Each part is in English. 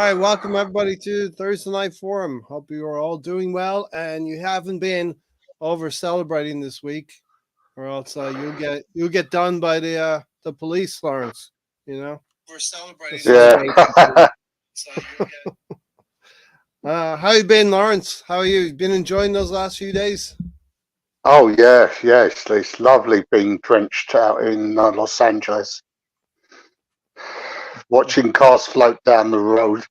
right, welcome everybody to Thursday Night Forum. Hope you are all doing well and you haven't been over celebrating this week, or else you'll get done by the police, Lawrence. You know, we're celebrating. Yeah. So you'll get. How you been, Lawrence? How are you? You been enjoying those last few days? Oh, yes. It's lovely being drenched out in Los Angeles, watching cars float down the road.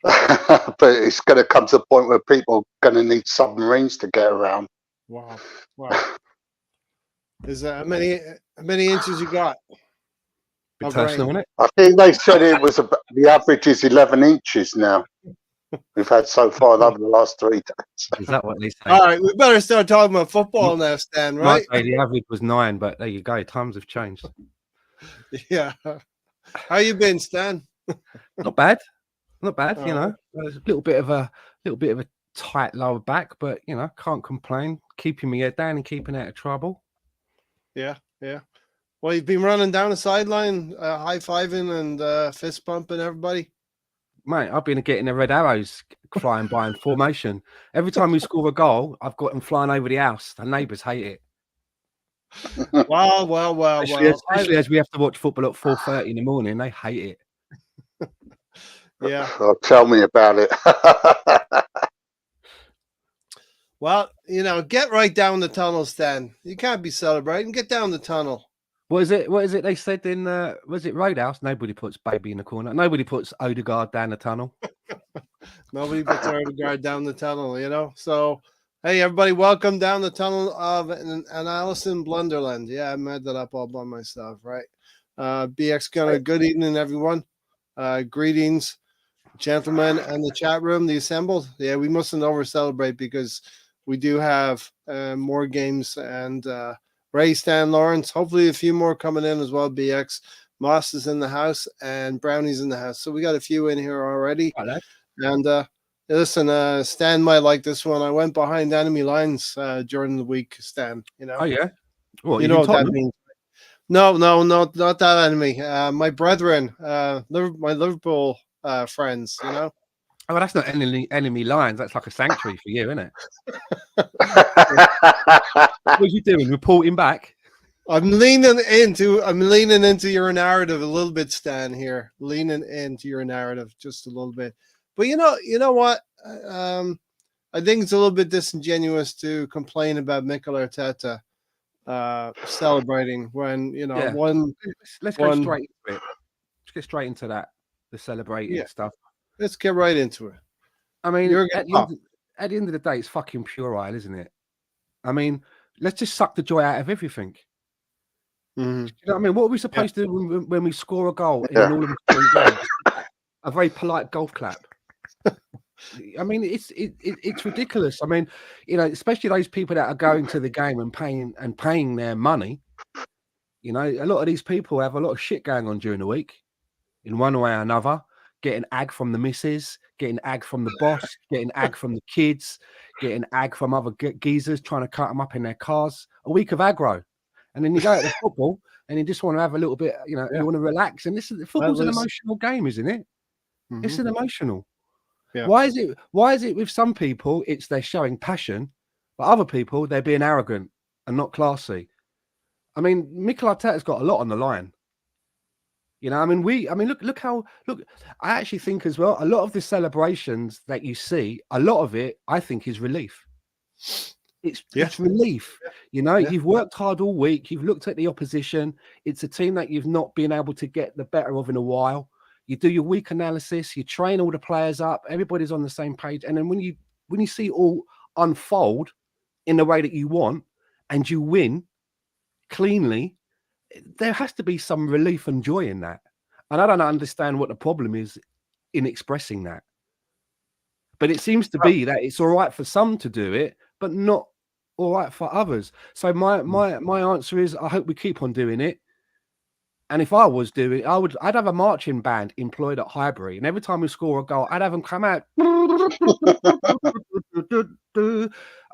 But it's going to come to the point where people are going to need submarines to get around. Wow. Is that how many inches you got? Bit personal, isn't it? I think they said it was the average is 11 inches now. We've had so far over the last 3 days. Is that what they say? All right, we better start talking about football now, Stan. Right? The average was 9, but there you go. Times have changed. Yeah. How you been, Stan? Not bad. You Oh. know, there's a little bit of a tight lower back, but you know, can't complain. Keeping my head down and keeping out of trouble. Yeah. Well, you've been running down the sideline, high fiving and fist bumping everybody. Mate, I've been getting the red arrows flying by in formation. Every time we score a goal, I've got them flying over the house. The neighbours hate it. Well. Especially as we have to watch football at 4:30 in the morning, they hate it. Yeah. Oh, tell me about it. Well, you know, get right down the tunnel, Stan. You can't be celebrating. Get down the tunnel. What is it they said in was it Roadhouse? Nobody puts baby in the corner. Nobody puts Odegaard down the tunnel. Nobody puts Odegaard down the tunnel, you know. So, hey, everybody, welcome down the tunnel of an Allison Blunderland. Yeah, I made that up all by myself, right? BX Gunner, good evening, everyone. Greetings, gentlemen, and the chat room, the assembled. Yeah, we mustn't over celebrate because we do have more games and Ray, Stan, Lawrence, hopefully a few more coming in as well. BX, Moss is in the house, and Brownie's in the house. So we got a few in here already. Hello. And listen, Stan might like this one. I went behind enemy lines during the week, Stan. You know. Oh yeah. What, you know what that means? No, not that enemy. My brethren, my Liverpool friends. You know. Oh, well, that's not enemy lines. That's like a sanctuary for you, isn't it? What are you doing? Reporting back? I'm leaning into your narrative a little bit, Stan. Here, leaning into your narrative just a little bit. But you know what? I think it's a little bit disingenuous to complain about Mikel Arteta celebrating when one. Let's go straight into it. Let's get straight into that. The celebrating stuff. Let's get right into it. I mean, at the end of the day, it's fucking puerile, isn't it? I mean, let's just suck the joy out of everything. Mm-hmm. You know what I mean? What are we supposed to do when we score a goal in all of the games? A very polite golf clap. I mean, it's ridiculous. I mean, you know, especially those people that are going to the game and paying their money. You know, a lot of these people have a lot of shit going on during the week, in one way or another. Getting ag from the missus, getting ag from the boss, getting ag from the kids, getting ag from other geezers trying to cut them up in their cars. A week of aggro. And then you go at the football and you just want to have a little bit, you know, you want to relax. And football's an emotional game, isn't it? Mm-hmm. It's an emotional. Yeah. Why is it with some people, they're showing passion, but other people, they're being arrogant and not classy? I mean, Mikel Arteta's got a lot on the line. You know, look. I actually think as well, a lot of the celebrations that you see, a lot of it, I think, is relief. It's relief. You know, you've worked hard all week. You've looked at the opposition. It's a team that you've not been able to get the better of in a while. You do your week analysis. You train all the players up. Everybody's on the same page. And then when you see it all unfold in the way that you want, and you win cleanly, there has to be some relief and joy in that. And I don't understand what the problem is in expressing that. But it seems to be that it's all right for some to do it, but not all right for others. So my answer is, I hope we keep on doing it. And if I was doing it, I'd have a marching band employed at Highbury. And every time we score a goal, I'd have them come out.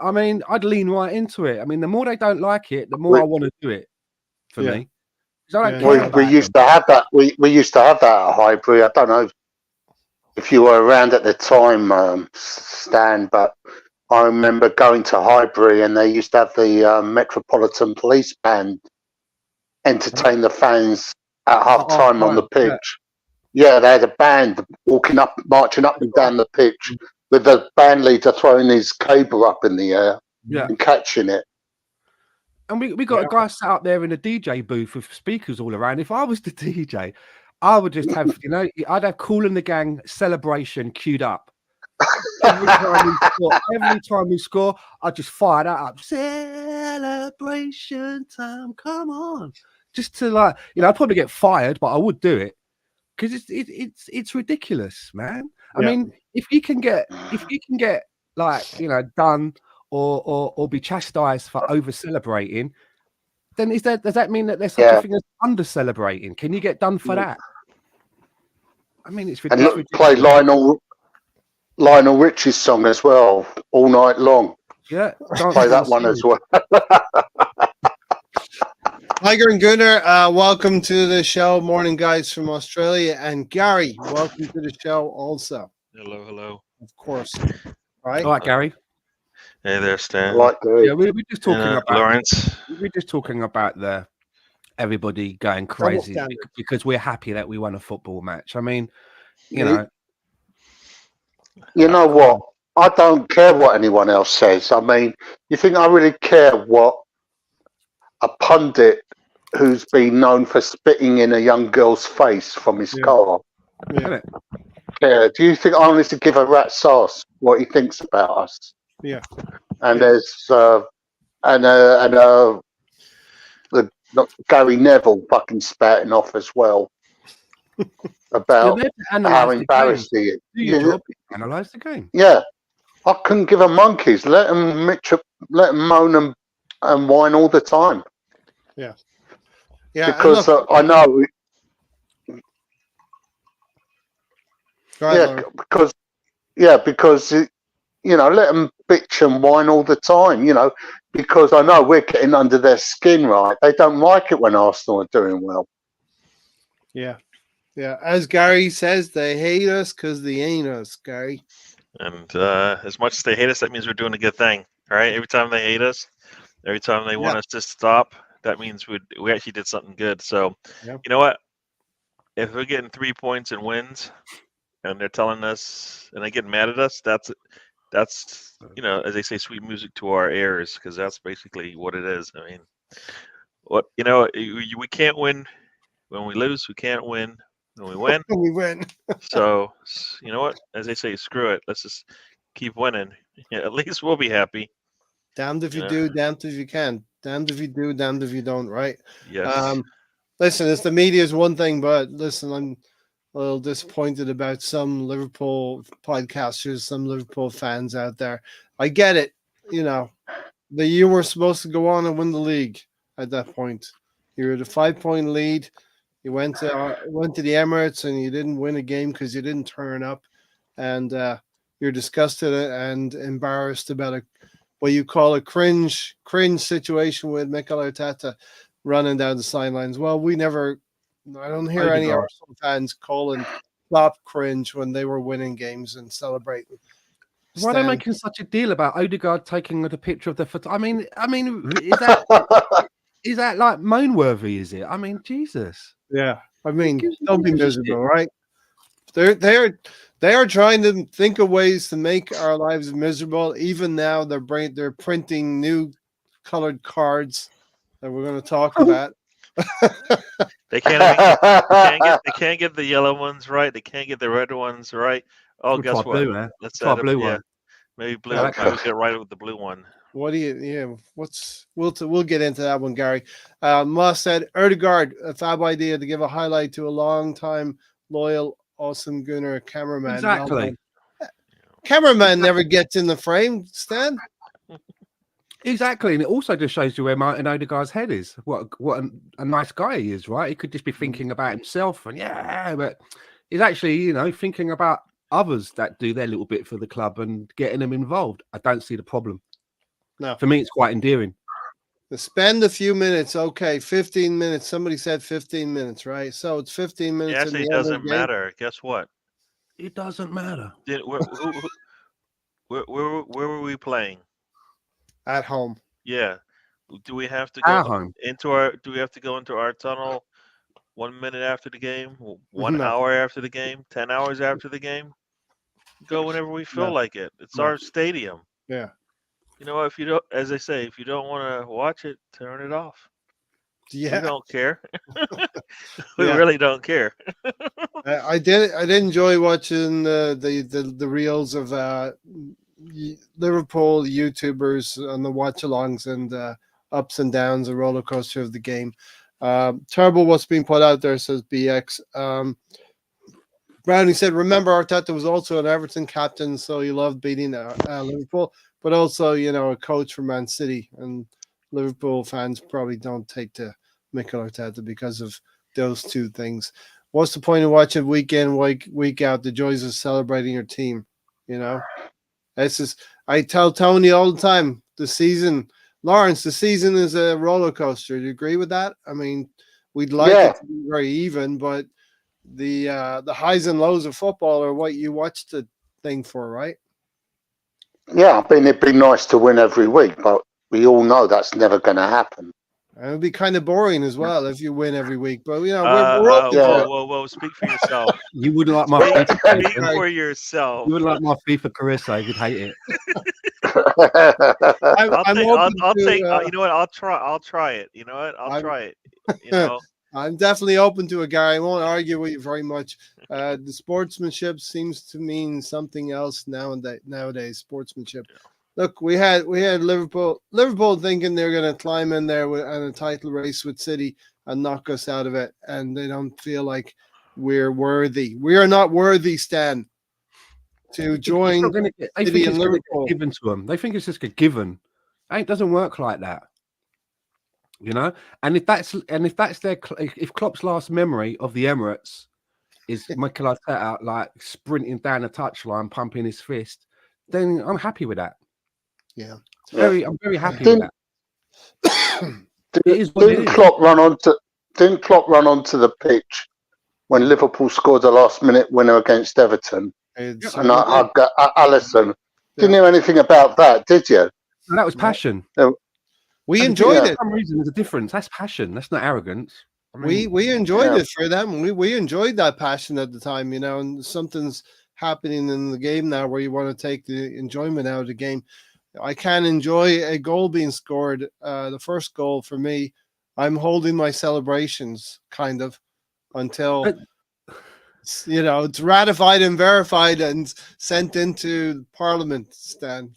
I mean, I'd lean right into it. I mean, the more they don't like it, the more I want to do it. For me, we used to have that. We used to have that at Highbury. I don't know. if you were around at the time, Stan, but I remember going to Highbury and they used to have the Metropolitan Police Band entertain the fans at half time on the pitch. Yeah, they had a band marching up and down the pitch with the band leader throwing his cable up in the air and catching it. And we got a guy sat up there in a DJ booth with speakers all around. If I was the DJ, I would just have, I'd have Kool and the Gang Celebration queued up. Every time we score, I just fire that up. Celebration time, come on! Just to I'd probably get fired, but I would do it because it's ridiculous, man. I mean, if you can get done or be chastised for over celebrating, then does that mean that there's such a thing as under celebrating? Can you get done for that? I mean, it's ridiculous. And play Lionel Richie's song as well all night long. Yeah, play that one as well. Tiger and Gunnar, welcome to the show. Morning, guys from Australia, and Gary, welcome to the show also. Hello. Of course. All right, Gary. Hey there, Stan. We're just talking about Lawrence. We're just talking about everybody going crazy because we're happy that we won a football match. I mean, you know what? I don't care what anyone else says. I mean, you think I really care what a pundit who's been known for spitting in a young girl's face from his car? Yeah. Do you think I honestly give a rat's ass what he thinks about us? Yeah. And there's Gary Neville fucking spouting off as well about how embarrassed he is. Do your job, analyze the game. Yeah, I couldn't give a monkeys. Let him moan and whine all the time. Yeah. Because I know. Because let them bitch and whine all the time, because I know we're getting under their skin, right? They don't like it when Arsenal are doing well. Yeah. As Gary says, they hate us because they ain't us, Gary. And as much as they hate us, that means we're doing a good thing, right? Every time they hate us, every time they want us to stop, that means we actually did something good. So, you know what? If we're getting 3 points and wins, and they're telling us, and they get mad at us, that's as they say, sweet music to our ears, because that's basically what it is. I mean, we can't win when we lose. We can't win when we win. We win. So you know what? As they say, screw it. Let's just keep winning. Yeah, at least we'll be happy. Damned if you do, damned if you can. Damned if you do, damned if you don't. Right? Yes. Listen, it's the media is one thing, but listen, I'm a little disappointed about some Liverpool podcasters, some Liverpool fans out there. I get it. You were supposed to go on and win the league at that point. You were the 5-point lead. You went to the Emirates and you didn't win a game because you didn't turn up, and you're disgusted and embarrassed about what you call a cringe situation with Mikel Arteta running down the sidelines. Well, I don't hear any Arsenal fans calling Klopp cringe when they were winning games and celebrating. Why are they making such a deal about Odegaard taking the picture of the photo? I mean, is that like moan worthy? Is it? I mean, Jesus. Yeah, I mean, don't be miserable, right? They are trying to think of ways to make our lives miserable. Even now, they're printing new colored cards that we're going to talk about. They can't get the yellow ones right. They can't get the red ones right. Oh, we'll guess what? Blue, man. Let's try blue one. Maybe blue. Maybe we'll get right with the blue one. What do you? Yeah. We'll get into that one, Gary. Moss said Erdegaard, a fab idea to give a highlight to a long time loyal, awesome Gunner cameraman. Exactly. Cameraman never gets in the frame, Stan. Exactly, and it also just shows you where Martin Odegaard's head is. What a nice guy he is, right? He could just be thinking about himself, and but he's actually, thinking about others that do their little bit for the club and getting them involved. I don't see the problem. No, for me, it's quite endearing. Spend a few minutes, okay, 15 minutes. Somebody said 15 minutes, right? So it's 15 minutes. It actually doesn't matter. Guess what? It doesn't matter. Where were we playing? At home. Yeah. Do we have to Our go home. do we have to go into our tunnel 1 minute after the game, 1 No. hour after the game, 10 hours after the game? Go whenever we feel No. like it. It's No. our stadium. Yeah. You know, if you don't, as they say, if you don't want to watch it, turn it off. We Yeah. don't care. We Yeah. really don't care. I did enjoy watching the reels of Liverpool YouTubers on the watch alongs and ups and downs, a roller coaster of the game. Terrible what's being put out there, says BX. Brownie said, remember Arteta was also an Everton captain, so he loved beating Liverpool, but also, a coach for Man City. And Liverpool fans probably don't take to Mikel Arteta because of those two things. What's the point of watching week in, week out, the joys of celebrating your team? This is, I tell Tony all the time, the season is a roller coaster. Do you agree with that? I mean, we'd like it to be very even, but the highs and lows of football are what you watch the thing for, right? Yeah, I mean, it'd be nice to win every week, but we all know that's never going to happen. It would be kind of boring as well if you win every week. But we're whoa! Speak for yourself. You wouldn't like my speak for yourself. You wouldn't like my FIFA Carissa. You'd hate it. I'll take. You know what? I'll try it. You know what? I'll try it. You know. I'm definitely open to it, Gary. I won't argue with you very much. The sportsmanship seems to mean something else nowadays. Sportsmanship. Look, we had Liverpool thinking they're going to climb in there in a title race with City and knock us out of it, and they don't feel like we're worthy. We are not worthy, Stan, to join City and Liverpool. Given to them. They think it's just a given. It doesn't work like that. And if Klopp's last memory of the Emirates is Mikel Arteta like sprinting down the touchline, pumping his fist, then I'm happy with that. Yeah, I'm very happy with that. Didn't Klopp run onto the pitch when Liverpool scored the last minute winner against Everton? And I hugged Alisson. Didn't hear anything about that, did you? No, that was passion. We enjoyed it. For some reason, there's a difference. That's passion. That's not arrogance. I mean, we enjoyed it for them. We enjoyed that passion at the time, and something's happening in the game now where you want to take the enjoyment out of the game. I can enjoy a goal being scored. The first goal for me, I'm holding my celebrations kind of until it's ratified and verified and sent into Parliament, Stan.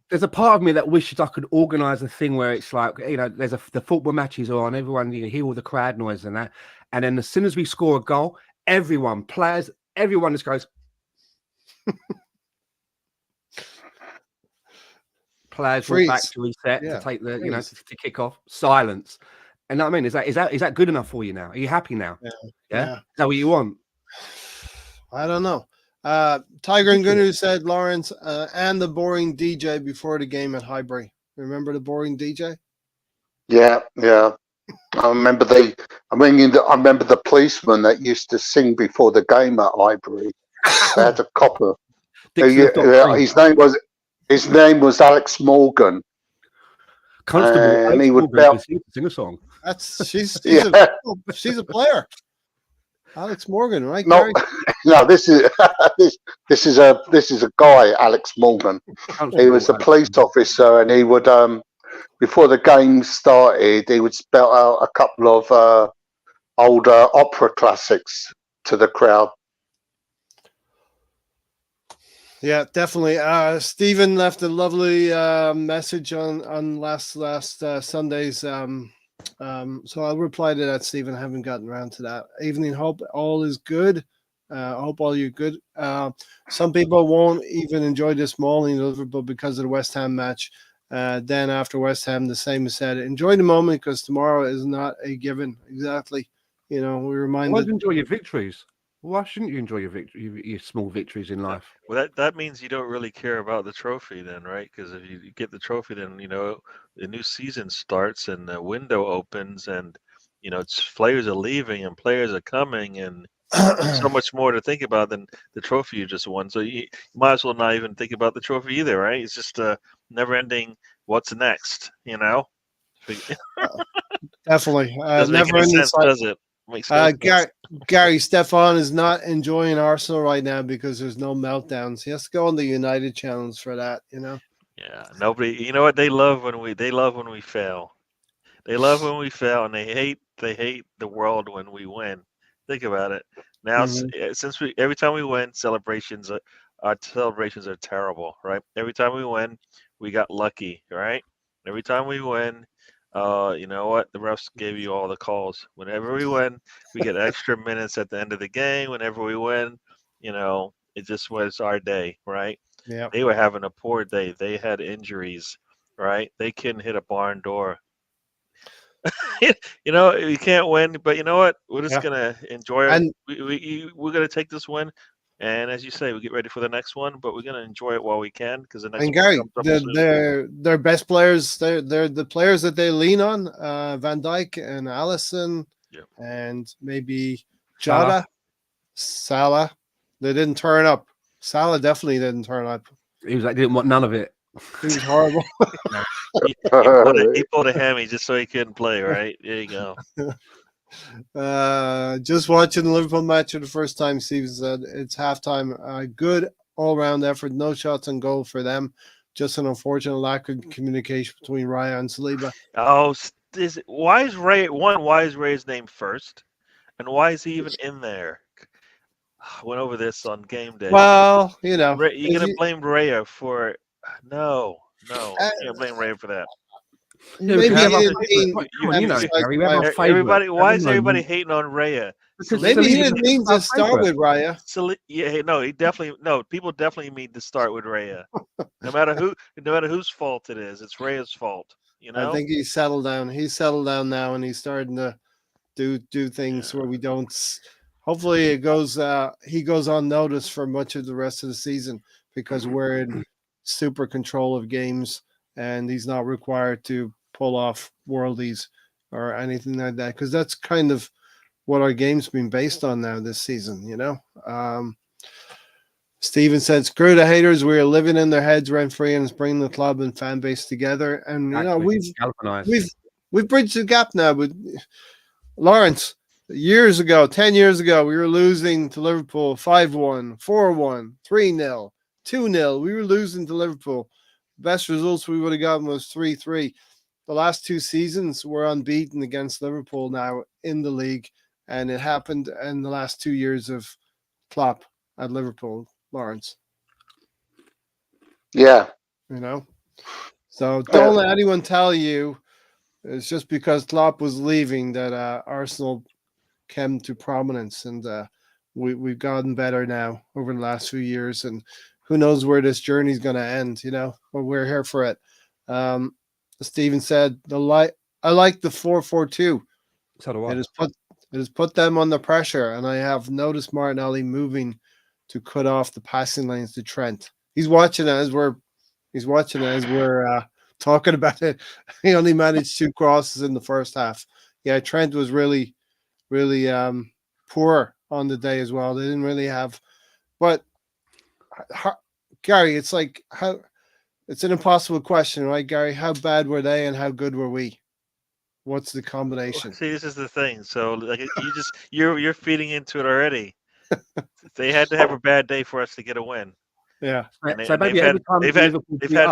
There's a part of me that wishes I could organise a thing where it's like, there's the football matches are on, everyone, hear all the crowd noise and that. And then as soon as we score a goal, everyone just goes. Players will back to reset to take the, to kick off. Silence. And what I mean, is that good enough for you now? Are you happy now? Yeah. Is that what you want? I don't know. Tiger and Gunu said Lawrence and the boring DJ before the game at Highbury. Remember the boring DJ? Yeah. I remember the policeman that used to sing before the game at Highbury. They had a copper. His name was Alex Morgan. Constable, and he would sing a song. She's a player. Alex Morgan, right? No, this is a guy, Alex Morgan. He was a police officer, and he would before the game started, he would spell out a couple of older opera classics to the crowd. Yeah, definitely. Stephen left a lovely message on last Sunday's. So I'll reply to that, Stephen. I haven't gotten around to that. Evening, hope all is good. I hope all you're good. Some people won't even enjoy this morning in Liverpool because of the West Ham match. Then after West Ham, the same is said. Enjoy the moment because tomorrow is not a given. Exactly. We reminded. Why enjoy your victories? Why shouldn't you enjoy your small victories in life? Well, that means you don't really care about the trophy then, right? Because if you get the trophy, then the new season starts and the window opens, and players are leaving and players are coming, and so much more to think about than the trophy you just won. So you might as well not even think about the trophy either, right? It's just a never-ending. What's next? Definitely. Doesn't make Never any ending sense, does it? Makes no sense. Gary Stefan is not enjoying Arsenal right now because there's no meltdowns. He has to go on the United channels for that, Yeah, nobody. You know what? They love when we fail. They love when we fail, and they hate the world when we win. Think about it. Now, since every time we win, our celebrations are terrible, right? Every time we win, we got lucky, right? Every time we win, you know what? The refs gave you all the calls. Whenever we win, we get extra minutes at the end of the game. Whenever we win, it just was our day, right? Yeah. They were having a poor day. They had injuries, right? They couldn't hit a barn door. You can't win, but you know what? We're just gonna enjoy it. And We're gonna take this win, and as you say, we get ready for the next one. But we're gonna enjoy it while we can because the next one Gary, comes up soon. their best players, they're the players that they lean on. Van Dijk and Allison, and maybe Jota, Salah. They didn't turn up. Salah definitely didn't turn up. He was like, didn't want none of it. He was horrible. He pulled a hammy just so he couldn't play. Right there, you go. Just watching the Liverpool match for the first time, Steve said it's halftime. Good all-round effort, no shots on goal for them. Just an unfortunate lack of communication between Raya and Saliba. Oh, why is Ray? Why is Ray's name first, and why is he even in there? I went over this on game day. Well, you're gonna blame Raya for no. You can't blame Raya for that. Maybe everybody. Why is everybody hating on Raya? Maybe he didn't mean to start with Raya. People definitely mean to start with Raya. No matter whose fault it is, it's Raya's fault. I think he's settled down. He's settled down now, and he's starting to do things where we don't. Hopefully, he goes unnoticed for much of the rest of the season because we're in super control of games, and he's not required to pull off worldies or anything like that, because that's kind of what our game's been based on now this season. Steven said, "Screw the haters. We are living in their heads rent free, and it's bringing the club and fan base together." And we've bridged the gap now with Lawrence. 10 years ago, we were losing to Liverpool 5-1, 4-1, 3-0, 2-0. We were losing to Liverpool. Best results we would have gotten was 3-3. The last 2 seasons, we're unbeaten against Liverpool now in the league, and it happened in the last 2 years of Klopp at Liverpool, Lawrence. Yeah. So don't let anyone tell you it's just because Klopp was leaving that Arsenal came to prominence, and we've gotten better now over the last few years, and who knows where this journey is going to end, but we're here for it. Steven said, I like the 4-4-2. So do I. It has put them under pressure, and I have noticed Martinelli moving to cut off the passing lanes to Trent. He's watching it as we're talking about it. He only managed 2 crosses in the first half. Yeah, Trent was really poor on the day as well. They didn't really have, but Gary, it's like it's an impossible question, right, Gary? How bad were they and how good were we? What's the combination? See, this is the thing. So like you're feeding into it already. They had to have a bad day for us to get a win. Yeah. So maybe they've had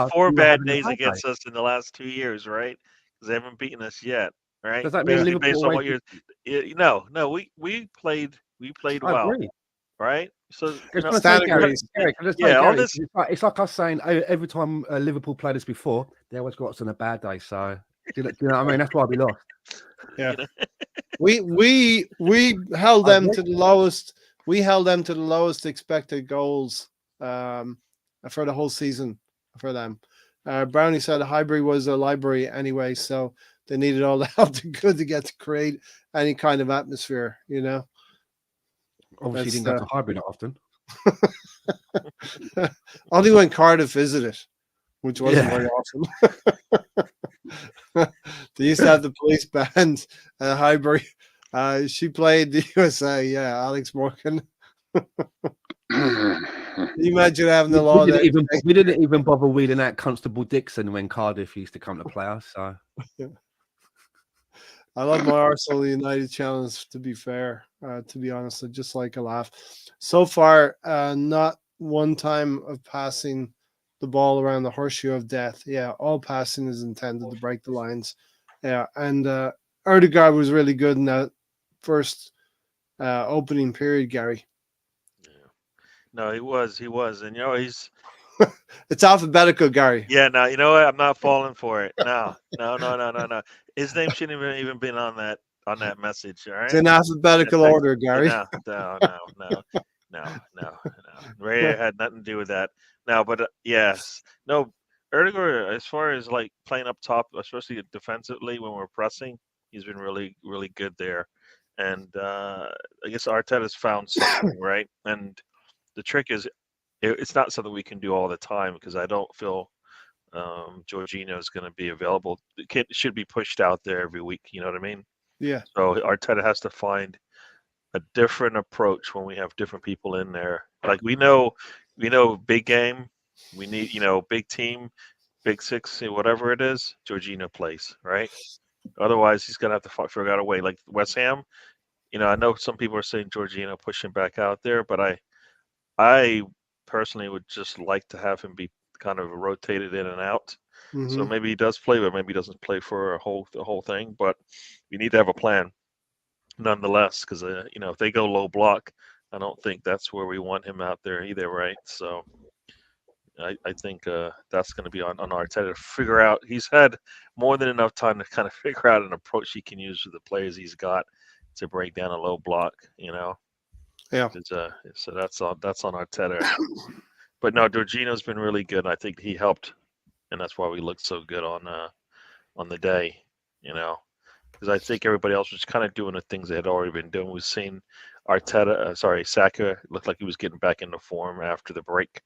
4 bad days against us in the last 2 years, right? Because they haven't beaten us yet, right? Does that mean Liverpool based on what you're? No, we played well, right? So it's like us saying every time Liverpool played us before, they always got us on a bad day. So do you know what I mean? That's why we lost. Yeah, we held them to the lowest. We held them to the lowest expected goals for the whole season for them. Brownie said Highbury was a library anyway, so they needed all the help they could to get to create any kind of atmosphere, Obviously, you didn't go to Highbury that often. Only when Cardiff visited, which wasn't very often. They used to have the police band at Highbury. She played the USA. Yeah, Alex Morgan. Can you imagine having the law there? We didn't even bother wheeling out Constable Dixon when Cardiff used to come to play us. So I love my Arsenal United challenge, to be fair. To be honest, I just like a laugh. So far, not one time of passing the ball around the horseshoe of death. Yeah, all passing is intended to break the lines. Yeah, and Erdegaard was really good in that first opening period, Gary. Yeah. No, he was, and he's. It's alphabetical, Gary. Yeah, no, you know what? I'm not falling for it. No. His name shouldn't even been on that message. All right. It's in alphabetical order, Gary. No. Ray had nothing to do with that. No, but yes, no. Erdegaard, as far as like playing up top, especially defensively when we're pressing, he's been really, really good there. And I guess Arteta's found something, right? And the trick is, it's not something we can do all the time because I don't feel Jorginho is going to be available. It should be pushed out there every week. You know what I mean? Yeah. So Arteta has to find a different approach when we have different people in there. Like we know, big game. We need, big team, big six, whatever it is. Jorginho plays, right? Otherwise, he's going to have to figure out a way. Like West Ham, I know some people are saying Jorginho pushing back out there, but I personally would just like to have him be kind of rotated in and out. Mm-hmm. So maybe he does play, but maybe he doesn't play for the whole thing. But we need to have a plan, nonetheless, because if they go low block, I don't think that's where we want him out there either, right? So I think that's going to be on Arteta to figure out. He's had more than enough time to kind of figure out an approach he can use with the players he's got to break down a low block. Yeah. So that's on Arteta. But no, Jorginho's been really good. I think he helped, and that's why we looked so good on the day. Because I think everybody else was kind of doing the things they had already been doing. We've seen Saka looked like he was getting back into form after the break.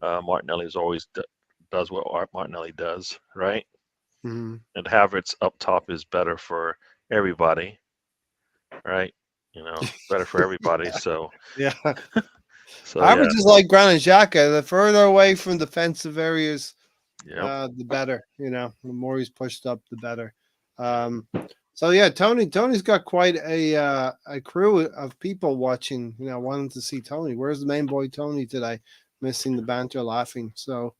Martinelli always does what Martinelli does, right? Mm-hmm. And Havertz up top is better for everybody, right? Better for everybody. So yeah. So Havertz is like Granit Xhaka. The further away from defensive areas, the better. The more he's pushed up, the better. So yeah, Tony's got quite a crew of people watching. Wanting to see Tony. Where's the main boy Tony today? Missing the banter, laughing. So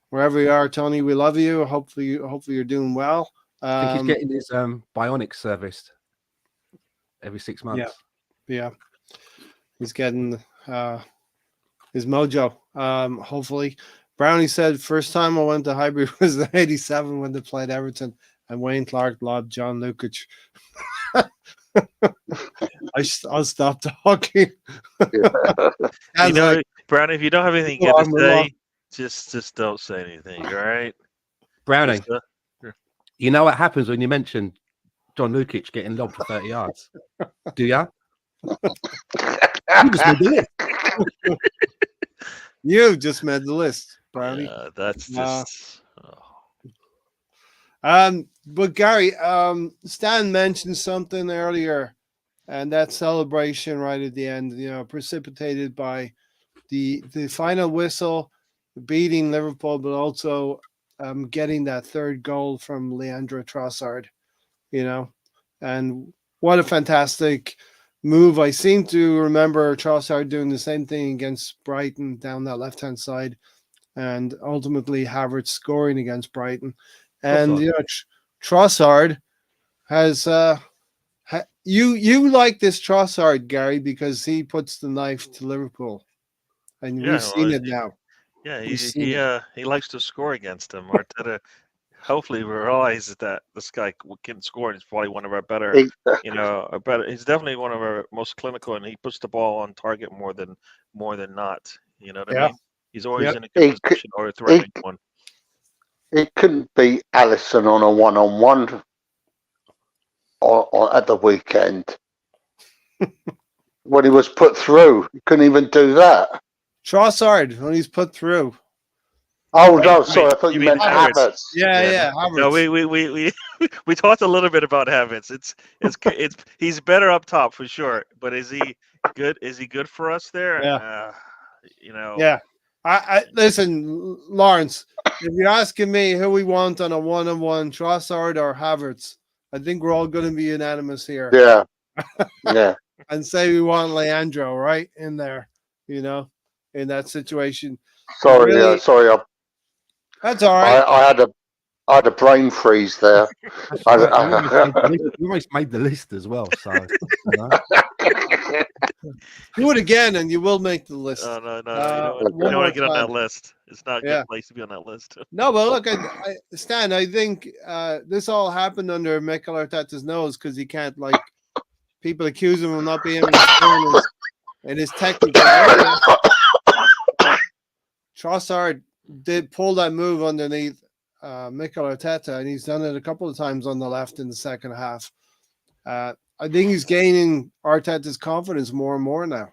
wherever you are, Tony, we love you. Hopefully you're doing well. I think he's getting his bionic serviced every 6 months. Yeah. He's getting his mojo. Hopefully. Brownie said first time I went to Highbury was in '87 when they played Everton and Wayne Clark lobbed John Lukic. I'll stop talking. Brownie, if you don't have anything good to say, just don't say anything, all right? Brownie, you know what happens when you mention John Lukic getting lobbed for 30 yards? Do ya? You just made the list. You just made the list, Brownie. Yeah, that's just. But Gary, Stan mentioned something earlier, and that celebration right at the end, precipitated by the final whistle, beating Liverpool, but also getting that third goal from Leandro Trossard, and what a fantastic move. I seem to remember Trossard doing the same thing against Brighton down that left-hand side, and ultimately Havertz scoring against Brighton. And Trossard has you like this Trossard, Gary, because he puts the knife to Liverpool, and we've seen it now. Yeah, he likes to score against him. Arteta hopefully realizes that this guy can score, and he's probably one of our better, he's definitely one of our most clinical, and he puts the ball on target more than not. You know what I mean? He's always in a good position or a threatening one. It couldn't beat Alisson on a one-on-one at the weekend. When he was put through, he couldn't even do that. Trossard, when he's put through. Oh no, sorry, I thought you you mean meant Havertz? Havertz. Yeah, No, Havertz. we talked a little bit about Havertz. It's he's better up top for sure, but is he good? Is he good for us there? Yeah. You know. Yeah. I listen, Lawrence. If you're asking me who we want on a one-on-one, Trossard or Havertz, I think we're all going to be unanimous here. Yeah, yeah. And say we want Leandro right in there, in that situation. Sorry, Really, sorry. that's all right. I had a brain freeze there. That's right. You almost made the list as well. So, Do it again, and you will make the list. No. You one don't more want to get on time. that list. It's not a good place to be on that list. No, but look, Stan, I think this all happened under Mikel Arteta's nose because he can't, people accuse him of not being able to in his technical area. Trossard did pull that move underneath Mikel Arteta, and he's done it a couple of times on the left in the second half. I think he's gaining Arteta's confidence more and more now.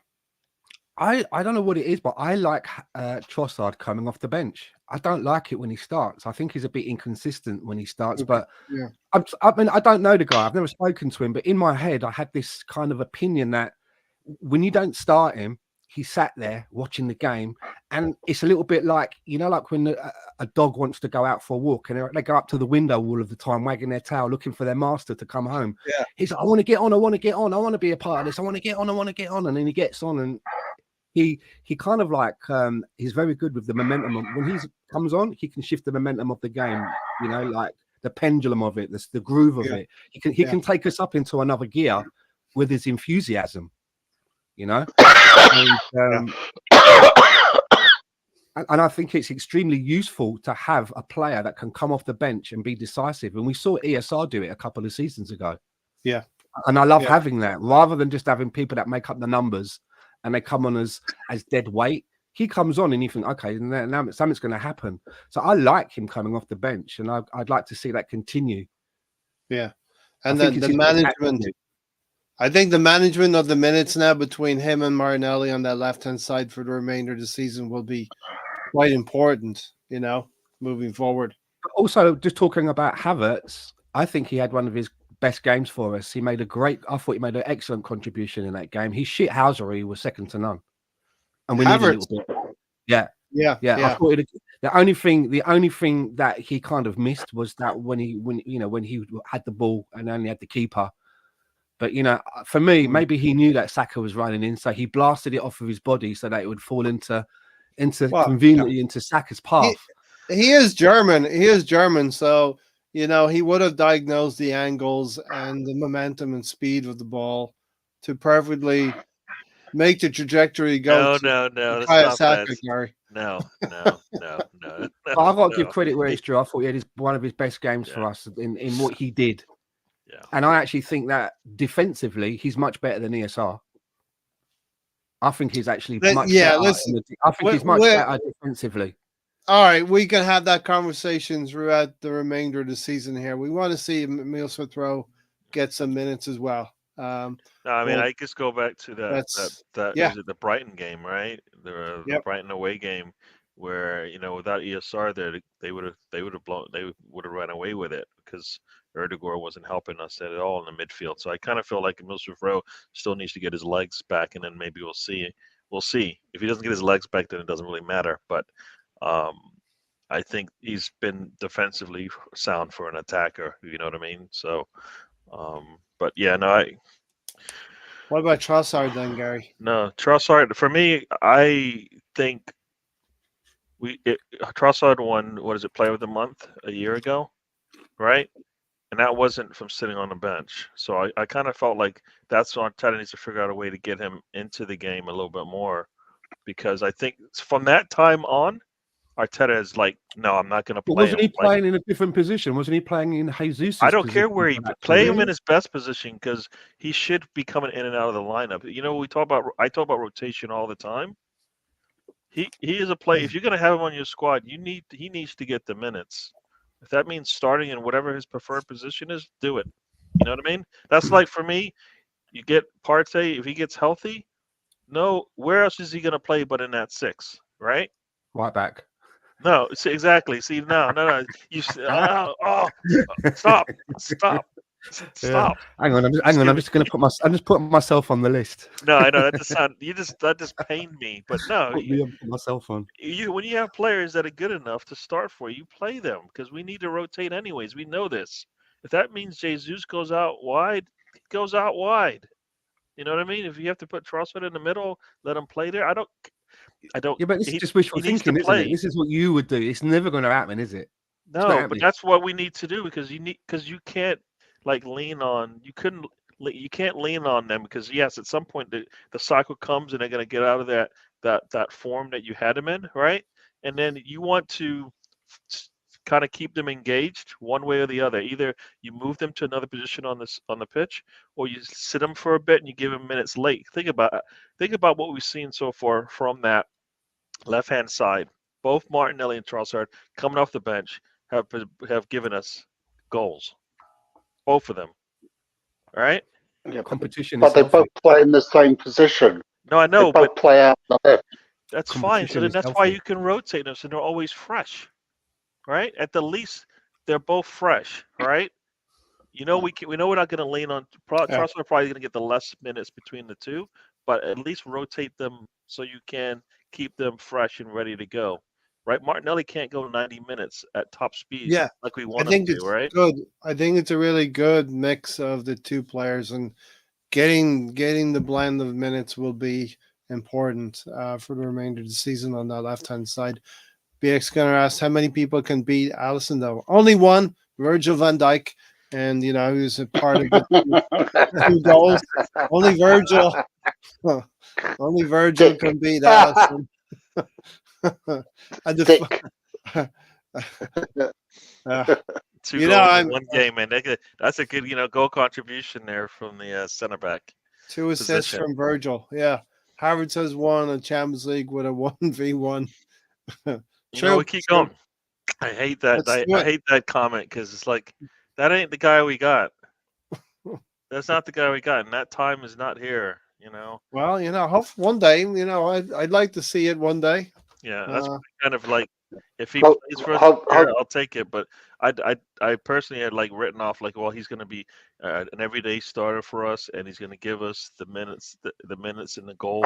I don't know what it is, but I like Trossard coming off the bench. I don't like it when he starts. I think he's a bit inconsistent when he starts. But yeah. I mean, I don't know the guy. I've never spoken to him, but in my head, I had this kind of opinion that when you don't start him, he sat there watching the game, and it's a little bit like like when a dog wants to go out for a walk and they go up to the window all of the time, wagging their tail, looking for their master to come home. Yeah, he's like, I want to get on, I want to get on, I want to be a part of this, I want to get on, I want to get on, and then he gets on, and he kind of he's very good with the momentum. When he comes on, he can shift the momentum of the game. Like the pendulum of it, the groove of it. He can take us up into another gear with his enthusiasm. And I think it's extremely useful to have a player that can come off the bench and be decisive. And we saw ESR do it a couple of seasons ago. Yeah. And I love having that rather than just having people that make up the numbers and they come on as dead weight. He comes on and you think, okay, now something's going to happen. So I like him coming off the bench, and I'd like to see that continue. Yeah. And then the management. I think the management of the minutes now between him and Marinelli on that left-hand side for the remainder of the season will be quite important, moving forward. Also, just talking about Havertz, I think he had one of his best games for us. I thought he made an excellent contribution in that game. His shithousery was second to none. And we need a little bit. Yeah. I thought the only thing that he kind of missed was that when he had the ball and only had the keeper. But for me, maybe he knew that Saka was running in, so he blasted it off of his body so that it would fall conveniently into Saka's path. He is German, so he would have diagnosed the angles and the momentum and speed of the ball to perfectly make the trajectory go. No. Saka, Gary. No. But I've got to give credit where it's due. I thought he had one of his best games for us in what he did. Yeah. And I actually think that defensively, he's much better than ESR. I think he's actually much better. I think he's much better defensively. All right, we can have that conversation throughout the remainder of the season here. We want to see Emile Smith-Rowe get some minutes as well. I just go back to the Brighton game, right? The Brighton away game where without ESR there, they would have run away with it because Erdogan wasn't helping us at all in the midfield. So I kind of feel like Emile Smith-Rowe still needs to get his legs back, and then maybe we'll see. We'll see. If he doesn't get his legs back, then it doesn't really matter. But I think he's been defensively sound for an attacker. You know what I mean? So, but yeah, no. What about Trossard then, Gary? No, Trossard. For me, I think Trossard won. What is it? Player of the Month a year ago, right? And that wasn't from sitting on the bench. So I kind of felt like that's on Arteta needs to figure out a way to get him into the game a little bit more, because I think from that time on, Arteta is like, no, I'm not going to play. Wasn't he playing in a different position? Wasn't he playing in Jesus? I don't care where he play him in his best position, because he should be coming in and out of the lineup. I talk about rotation all the time. He is a player. If you're going to have him on your squad, he needs to get the minutes. If that means starting in whatever his preferred position is, do it. You know what I mean? That's like for me, you get Partey, if he gets healthy, where else is he going to play but in that 6, right? Right back. No, see, exactly. See, no. Stop, stop, Yeah. stop. Hang on, I'm just going to I'm just putting myself on the list. No, I know that just that just pained me. But no, Put myself on. when you have players that are good enough to start for you, play them because we need to rotate anyways. We know this. If that means Jesus goes out wide, he goes out wide. You know what I mean? If you have to put Trossard in the middle, let him play there. I don't. Yeah, but this is He, just wishful he needs to thinking, isn't it? play. This is what you would do. It's never going to happen, is it? It's not No, but happening. that's what we need to do because you can't lean on you can't lean on them because yes, at some point the cycle comes and they're going to get out of that form that you had them in, right? And then you want to kind of keep them engaged one way or the other. Either you move them to another position on the pitch, or you sit them for a bit and you give them minutes late. Think about what we've seen so far from that left hand side. Both Martinelli and Trossard coming off the bench have given us goals. Both of them. All right. Yeah, Competition but is they healthy. both play in the same position. No, I They know, both but play out the left. that's fine. So Competition then is that's why healthy. you can rotate them so they're always fresh, right? At the least, they're both fresh, right? We know we're not going to lean on Trossard. Probably going to get the less minutes between the two, but at least rotate them so you can keep them fresh and ready to go. Right, Martinelli can't go 90 minutes at top speed Yeah, like we I want him think to, it's right? good. I think it's a really good mix of the two players, and getting the blend of minutes will be important for the remainder of the season on that left hand side. BX Gunner asked how many people can beat Allison though. Only one, Virgil van Dijk, and who's a part of the two goals. Only Virgil. Only Virgil Dick. can beat Allison. And Dick. Two You know, goals I'm in one game, man. That's a good, goal contribution there from the center back 2 assists position. from Virgil. Yeah. Harvard has won a Champions League with a 1v1. We keep going. I hate that. I hate that comment because it's like that ain't the guy we got. That's not the guy we got, and that time is not here. Well, hope one day, I'd like to see it one day. Yeah, that's kind of like if he plays for us, I'll take it. But I personally had written off well, he's going to be an everyday starter for us, and he's going to give us the minutes, the minutes in the goal,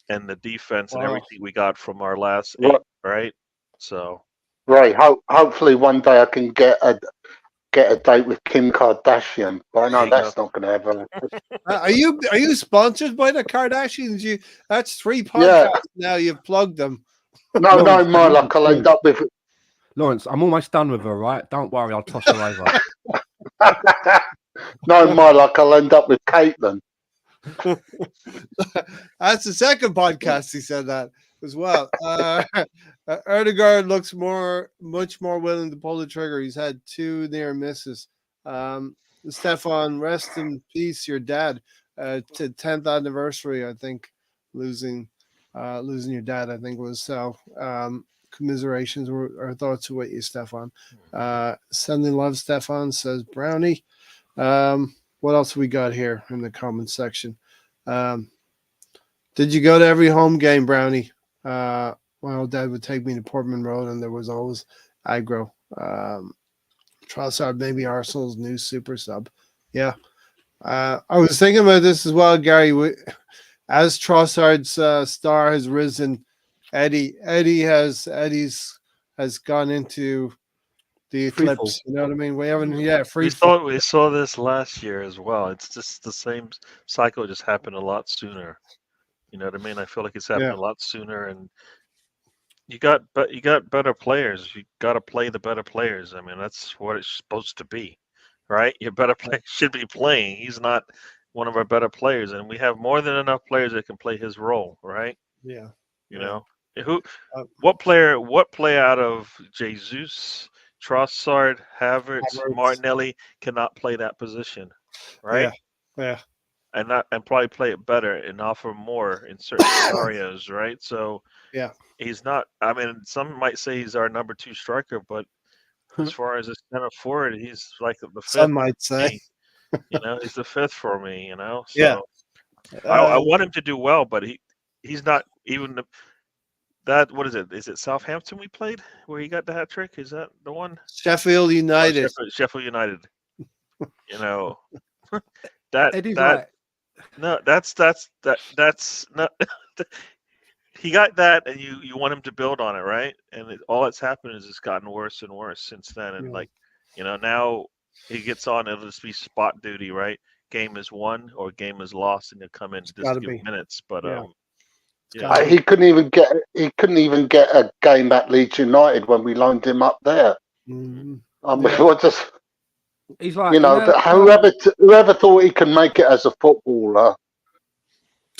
and the defense and everything we got from our last 8, right? So. Right. Hopefully one day I can get a date with Kim Kardashian, but I know that's not going to happen. Are you sponsored by the Kardashians? That's 3 podcasts now. You've plugged them. No, Lawrence, my luck. I'll end up with Lawrence. I'm almost done with her. Right? Don't worry. I'll toss her over. No, my luck. I'll end up with Caitlin. That's the second podcast he said that as well. Erdegaard looks much more willing to pull the trigger. He's had 2 near misses. Stefan, rest in peace, your dad. To 10th anniversary, I think, losing your dad, I think was so. Commiserations or our thoughts with you, Stefan. Sending love, Stefan, says Brownie. What else we got here in the comment section? Did you go to every home game, Brownie? My old dad would take me to Portman Road, and there was always aggro. Trossard, maybe Arsenal's new super sub. Yeah. I was thinking about this as well, Gary. As Trossard's star has risen, Eddie has gone into the eclipse. You know what I mean? We haven't, We saw this last year as well. It's just the same cycle, just happened a lot sooner. You know what I mean? I feel like it's happened a lot sooner, and you got better players. You got to play the better players. I mean, that's what it's supposed to be, right? Your better player should be playing. He's not one of our better players, and we have more than enough players that can play his role, right? Yeah. What player out of Jesus, Trossard, Havertz, Martinelli cannot play that position, right? Yeah. And probably play it better and offer more in certain scenarios, right? So he's not. I mean, some might say he's our number 2 striker, but as far as a center forward, he's like the 5th. Some might say, he's the 5th for me. So I want him to do well, but he's not even. what is it? Is it Southampton we played where he got the hat trick? Is that the one? Sheffield Oh, United. Sheffield United. You know, that Eddie's that no, that's not. He got that, and you want him to build on it, right? And all that's happened is it's gotten worse and worse since then. And now he gets on. It'll just be spot duty, right? Game is won or game is lost, and he'll come in just to give minutes. But he couldn't even get a game at Leeds United when we loaned him up there. Mm-hmm. I mean, he's like, whoever thought he can make it as a footballer,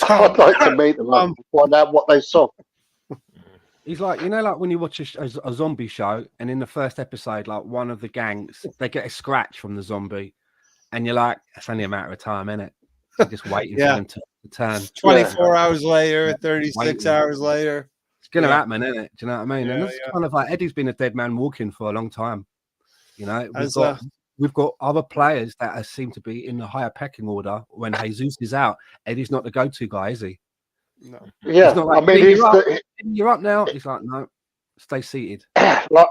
I'd like to meet them and find out what they saw. He's like, like when you watch a zombie show, and in the first episode, like one of the gangs, they get a scratch from the zombie, and you're like, it's only a matter of time, isn't it? You're just waiting for them to turn. 24 hours later, 36 hours later. It's going to happen, isn't it? Do you know what I mean? Yeah, and it's kind of like Eddie's been a dead man walking for a long time. We've got other players that seem to be in the higher pecking order. When Jesus is out, Eddie's not the go-to guy, is he? No. Yeah, he's not like, I mean, you're up now. He's like, no, stay seated. Like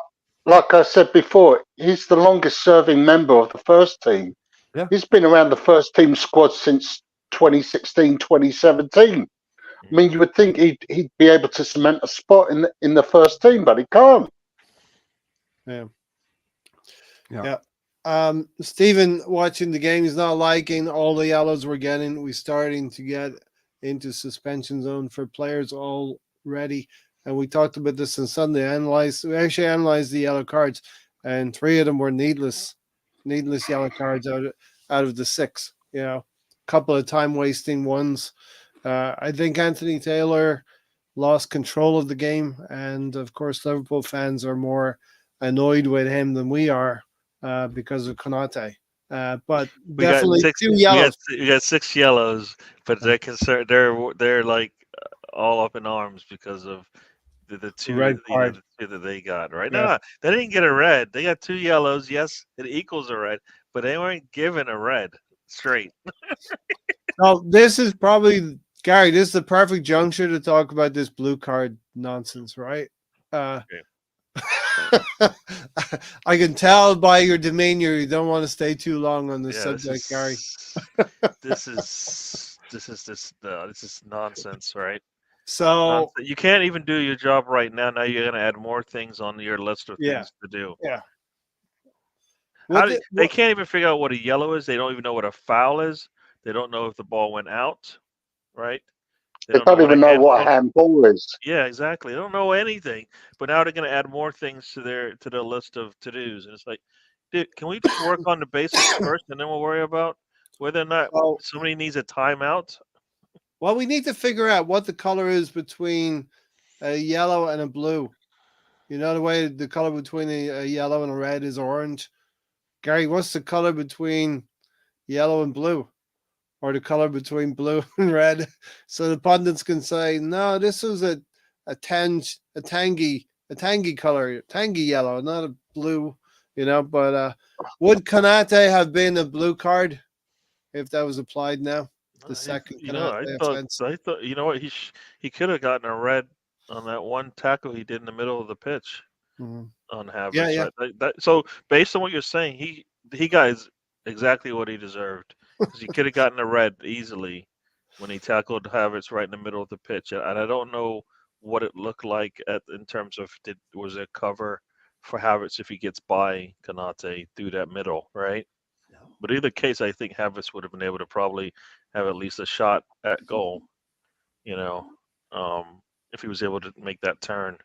I said before, he's the longest-serving member of the first team. Yeah. He's been around the first team squad since 2016, 2017. I mean, you would think he'd be able to cement a spot in the first team, but he can't. Yeah. Stephen, watching the game, he's not liking all the yellows we're getting. We're starting to get into suspension zone for players already. And we talked about this on Sunday. We actually analyzed the yellow cards, and 3 of them were needless yellow cards out of the 6. A couple of time-wasting ones. I think Anthony Taylor lost control of the game, and of course, Liverpool fans are more annoyed with him than we are because of Konate. But we definitely got 2 yellows. We got 6 yellows, but they're concerned. They're like all up in arms because of the 2 red card. The 2 that they got. Right? No, they didn't get a red. They got 2 yellows. Yes, it equals a red, but they weren't given a red straight. Well, this is probably, Gary, this is the perfect juncture to talk about this blue card nonsense, right? I can tell by your demeanor you don't want to stay too long on this subject, Gary. This is nonsense, right? So you can't even do your job right now. Now you're going to add more things on your list of things to do. Yeah. They can't even figure out what a yellow is. They don't even know what a foul is. They don't know if the ball went out, right? They don't even know what a handball is. Yeah, exactly. They don't know anything. But now they're going to add more things to their list of to-dos. And it's like, dude, can we just work on the basics first, and then we'll worry about whether or not somebody needs a timeout? Well, we need to figure out what the color is between a yellow and a blue. You know the way the color between a yellow and a red is orange? Gary, what's the color between yellow and blue? Or the color between blue and red? So the pundits can say, no, this was a tangy color, tangy yellow, not a blue, But would Konate have been a blue card if that was applied now? The second offense. I thought, you know what, he could have gotten a red on that one tackle he did in the middle of the pitch on Havertz. Yeah. Right? So based on what you're saying, he got exactly what he deserved, because he could have gotten a red easily when he tackled Havertz right in the middle of the pitch. And I don't know what it looked like in terms of was there cover for Havertz if he gets by Konate through that middle, right? But either case, I think Havertz would have been able to probably have at least a shot at goal, if he was able to make that turn.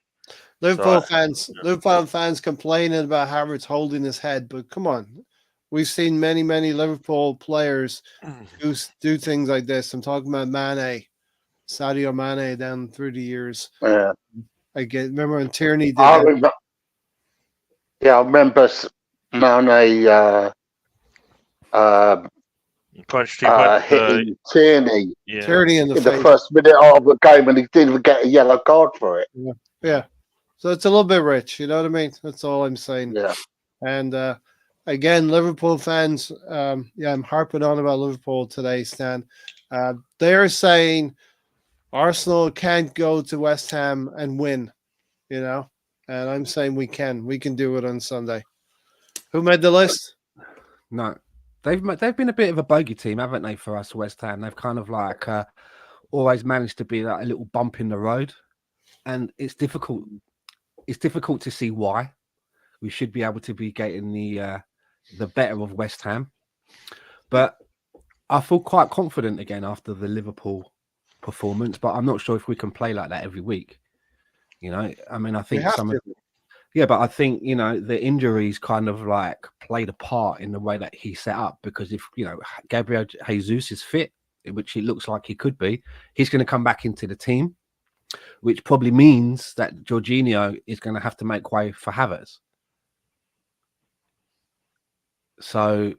Liverpool fans complaining about Havertz holding his head, but come on. We've seen many, many Liverpool players do things like this. I'm talking about Sadio Mane down through the years. Yeah. Remember when Tierney did I remember Mane punched hitting Tierney. Yeah. Tierney in the first minute of the game, and he didn't get a yellow card for it. Yeah. So it's a little bit rich, you know what I mean? That's all I'm saying. Yeah. And again, Liverpool fans, I'm harping on about Liverpool today, Stan. They're saying, Arsenal can't go to West Ham and win, you know. And I'm saying we can. We can do it on Sunday. Who made the list? No, they've been a bit of a bogey team, haven't they? For us, West Ham, they've kind of like always managed to be like a little bump in the road, and it's difficult. It's difficult to see why. We should be able to be getting the better of West Ham, but I feel quite confident again after the Liverpool performance. But I'm not sure if we can play like that every week. You know, I mean, I think yeah, but I think, you know, the injuries kind of like played a part in the way that he set up, because if, you know, Gabriel Jesus is fit, which it looks like he could be, he's going to come back into the team, which probably means that Jorginho is going to have to make way for Havertz. So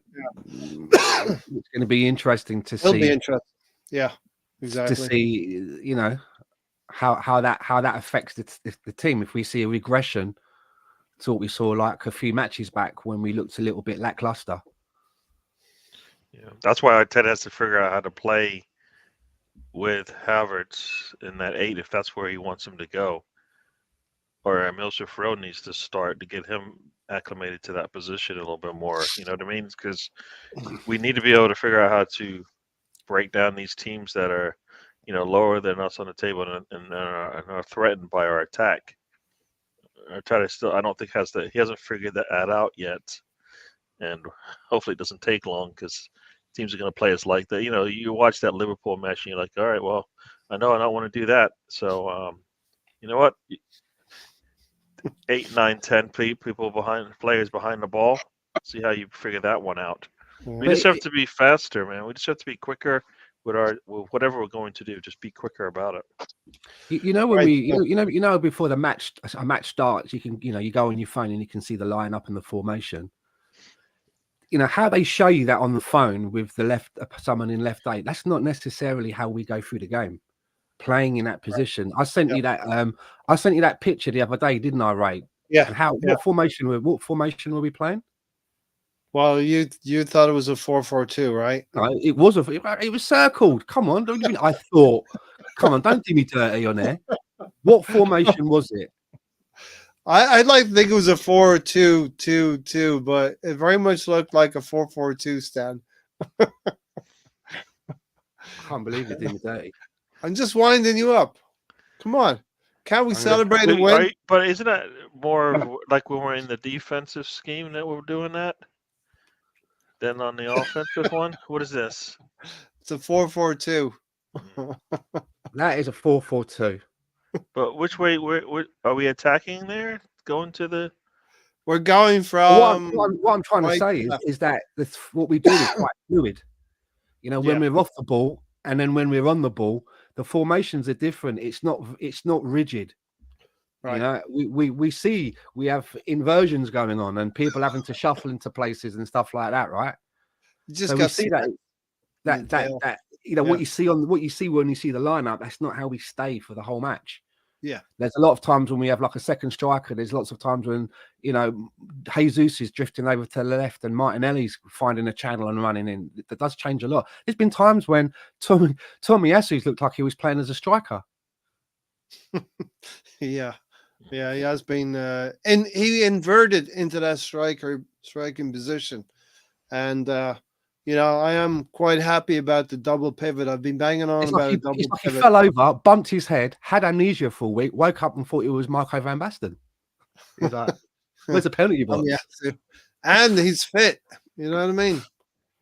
it's going to be interesting to see. It'll be interesting. Yeah, exactly. To see, you know, how that affects the team. If we see a regression to what we saw like a few matches back when we looked a little bit lackluster. Yeah, that's why Ted has to figure out how to play with Havertz in that 8 if that's where he wants him to go. Or Emil Smith-Rowe needs to start to get him acclimated to that position a little bit more. You know what I mean? Because we need to be able to figure out how to break down these teams that are, you know, lower than us on the table and are threatened by our attack. Arteta still, I don't think he hasn't figured that out yet, and hopefully it doesn't take long because teams are going to play us like that. You know, you watch that Liverpool match and you're like, all right, well, I know I don't want to do that, so you know what? 8, 9, 10 players behind the ball. See how you figure that one out. We just have to be faster, man. We just have to be quicker with whatever we're going to do. Just be quicker about it. You know when you know before a match starts, you can, you know, you go on your phone and you can see the lineup and the formation. You know how they show you that on the phone with the someone in left 8. That's not necessarily how we go through the game, playing in that position. I sent you that picture the other day, didn't I, Ray? Yeah. And what formation were we playing? Well, you thought it was a 4-4-2, right? No, it was circled. Come on, don't even. I thought, come on, don't do me dirty on there. What formation was it? I'd like to think it was a 4-2-2-2, but it very much looked like a 4-4-2, Stan. I can't believe you did me dirty. I'm just winding you up. Come on. Can't we celebrate a win? But isn't that more like when we're in the defensive scheme that we're doing that than on the offensive one? What is this? It's a 4-4-2. That is a 4-4-2. But which way are we attacking there? Going to the... We're going from... What I'm trying to say is that what we do is quite fluid. You know, when we're off the ball and then when we're on the ball, the formations are different. It's not rigid. Right. You know, we have inversions going on and people having to shuffle into places and stuff like that, right? So we see that you know, what you see when you see the lineup, that's not how we stay for the whole match. Yeah. There's a lot of times when we have like a second striker. There's lots of times when, you know, Jesus is drifting over to the left and Martinelli's finding a channel and running in. That does change a lot. There's been times when Tomiyasu looked like he was playing as a striker. Yeah, he has been, and he inverted into that striking position, and you know, I am quite happy about the double pivot. I've been banging on about a double pivot. He fell over, bumped his head, had amnesia for a week, woke up and thought it was Marco van Basten. He's like, "Where's the penalty box?" And he's fit. You know what I mean?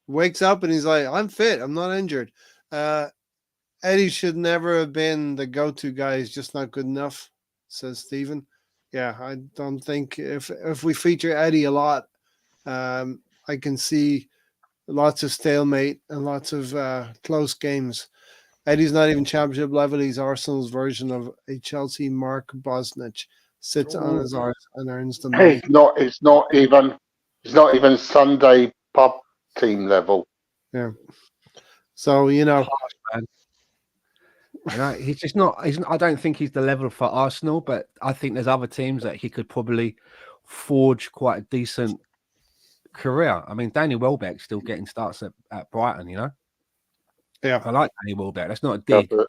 Wakes up and he's like, "I'm fit. I'm not injured." Eddie should never have been the go-to guy. He's just not good enough, says Stephen. Yeah, I don't think if we feature Eddie a lot, I can see lots of stalemate and lots of close games. Eddie's not even championship level. He's Arsenal's version of a Chelsea Mark Bosnich. Sits on his arse and earns the money. It's not even Sunday pub team level. Yeah. So, you know, you know, he's just not. I don't think he's the level for Arsenal, but I think there's other teams that he could probably forge quite a decent career. I mean, Danny Welbeck's still getting starts at Brighton, you know. Yeah, I like Danny Welbeck. That's not a dig, but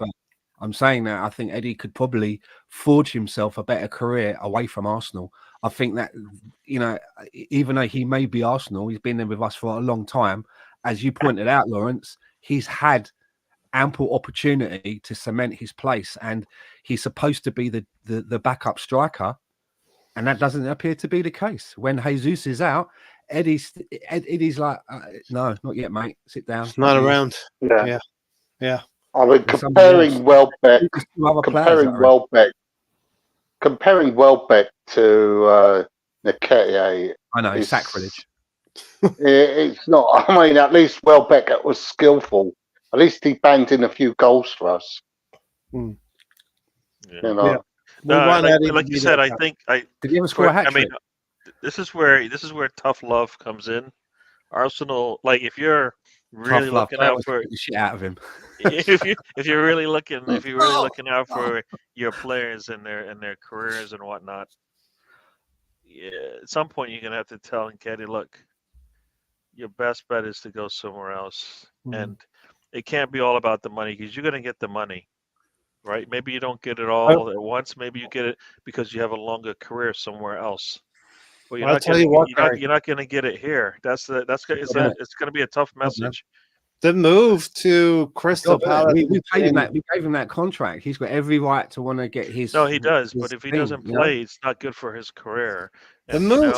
I'm saying that I think Eddie could probably forge himself a better career away from Arsenal. I think that, you know, even though he may be Arsenal, he's been there with us for a long time. As you pointed out, Lawrence, he's had ample opportunity to cement his place, and he's supposed to be the backup striker, and that doesn't appear to be the case. When Jesus is out, Eddie's like, no, not yet, mate. Sit down. Not around. Yeah. Yeah. I mean, There's somebody else. comparing Welbeck, There's two other players that are comparing Welbeck to Nketiah, I know, is sacrilege. It's not. I mean, at least Welbeck was skillful. At least he banged in a few goals for us. Hmm. Yeah. You know. Yeah. We No, want Eddie to like be you said, that I think Did he ever score a hat I mean, trick? this is where tough love comes in. Arsenal, like if you're really Tough love. looking That out was for the shit out of him. if you're really looking out for your players and their careers and whatnot, yeah, at some point you're gonna have to tell Nketiah, look, your best bet is to go somewhere else, Mhm. and it can't be all about the money because you're gonna get the money, right? Maybe you don't get it all at once. Maybe you get it because you have a longer career somewhere else. But I'll tell you what, Gary. you're not gonna get it here. It's gonna be a tough message. The move to Crystal Palace. We paid him that. We gave him that contract. He's got every right to want to get his. No, he does. his But if he thing, doesn't you know? play, it's not good for his career. The And, move,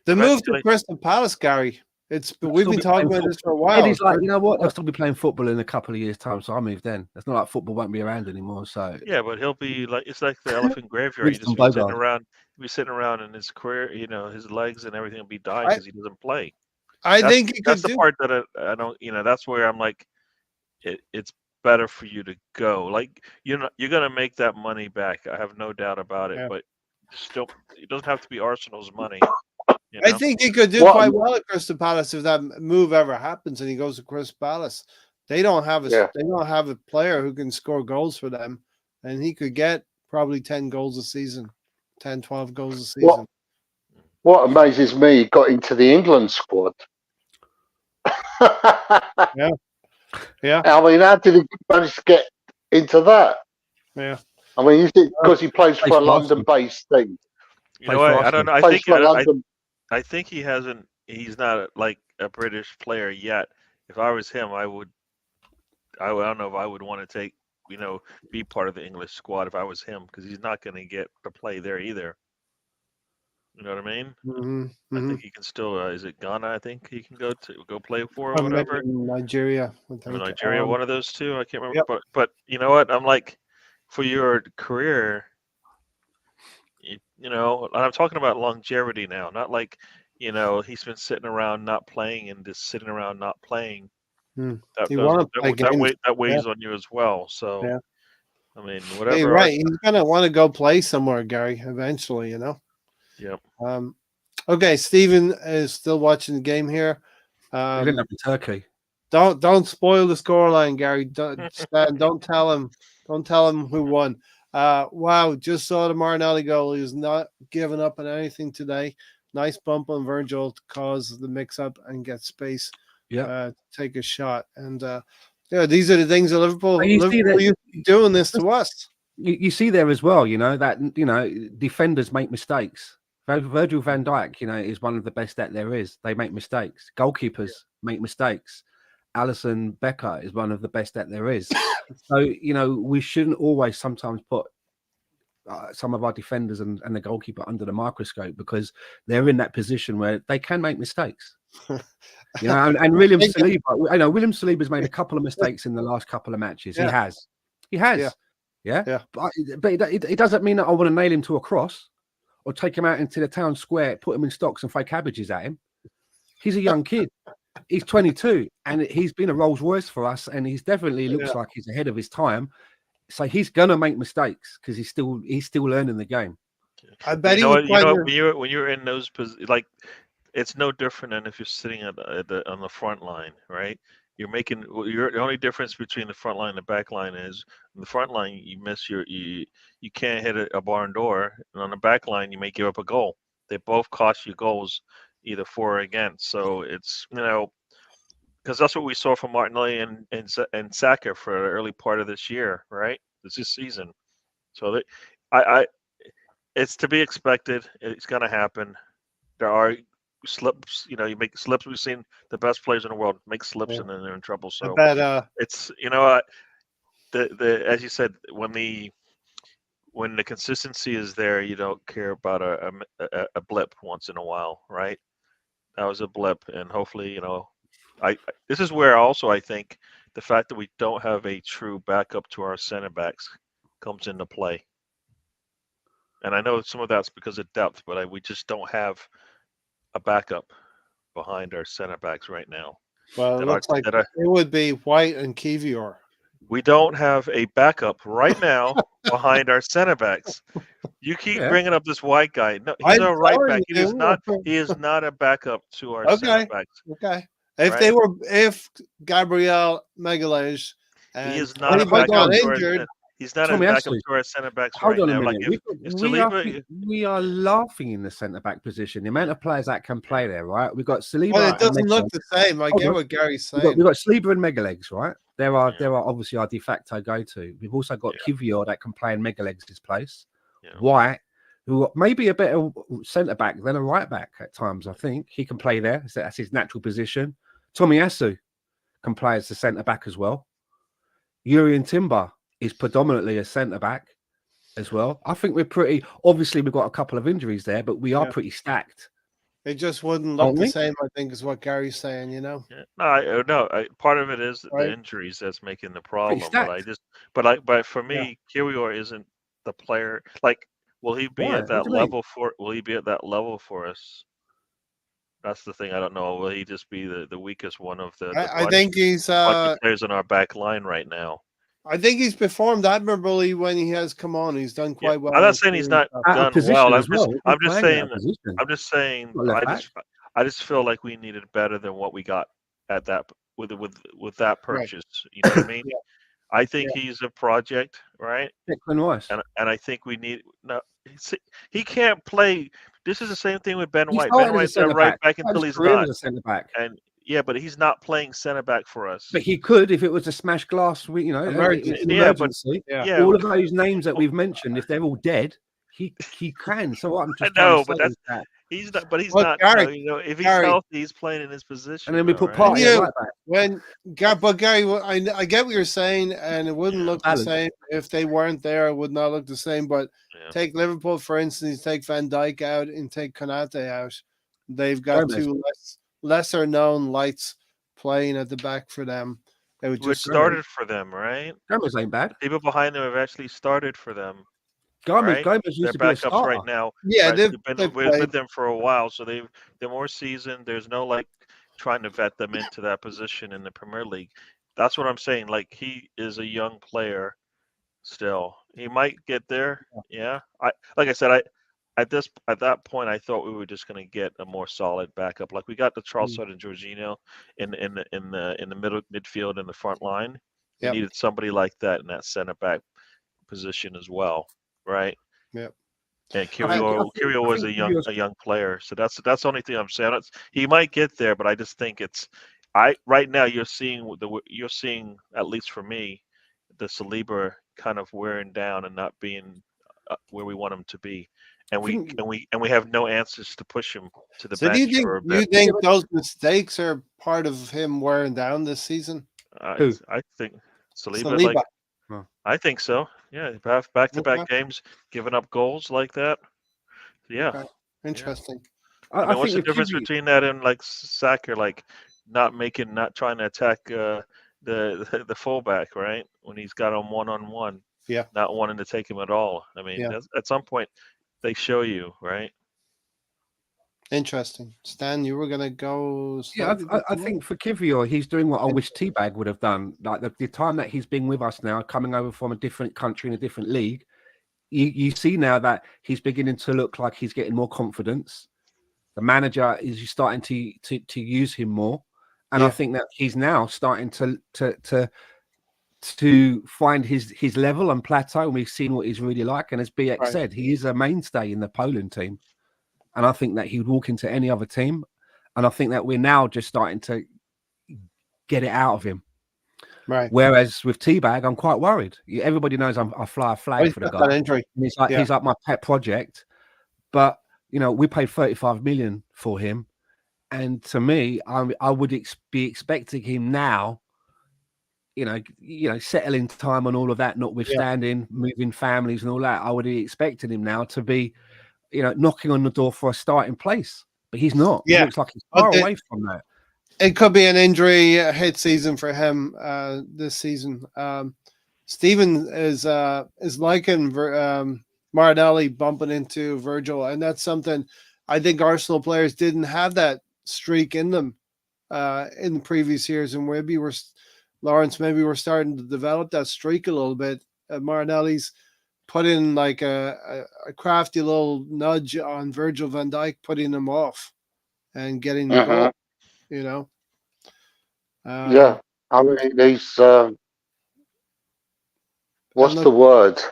the move to eventually- Crystal Palace, Gary. We've been be talking playing about this for a while. Eddie's like, you know what? They'll still be playing football in a couple of years' time, so I moved then. It's not like football won't be around anymore. So yeah, but he'll be like it's like the elephant graveyard. You Winston just be sitting Bogart. around. He'll be sitting around, and his career, his legs and everything will be dying because he doesn't play. I think he could That's the do. part that I don't. That's where I'm like, it's better for you to go. Like you're gonna make that money back. I have no doubt about it. Yeah. But still, it doesn't have to be Arsenal's money. I think he could do quite well at Crystal Palace if that move ever happens and he goes to Crystal Palace. They don't have a player who can score goals for them, and he could get probably 10 goals a season, 10, 12 goals a season. What amazes me, he got into the England squad. Yeah. I mean, how did he manage to get into that? Yeah. I mean, is it because he plays for a London-based team? You know what? I don't know. I think he hasn't. He's not like a British player yet. If I was him, I don't know if I would want to be part of the English squad if I was him because he's not going to get to play there either. You know what I mean? Mm-hmm. I think he can still. Is it Ghana? I think he can go play for or whatever. Nigeria. Nigeria, one of those two. I can't remember. Yep. But you know what? I'm like, for your career, and I'm talking about longevity now, not like, he's been sitting around not playing and just sitting around not playing. That weighs on you as well. So, yeah. I mean, whatever. Hey, right. He's going to want to go play somewhere, Gary, eventually, Yep. Okay, Stephen is still watching the game here. He didn't have the turkey. Don't spoil the scoreline, Gary. Don't tell him. Don't tell him who won. Wow, just saw the Marinelli goal. He was not giving up on anything today. Nice bump on Virgil to cause the mix-up and get space. Take a shot. And these are the things that Liverpool used to be doing this to us. You see there as well, that defenders make mistakes. Virgil van Dijk, is one of the best that there is. They make mistakes. Goalkeepers make mistakes. Alisson Becker is one of the best that there is. So, we shouldn't always sometimes put some of our defenders and the goalkeeper under the microscope because they're in that position where they can make mistakes. And William Saliba, I know William Saliba's made a couple of mistakes in the last couple of matches. Yeah. He has. Yeah. But it doesn't mean that I want to nail him to a cross or take him out into the town square, put him in stocks and throw cabbages at him. He's a young kid. He's 22 and he's been a Rolls Royce for us, and he's definitely looks like he's ahead of his time. So he's gonna make mistakes because he's still learning the game. I bet when you're in those positions, like it's no different than if you're sitting on the front line, right? The only difference between the front line and the back line is on the front line you miss you can't hit a barn door, and on the back line you may give up a goal. They both cost you goals, either for or against. So it's because that's what we saw from Martinelli and Saka for the early part of this year, right? This season. So I it's to be expected. It's going to happen. There are slips. You make slips. We've seen the best players in the world make slips, and then they're in trouble. So I bet, it's as you said, when the consistency is there, you don't care about a blip once in a while, right? That was a blip, and hopefully, this is where also I think the fact that we don't have a true backup to our center backs comes into play. And I know some of that's because of depth, but we just don't have a backup behind our center backs right now. well, it looks like it would be White and Kivior. We don't have a backup right now behind our center backs. You keep bringing up this White guy. No, he's a right back. He is not. He is not a backup to our center backs. Okay. If Gabriel Magalhaes and he is not a backup got injured. He's not a backup to our centre backs right now. We are laughing in the centre back position. The amount of players that can play there, right? We've got Saliba. Well, it doesn't look the same. I get what Gary's saying. We've got Saliba and Megalegs, right? There are obviously our de facto go-to. We've also got Kivior that can play in Megalegs' place. White, who may be a better centre back than a right back at times. I think he can play there. That's his natural position. Tomiyasu can play as a centre back as well. Yuri and Timber is predominantly a centre back as well. I think we're pretty. Obviously, we've got a couple of injuries there, but we are pretty stacked. It just wouldn't look the same, I think, is what Gary's saying. No, part of it is the injuries that's making the problem. But for me, Kiwior isn't the player. Like, will he be at that level for? Will he be at that level for us? That's the thing. I don't know. Will he just be the weakest one of the? I think he's players in our back line right now. I think he's performed admirably when he has come on. He's done quite well. I'm not saying he's not done well. I'm just saying. I just feel like we needed better than what we got at that with that purchase. You know what I mean? I think he's a project, right? And I think we need he can't play. This is the same thing with Ben White. Ben White's a right back until he's not. And but he's not playing center back for us. But he could if it was a smashed glass. Emergency. All of those names that we've mentioned, if they're all dead, he can. So what I'm just he's not. But he's not. Gary, if he's healthy, he's playing in his position. And then we put Party right back. But Gary, I get what you're saying, and it wouldn't look the same if they weren't there. It would not look the same. But take Liverpool for instance. Take Van Dijk out and take Konate out. They've got two lesser known lights playing at the back for them. They would just started for them, right? Gomez ain't bad. People behind them have actually started for them. Gomez used to be a backups right now. Yeah, right? They've been with them for a while, so they're more seasoned. There's no trying to vet them into that position in the Premier League. That's what I'm saying. Like, he is a young player still. He might get there. Yeah. Like I said, at that point, I thought we were just going to get a more solid backup. Like, we got the Charleston and Jorginho in the middle midfield in the front line. We needed somebody like that in that center back position as well, right? Yep. And Kiwior was a young player, so that's the only thing I'm saying. He might get there, but I just think right now you're seeing at least for me the Saliba kind of wearing down and not being where we want him to be. And we have no answers to push him to the bench. Do you think those mistakes are part of him wearing down this season? I think Saliba. I think so. Yeah, back-to-back games, giving up goals like that. Yeah, okay. Interesting. Yeah. What's the difference between that and Saka, not trying to attack the fullback, right? When he's got him one-on-one, not wanting to take him at all. I mean, at some point. They show you, right? Interesting. Stan, you were going to go... Yeah, I think for Kivior, he's doing what I wish Teabag would have done. Like, the time that he's been with us now, coming over from a different country in a different league, you see now that he's beginning to look like he's getting more confidence. The manager is starting to use him more. And I think that he's now starting to find his level and plateau, and we've seen what he's really like. And as BX said, he is a mainstay in the Poland team, and I think that he would walk into any other team. And I think that we're now just starting to get it out of him. Right. Whereas with Teabag, I'm quite worried. Everybody knows I fly a flag He's for the got that guy. injury. And he's like my pet project. But we paid 35 million for him, and to me, I would be expecting him now. Settling time and all of that, notwithstanding, moving families and all that, I would be expecting him now to be, knocking on the door for a starting place. But he's not. Yeah. It looks like he's far away from that. It could be an injury hit season for him this season. Steven is liking Martinelli bumping into Virgil, and that's something I think Arsenal players didn't have that streak in them in the previous years, and maybe we're starting to develop that streak a little bit. Martinelli's put in like a crafty little nudge on Virgil van Dijk, putting him off and getting the goal. Yeah, I mean, he's what's the word?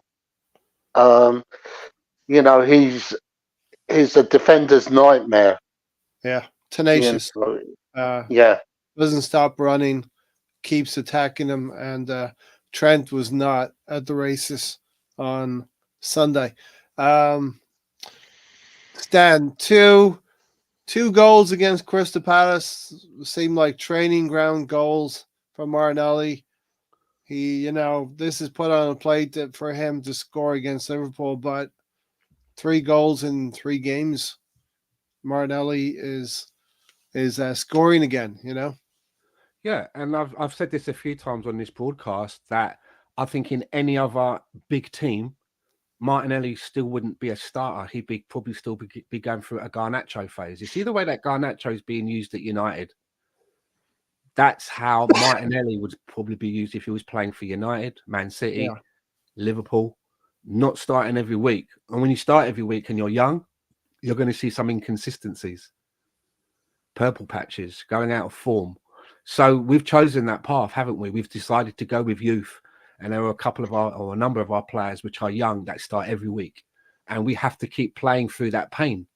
He's a defender's nightmare. Yeah, tenacious. Yeah, doesn't stop running, keeps attacking him, and Trent was not at the races on Sunday. Stan, two goals against Crystal Palace seem like training ground goals from Martinelli. He, this is put on a plate for him to score against Liverpool, but 3 goals in 3 games. Martinelli is scoring again, Yeah, and I've said this a few times on this broadcast that I think in any other big team, Martinelli still wouldn't be a starter. He'd probably still be going through a Garnacho phase. You see the way that Garnacho is being used at United? That's how Martinelli would probably be used if he was playing for United, Man City, Liverpool, not starting every week. And when you start every week and you're young, you're going to see some inconsistencies, purple patches, going out of form. So we've chosen that path, haven't we? We've decided to go with youth. And there are a number of our players which are young that start every week. And we have to keep playing through that pain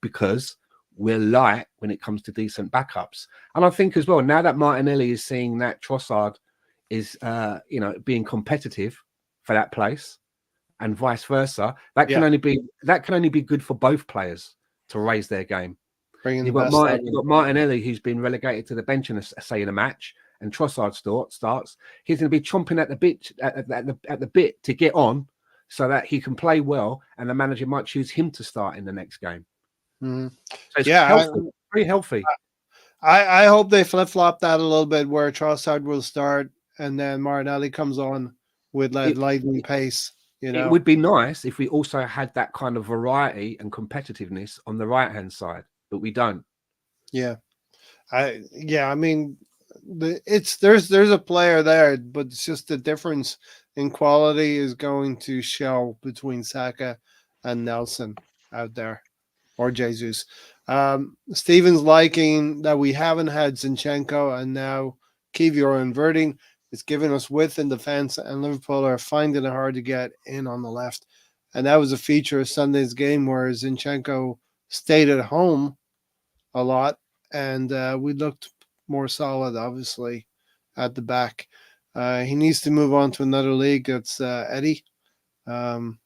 because we're light when it comes to decent backups. And I think as well, now that Martinelli is seeing that Trossard is, being competitive for that place and vice versa, that can only be good for both players to raise their game. You've got Martinelli, who's been relegated to the bench in a match, and Trossard starts. He's going to be chomping at the bit to get on, so that he can play well, and the manager might choose him to start in the next game. Mm-hmm. So it's healthy, very healthy. I hope they flip flop that a little bit, where Trossard will start, and then Martinelli comes on with lightning pace. It would be nice if we also had that kind of variety and competitiveness on the right hand side. But we don't. I mean, there's a player there, but it's just the difference in quality is going to show between Saka and Nelson out there, or Jesus. Steven's liking that we haven't had Zinchenko and now Kivior inverting. It's giving us width in defense, and Liverpool are finding it hard to get in on the left. And that was a feature of Sunday's game, where Zinchenko stayed at home a lot, and we looked more solid, obviously, at the back. He needs to move on to another league. That's Eddie. Germany,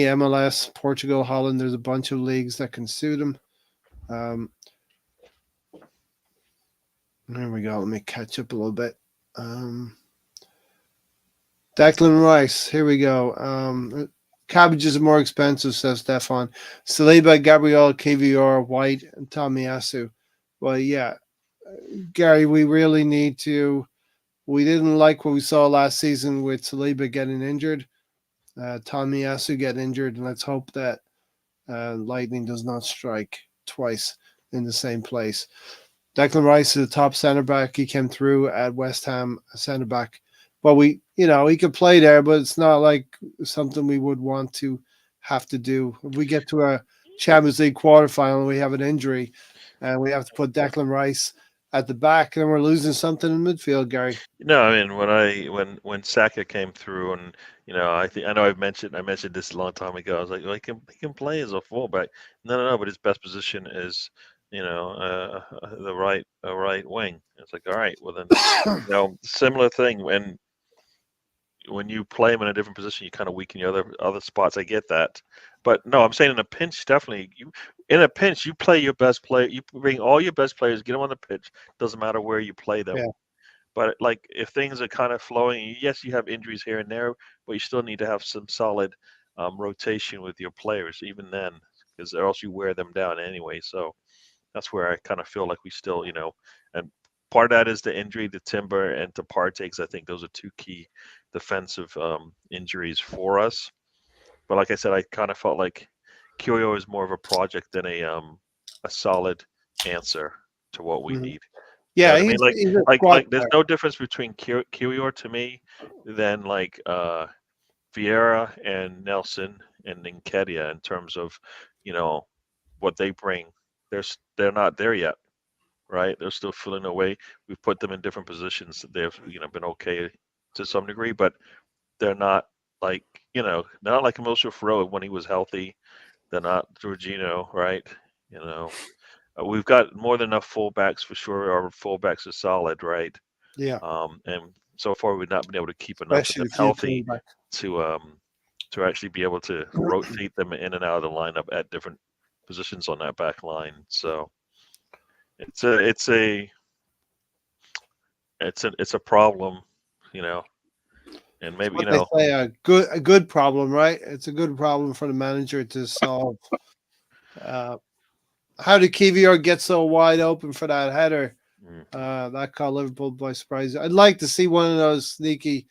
MLS, Portugal, Holland. There's a bunch of leagues that can suit him. There we go. Let me catch up a little bit. Declan Rice. Here we go. Cabbages are more expensive, says Stefan. Saliba, Gabriel, KVR, White, and Tomiyasu. Well, yeah, Gary, we really need to. We didn't like what we saw last season with Saliba getting injured, Tomiyasu getting injured, and let's hope that lightning does not strike twice in the same place. Declan Rice is the top centre back. He came through at West Ham, centre back. Well, he could play there, but it's not like something we would want to have to do. If we get to a Champions League quarterfinal and we have an injury and we have to put Declan Rice at the back, then we're losing something in midfield, Gary. No, I mean when Saka came through, and I mentioned this a long time ago. I was like, well, he can play as a fullback. No, but his best position is the right wing. It's like, all right, well then, similar thing when you play him in a different position, you kind of weaken your other spots. I get that, but no, I'm saying in a pinch, definitely. In a pinch, you play your best player. You bring all your best players, get them on the pitch. Doesn't matter where you play them. Yeah. But like if things are kind of flowing, yes, you have injuries here and there, but you still need to have some solid rotation with your players, even then, because or else you wear them down anyway. So that's where I kind of feel like we still, and part of that is the injury to Timber and to Partey. I think those are two key defensive injuries for us. But like I said, I kind of felt like Kyoyo is more of a project than a solid answer to what we need. Yeah, You know what I mean? he's a Like squad there's player. no difference between Kyoyo to me than like Vieira and Nelson and Nketiah in terms of what they bring. They're not there yet, right? They're still filling away. We've put them in different positions. They've been okay to some degree, but they're not like they're not like Emilio Ferro when he was healthy. They're not Jorginho, right? We've got more than enough fullbacks for sure. Our fullbacks are solid, right? Yeah. And so far we've not been able to keep enough of them healthy to actually be able to rotate them in and out of the lineup at different positions on that back line. So it's a problem, and maybe What they say a good problem, right? It's a good problem for the manager to solve. How did Kivior get so wide open for that header? That caught Liverpool by surprise. I'd like to see one of those sneaky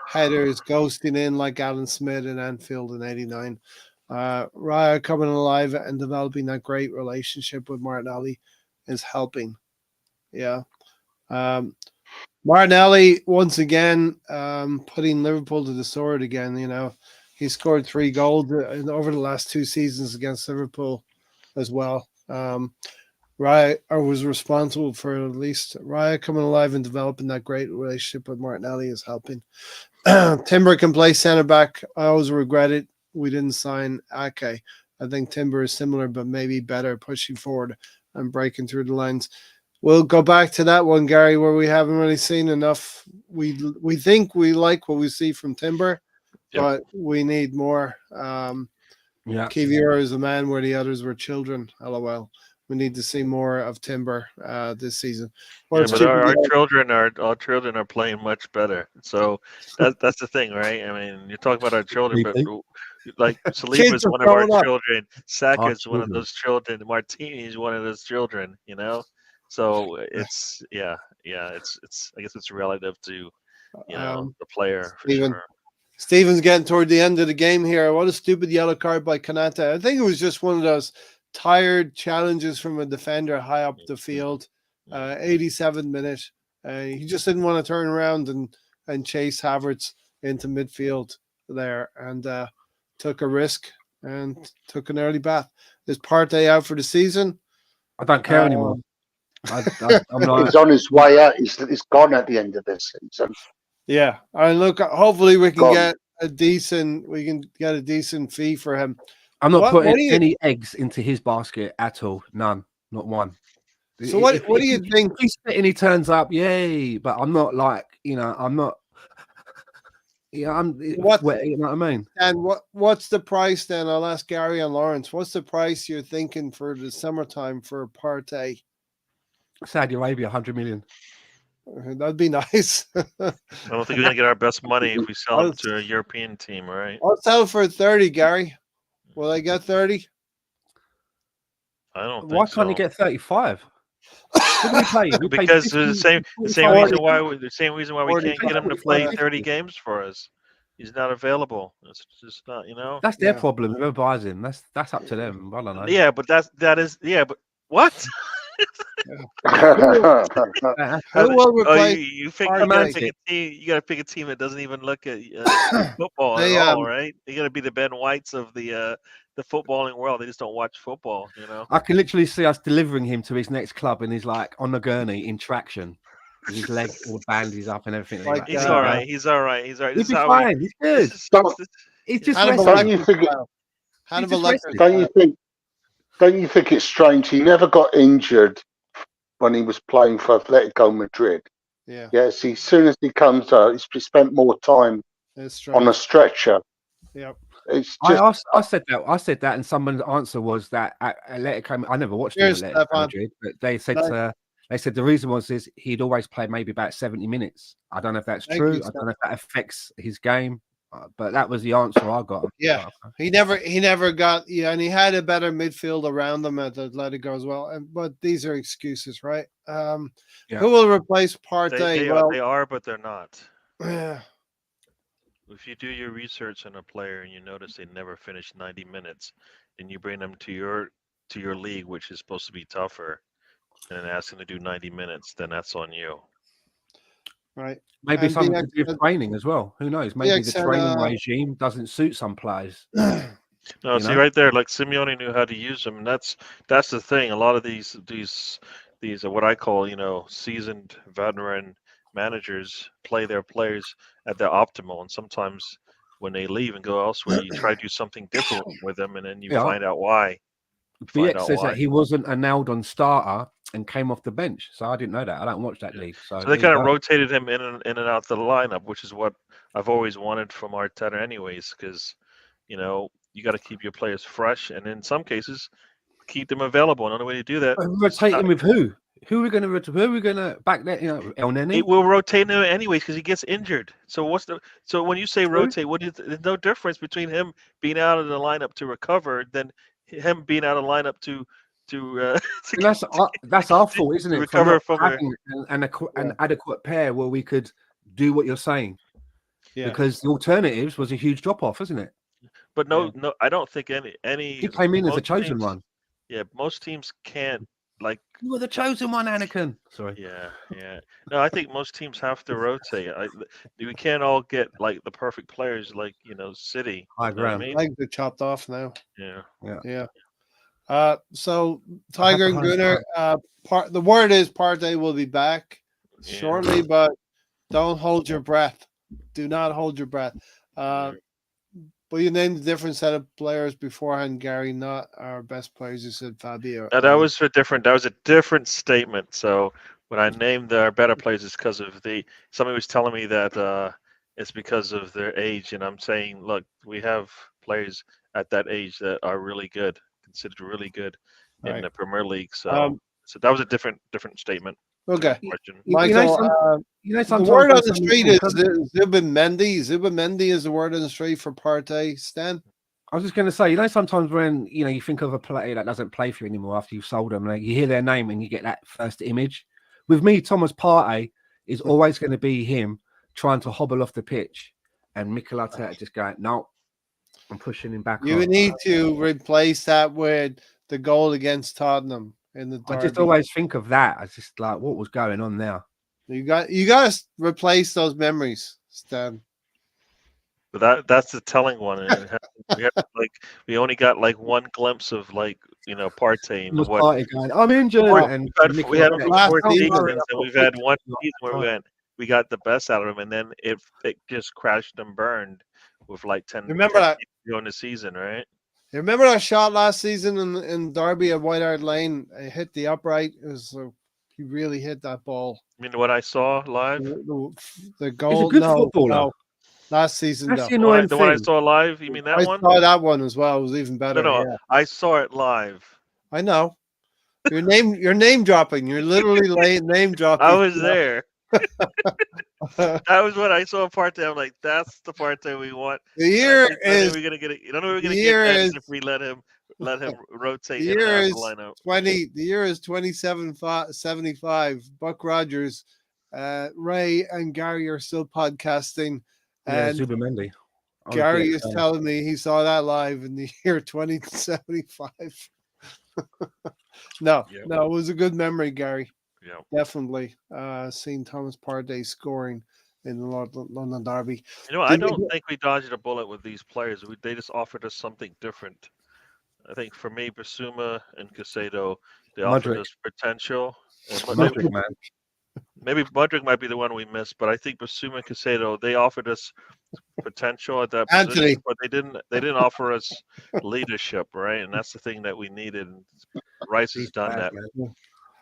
headers ghosting in like Alan Smith in Anfield in '89. Raya coming alive and developing that great relationship with Martinelli is helping. Yeah. Martinelli once again putting Liverpool to the sword again. He scored 3 goals over the last 2 seasons against Liverpool as well. Raya was responsible for at least Raya coming alive and developing that great relationship with Martinelli is helping. Timber can play center back. I always regret it. We didn't sign Ake. I think Timber is similar, but maybe better pushing forward and breaking through the lines. We'll go back to that one, Gary, where we haven't really seen enough. We think we like what we see from Timber, but we need more. Kivior is a man where the others were children. LOL. We need to see more of Timber this season. But our children are playing much better. So that's the thing, right? I mean, you're talking about our children, but like Saliba is one of our children. Saka is one of those children. Martini is one of those children. So it's it's I guess it's relative to the player for sure. Steven's getting toward the end of the game here. What a stupid yellow card by Kanata. I think it was just one of those tired challenges from a defender high up the field. 87th minute. He just didn't want to turn around and chase Havertz into midfield there and took a risk and took an early bath. Is Partey out for the season? I don't care anymore. I'm he's on his way out. He's gone at the end of this season. Yeah, and look, hopefully we can get a decent fee for him. I'm not putting any eggs into his basket at all. None, not one. So what do you think? If he's spitting, he turns up, yay! But I'm not like I'm not. Yeah, you know what I mean. And what's the price then? I'll ask Gary and Lawrence. What's the price you're thinking for the summertime for Partey? Saudi Arabia, 100 million. That'd be nice. I don't think we're gonna get our best money if we sell him to a European team, right? I'll sell for 30, Gary. Will I get 30? I don't think Why can't he get 35? What do we pay? Because the same reason why we can't get him to play 30 games for us. He's not available. It's just not, That's their problem. Whoever buys him, that's up to them. I don't know. Yeah, but but what? Who will replace? You gotta pick a team that doesn't even look at football at all, right? You gotta be the Ben Whites of the footballing world. They just don't watch football, I can literally see us delivering him to his next club, and he's like on the gurney in traction, with his leg all bandaged up and everything. He's all right. He's all right. He's He'll be fine. He's good. He's just don't you think? Don't you think it's strange? He never got injured when he was playing for Atletico Madrid. Yeah, Yes, as soon as he comes out, he's spent more time it's on a strange. stretcher. Yep. It's just I said that. I said that, and someone's answer was that at Atletico. I never watched him at Here's Atletico Stefan. Madrid, but they said the reason was he'd always play maybe about 70 minutes. I don't know if that's Thank true. you, I don't know if that affects his game, but that was the answer I got. Yeah. He never got and he had a better midfield around him at Atletico as well. But these are excuses, right? Yeah. Who will replace Partey? They are, but they're not. Yeah. If you do your research on a player and you notice they never finish 90 minutes, and you bring them to your league, which is supposed to be tougher, and then ask them to do 90 minutes, then that's on you. Right. Maybe And something to do with training as well. Who knows? Maybe the training regime doesn't suit some players. No, see right there, like Simeone knew how to use them, and that's the thing. A lot of these are what I call, seasoned veteran managers play their players at their optimal, and sometimes when they leave and go elsewhere, you try to do something different with them, and then you find out why. BX says that he wasn't a nailed-on starter and came off the bench, so I didn't know that. I don't watch that league, so they kind of rotated him in and out the lineup, which is what I've always wanted from Arteta, anyways, because you got to keep your players fresh, and in some cases, keep them available. And the only way to do that, rotating with who? Who are we going to back there? El Nene. It will rotate him anyways because he gets injured. So when you say rotate, there's no difference between him being out of the lineup to recover than him being out of the lineup to that's our fault, isn't it? Recover from having an adequate pair where we could do what you're saying. Yeah. Because the alternatives was a huge drop off, isn't it? But no, I don't think any. He came in as a chosen one. Yeah, most teams can't You were the chosen one, Anakin. Sorry. Yeah. No, I think most teams have to rotate. We can't all get like the perfect players, like City. High ground. Legs are chopped off now. Yeah. So Tiger and Gunnar. The word is Partey will be back shortly, but don't hold your breath. Do not hold your breath. But you named a different set of players beforehand, Gary. Not our best players. You said Fabio. That was different. That was a different statement. So when I named our better players, it's because of somebody was telling me that it's because of their age, and I'm saying, look, we have players at that age that are really good, considered really good in the Premier League. So that was a different statement. Okay, Michael. The word on the street is Zubimendi. Zubimendi is the word on the street for Partey. Stan. I was just going to say, sometimes when you think of a player that doesn't play for you anymore after you've sold them, you hear their name and you get that first image. With me, Thomas Partey is always going to be him trying to hobble off the pitch, and Mikel Arteta just going, no, I'm pushing him back. You need to replace that with the goal against Tottenham in the derby. I just always think of that. I just like what was going on there. You got to replace those memories, Stan. But that's the telling one. We only got one glimpse of Partey and Partey going, I'm injured. We had 4 seasons, and we've had one season where we got the best out of him, and then it just crashed and burned with 10. Remember that during the season, right? You remember that shot last season in Derby at White Hart Lane? It hit the upright. He really hit that ball. I mean, what I saw live, the goal. He's a good footballer. No, last season. That's the annoying thing. One I saw live. You mean that one? I saw that one as well. It was even better. No, yeah. I saw it live. I know. You're name dropping. You're literally name dropping. I was there. That was what I saw Partey. I'm like, that's the Partey we want. The year is. We're gonna get it. You don't know we're gonna get if we let him rotate in and out the lineup. The year is 2775. Buck Rogers, Ray, and Gary are still podcasting. And Zubimendi. Gary is telling me he saw that live in the year 2075. No, it was a good memory, Gary. Yeah, definitely. Seeing Thomas Partey scoring in the London Derby. I don't think we dodged a bullet with these players. They just offered us something different. I think for me, Basuma and Caicedo, they offered us potential. Modric, man. Maybe Mudrick might be the one we missed, but I think Basuma and Casado, they offered us potential at that Anthony. position, but they didn't offer us leadership, right? And that's the thing that we needed. And Rice has He's done bad, that. man.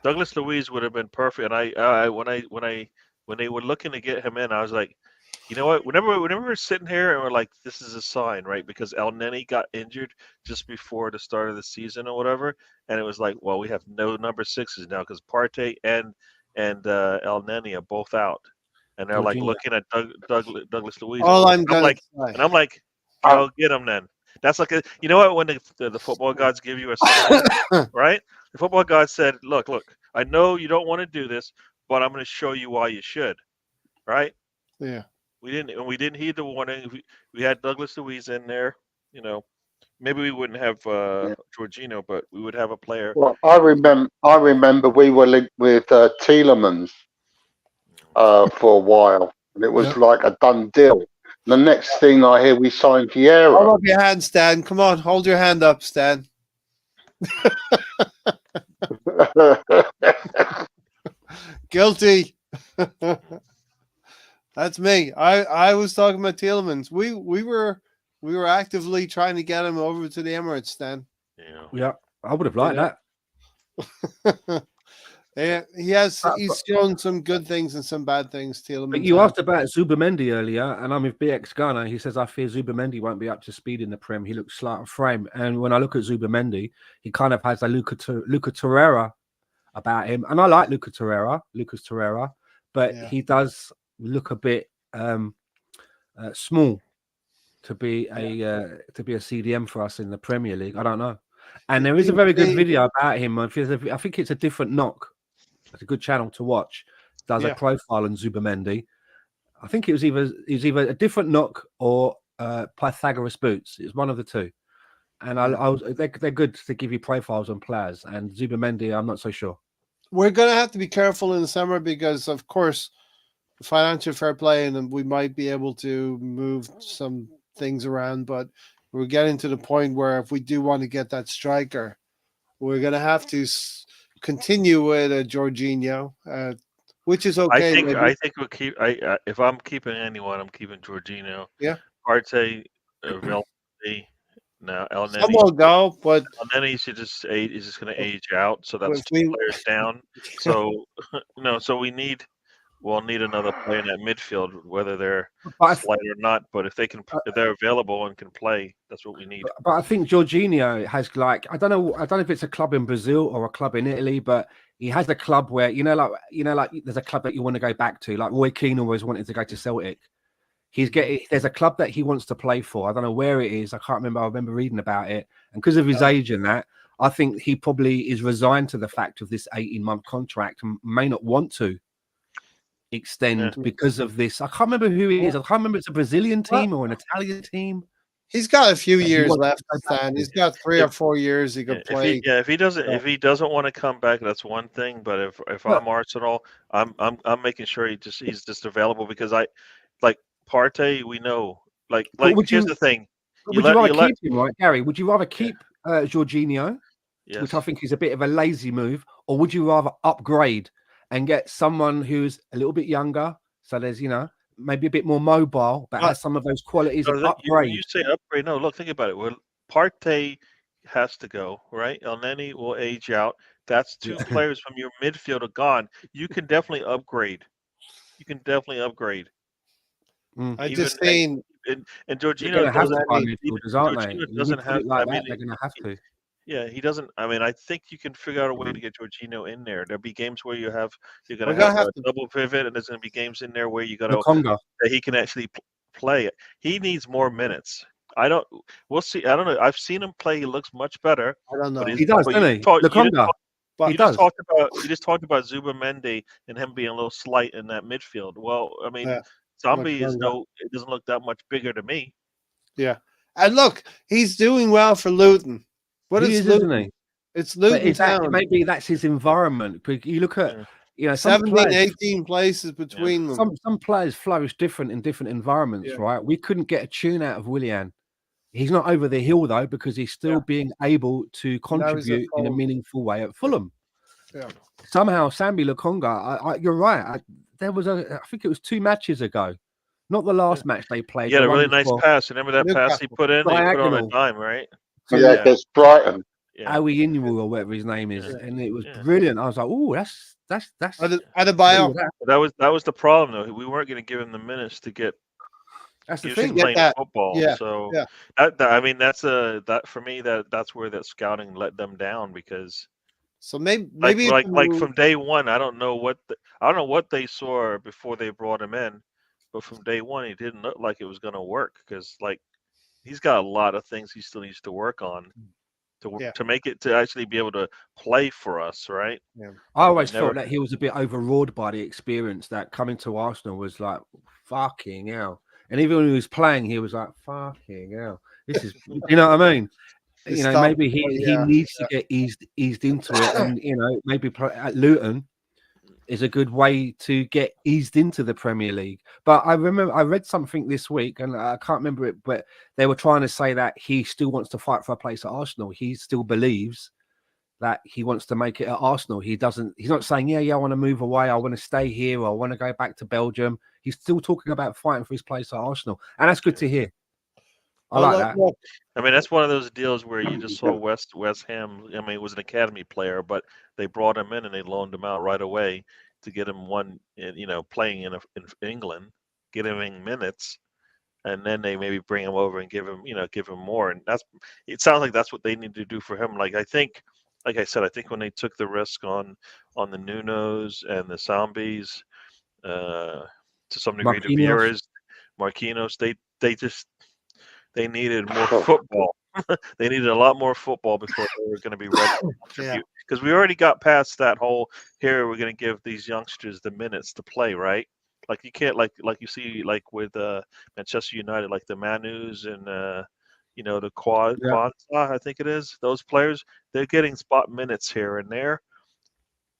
Douglas Luiz would have been perfect. And when they were looking to get him in, I was like, you know what? Whenever we're sitting here and we're like, this is a sign, right? Because El Neni got injured just before the start of the season or whatever, and it was like, well, we have no number sixes now because Partey and El Neni are both out, and they're like Jorginho. looking at Douglas Luiz. All I'm I'm gonna like, say. and I'm like, go get him then. That's like you know what? When the football gods give you a sign, right? The football god said, look, I know you don't want to do this, but I'm going to show you why you should, right? Yeah. We didn't heed the warning. We had Douglas Luiz in there. You know, maybe we wouldn't have Jorginho, but we would have a player. Well, I remember we were linked with Tielemans for a while, and it was like a done deal. The next thing I hear, we signed Hold Vieira. up your hand, Stan. Come on, hold your hand up, Stan. Guilty. That's me. I was talking about Tielemans. We were actively trying to get him over to the Emirates, Stan. Yeah, I would have liked that. Yeah, he's shown some good things and some bad things, Tielemans. But you asked about Zubamendi earlier, and I'm with BX Ghana. He says, I fear Zubamendi won't be up to speed in the Prem. He looks slight of frame. And when I look at Zubamendi, he kind of has a Luca Torreira about him. And I like Lucas Torreira, but he does look a bit small to be a CDM for us in the Premier League. I don't know. And there is a very good video about him. I think it's a different knock. It's a good channel to watch. Does a profile on Zubamendi. I think it was either a different knock or Pythagoras boots. It's one of the two. And they're good to give you profiles on players. And Zubamendi, I'm not so sure. We're gonna have to be careful in the summer because, of course, financial fair play, and we might be able to move some things around. But we're getting to the point where if we do want to get that striker, we're gonna have to continue with Jorginho, which is okay. I think we'll keep. If I'm keeping anyone, I'm keeping Jorginho. Yeah. Partey, Velty, now El Neni. Some will go, but El Neni should just age. Is just going to age out, so that's If two players down. So so we'll need another player in that midfield, whether they're slight or not. But if they're available and can play, that's what we need. But I think Jorginho has I don't know if it's a club in Brazil or a club in Italy, but he has a club where like there's a club that you want to go back to. Like Roy Keane always wanted to go to Celtic. There's a club that he wants to play for. I don't know where it is. I can't remember. I remember reading about it, and because of his age and that, I think he probably is resigned to the fact of this 18-month contract and may not want to extend because of this. I can't remember who it is. I can't remember if it's a Brazilian team or an Italian team. He's got a few years left, Stan. He's got 3 or 4 years he could play. If he doesn't want to come back, that's one thing. But if I'm Arsenal, I'm making sure he's just available because I like Partey. We know here's the thing. Would you rather keep him, right, Gary? Would you rather keep Jorginho, which I think is a bit of a lazy move, or would you rather upgrade and get someone who's a little bit younger, so there's maybe a bit more mobile, but has some of those qualities of upgrade? You say upgrade? No, look, think about it. Well, Partey has to go, right? El Neni will age out. That's 2 players from your midfield are gone. You can definitely upgrade. I just seen and Jorginho doesn't have. They're going to have to. Yeah, he doesn't. I mean, I think you can figure out a way to get Jorginho in there. There'll be games where you're going to have a double pivot, and there's going to be games in there where you got to that he can actually play it. He needs more minutes. We'll see. I don't know. I've seen him play. He looks much better. I don't know. He does, doesn't he? You just talked about Zubamendi and him being a little slight in that midfield. Well, I mean, Zombie it doesn't look that much bigger to me. Yeah, and look, he's doing well for Luton. What is Luton? Isn't he? It's Luton Town. Maybe that's his environment. You look at 17, 18 places between them. Some players flourish different in different environments, right? We couldn't get a tune out of Willian. He's not over the hill though, because he's still being able to contribute in a meaningful way at Fulham. Somehow, Sambi Lukonga, you're right. I think it was 2 matches ago, not the last match they played. He had the a one really nice before. pass. Remember that pass he put in? He put on a Diagonal. dime, right? Yeah, against Brighton. Awi Inwu or whatever his name is, and it was brilliant. I was like, oh, that's Adebayo. That was the problem though. We weren't going to give him the minutes to get. That's the Usually thing. playing that. football. Yeah, So yeah. that I mean that's that for me that's where that scouting let them down because So maybe like from day one I don't know what they saw before they brought him in, but from day one he didn't look like it was going to work because like he's got a lot of things he still needs to work on to make it to actually be able to play for us, right? Yeah. I always felt that he was a bit overawed by the experience that coming to Arsenal was like fucking hell. And even when he was playing, he was like, fucking hell. This is, you know what I mean? Maybe he needs to get eased into it. And, maybe at Luton is a good way to get eased into the Premier League. But I remember I read something this week, and I can't remember it, but they were trying to say that he still wants to fight for a place at Arsenal. He still believes that he wants to make it at Arsenal. He's not saying, I want to move away. I want to stay here. Or I want to go back to Belgium. He's still talking about fighting for his place at Arsenal. And that's good to hear. I like that. I mean, that's one of those deals where you just saw West Ham. I mean, it was an academy player, but they brought him in and they loaned him out right away to get him playing in England, get him in minutes, and then they maybe bring him over and give him more. And it sounds like that's what they need to do for him. Like I said, I think when they took the risk on the Nunos and the Zombies, to some degree, the Vieiras, Marquinhos, they needed more football. They needed a lot more football before they were going to be ready to contribute. Because we already got past that whole here. We're going to give these youngsters the minutes to play, right? Like you can't like you see like with Manchester United, like the Manus and the Quadza, I think it is. Those players, they're getting spot minutes here and there,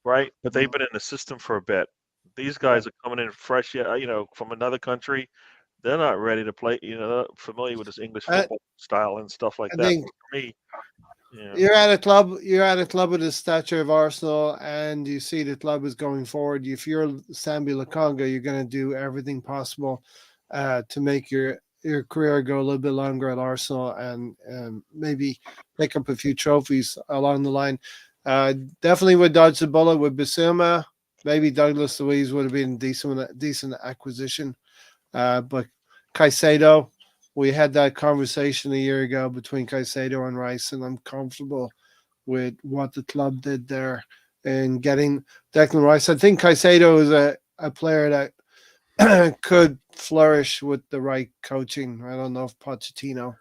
right? But they've been in the system for a bit. These guys are coming in fresh, from another country. They're not ready to play. Not familiar with this English football style and stuff like that. For me, you're at a club of the stature of Arsenal, and you see the club is going forward. If you're Sambi Lukonga, you're going to do everything possible to make your career go a little bit longer at Arsenal and maybe pick up a few trophies along the line. Definitely would dodge the bullet with Bissouma. Maybe Douglas Luiz would have been a decent acquisition. But Caicedo, we had that conversation a year ago between Caicedo and Rice, and I'm comfortable with what the club did there in getting Declan Rice. I think Caicedo is a player that could flourish with the right coaching. I don't know if Pochettino.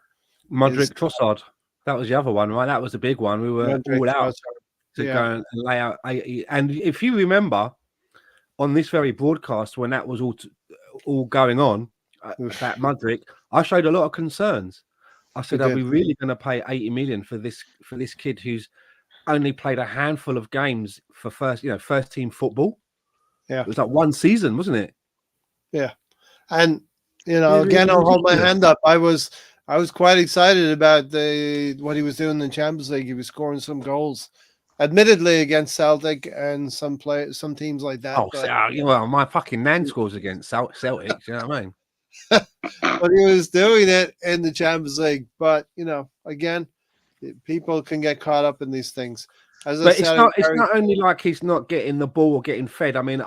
Modric Trossard. That was the other one, right? That was a big one. We were all out to go and lay out. And if you remember, on this very broadcast, when that was all going on, that Modric, I showed a lot of concerns. I said, are we really going to pay 80 million for this kid who's only played a handful of games for first team football? Yeah, it was like one season, wasn't it? Yeah, and again, I'll hold my hand up. I was quite excited about what he was doing in the Champions League. He was scoring some goals, admittedly against Celtic and some teams like that. Well, my fucking nan scores against Celtic. You know what I mean? But he was doing it in the Champions League. But again, people can get caught up in these things. It's not only like he's not getting the ball or getting fed. I mean,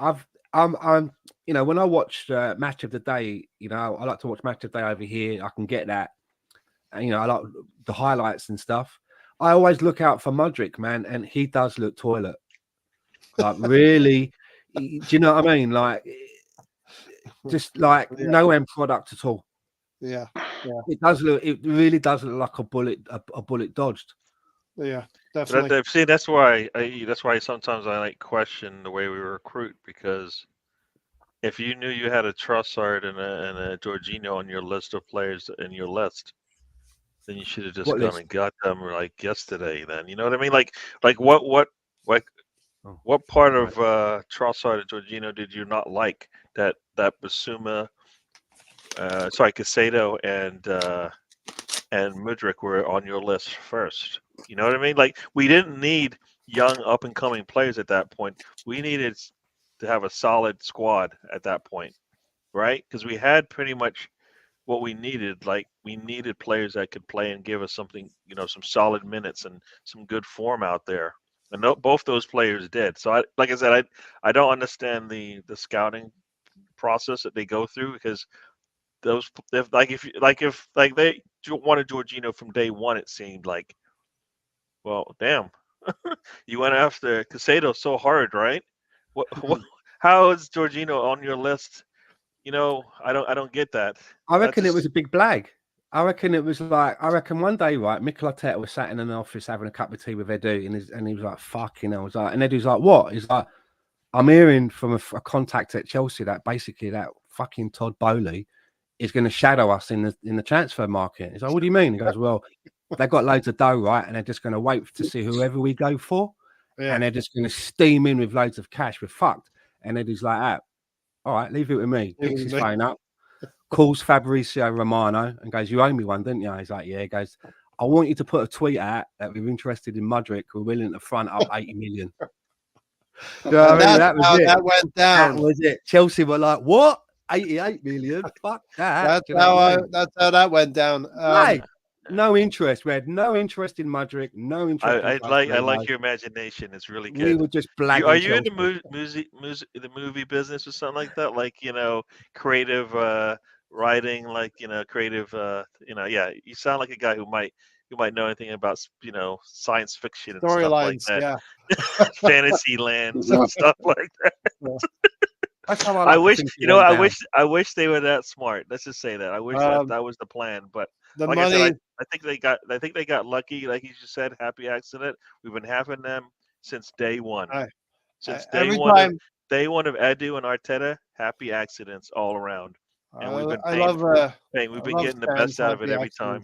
I'm when I watch Match of the Day, I like to watch Match of the Day over here. I can get that, and I like the highlights and stuff. I always look out for Modric, man, and he does look toilet. Like really, do you know what I mean? Like. Just like no end product at all. Yeah. It really does look like a bullet dodged. Yeah, definitely. See, that's why sometimes I question the way we recruit, because if you knew you had a Trossard and a Jorginho on your list of players in your list, then you should have just gone and got them like yesterday. Then you know what I mean? Like what part of Trossard and Jorginho did you not like that Bissouma, Caicedo and Mudryk were on your list first? You know what I mean? Like we didn't need young up and coming players at that point. We needed to have a solid squad at that point, right? Because we had pretty much what we needed. Like we needed players that could play and give us something, some solid minutes and some good form out there. And both those players did. So, like I said, I don't understand the scouting process that they go through, because those if they wanted Jorginho from day one, it seemed like, well, damn, you went after Casado so hard, right? How is Jorginho on your list? I don't get that. I reckon it was a big blag. I reckon it was like, one day, right, Mikel Arteta was sat in an office having a cup of tea with Edu, and he was like, fucking hell. And Edu's like, what? He's like, I'm hearing from a contact at Chelsea that basically that fucking Todd Bowley is going to shadow us in the transfer market. He's like, what do you mean? He goes, well, they've got loads of dough, right? And they're just going to wait to see whoever we go for. Yeah. And they're just going to steam in with loads of cash. We're fucked. And Eddie's like, all right, leave it with me. Picks his phone up, calls Fabrizio Romano and goes, you owe me one, didn't you? He's like, yeah. He goes, I want you to put a tweet out that we're interested in Mudryk. We're willing to front up 80 million. That went down. That was it. Chelsea were like, what? 88 million? Fuck that. That's how that went down. No interest. We had no interest in Mudryk. No interest. I like your imagination. It's really good. We were just black. Are you in the movie business or something like that? Like, creative writing, like, creative. Yeah. You sound like a guy who might know anything about, science fiction and stuff like that. Yeah. Fantasy lands and stuff like that. Yeah. That's how I wish, I wish they were that smart. Let's just say that. I wish that was the plan, but the like money. I said, I think they got lucky. Like you just said, happy accident. We've been having them since day one. Since day one of Edu and Arteta, happy accidents all around. And we've been we've been getting the best out of it every time.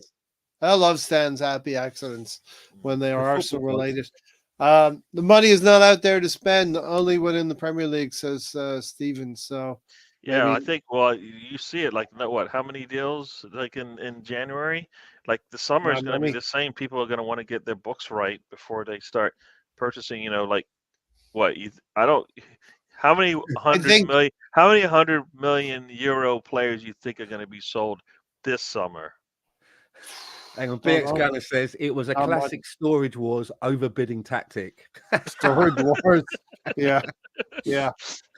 I love Stan's happy accidents when they are Arsenal related. The money is not out there to spend, only within the Premier League, says Stevens. So yeah, maybe... I think. Well, you see it like what? How many deals like in January? Like the summer is going to be the same. People are going to want to get their books right before they start purchasing. Like what? How many €100 million players you think are going to be sold this summer? Hang on, BX Gunner says it was a classic storage wars overbidding tactic. Storage wars, yeah.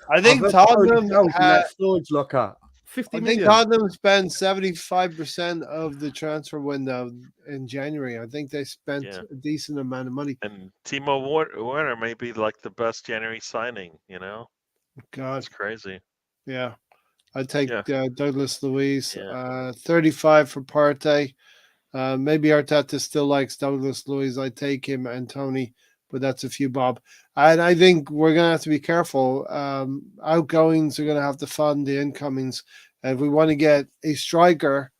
I think Tottenham had storage locker. 50 million. I think Tottenham spent 75% of the transfer window in January. I think they spent a decent amount of money. And Timo Werner may be like the best January signing. God, it's crazy. Yeah, I'd take Douglas Luiz. 35 for Partey. Maybe Arteta still likes Douglas Luiz. I take him and Tony, but that's a few bob. And I think we're going to have to be careful. Outgoings are going to have to fund the incomings. And if we want to get a striker,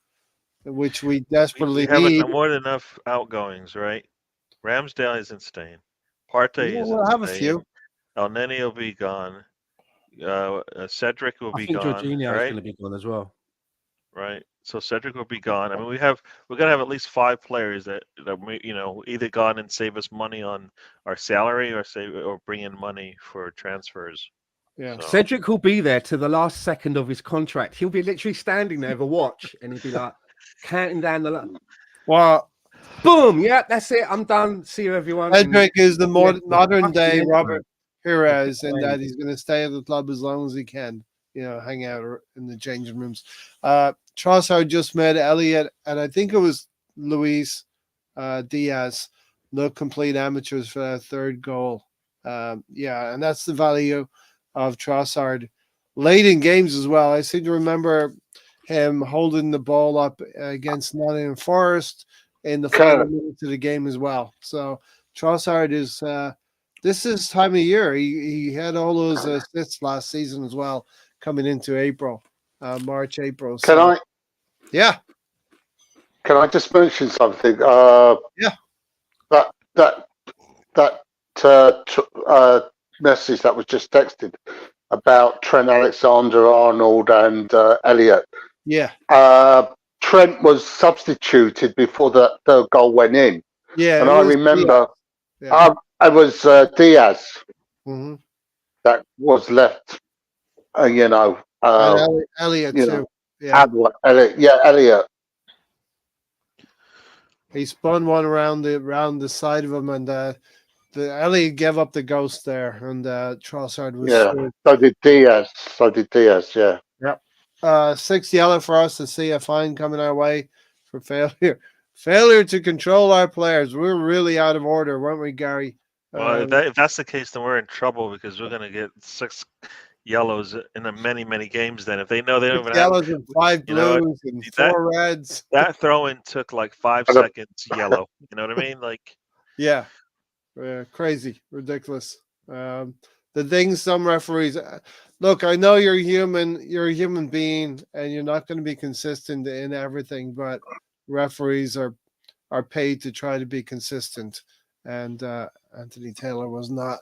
which we desperately need. More than enough outgoings, right? Ramsdale isn't staying. Partey isn't we'll have staying. A few. El Neni will be gone. Cedric will be gone. I think Jorginho is right? going to be gone as well. Right. So Cedric will be gone. I mean, we're gonna have at least 5 players that either gone and save us money on our salary or bring in money for transfers. Yeah. So. Cedric will be there to the last second of his contract. He'll be literally standing there with a watch and he'll be like counting down the. Well, boom! Yeah, that's it. I'm done. See you, everyone. Cedric is the modern day Robert Pires, in that he's going to stay at the club as long as he can. Hang out in the changing rooms. Trossard just met Elliott, and I think it was Luis Diaz. No complete amateurs for that third goal. And that's the value of Trossard. Late in games as well. I seem to remember him holding the ball up against Nottingham Forest in the final minutes of the game as well. So Trossard is this is time of year. He had all those assists last season as well, coming into April, March, April. So, Can I? Yeah. Can I just mention something? Yeah. That message that was just texted about Trent Alexander-Arnold and Elliott. Yeah. Trent was substituted before the goal went in. Yeah. And I remember, It was Diaz Hmm. that was left. You know, And Elliot you too. know, Yeah, Elliot. he spun one around the side of him, and the Elliot gave up the ghost there, and Trossard was Yeah. through. So did Diaz. So did Diaz. Yeah. Yep. 6 yellow for us to see a fine coming our way for failure. Failure to control our players. We were really out of order, weren't we, Gary? Well, if that's the case, then we're in trouble because we're going to get 6 yellows in the many games. Then if they know they don't 6 even have, yellows and 5 you know, blues and that 4 reds. that throw-in took like 5 I don't- seconds yellow. You know what I mean? Like, Yeah, crazy, ridiculous. The things some referees look. I know you're human. You're a human being, and you're not going to be consistent in everything. But referees are paid to try to be consistent, and Anthony Taylor was not.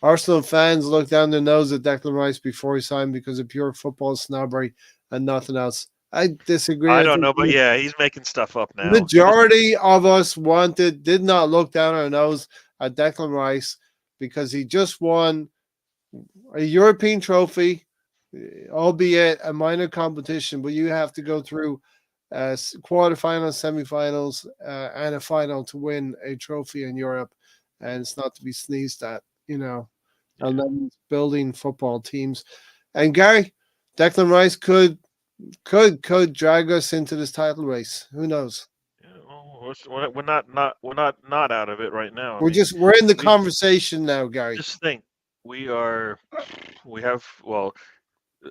Arsenal fans look down their nose at Declan Rice before he signed because of pure football snobbery and nothing else. I disagree. I I don't think know, but yeah, he's making stuff up the now. majority of us did not look down our nose at Declan Rice because he just won a European trophy, albeit a minor competition, but you have to go through quarterfinals, semifinals, and a final to win a trophy in Europe, and it's not to be sneezed at, you know. Yeah. And then building football teams, and Gary, Declan Rice could drag us into this title race. Who knows? Yeah, well, we're not out of it right now. I We're mean, in the we conversation now, Gary. just think we have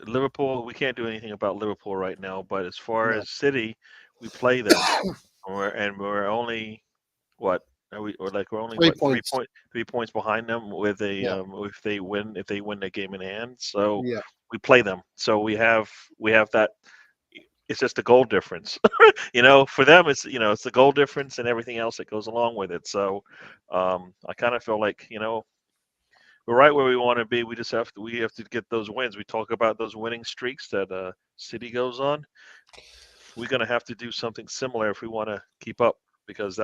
Liverpool. We can't do anything about Liverpool right now, but as far No. as City, we play them, we're only what are we? Or like we're only 3 what points. 3 points behind them with a Yeah. if they win the game in hand. So Yeah. we play them. So we have that. It's just a goal difference, For them, it's the goal difference and everything else that goes along with it. So I kind of feel like we're right where we want to be. We have to get those wins. We talk about those winning streaks that City goes on. We're going to have to do something similar if we want to keep up because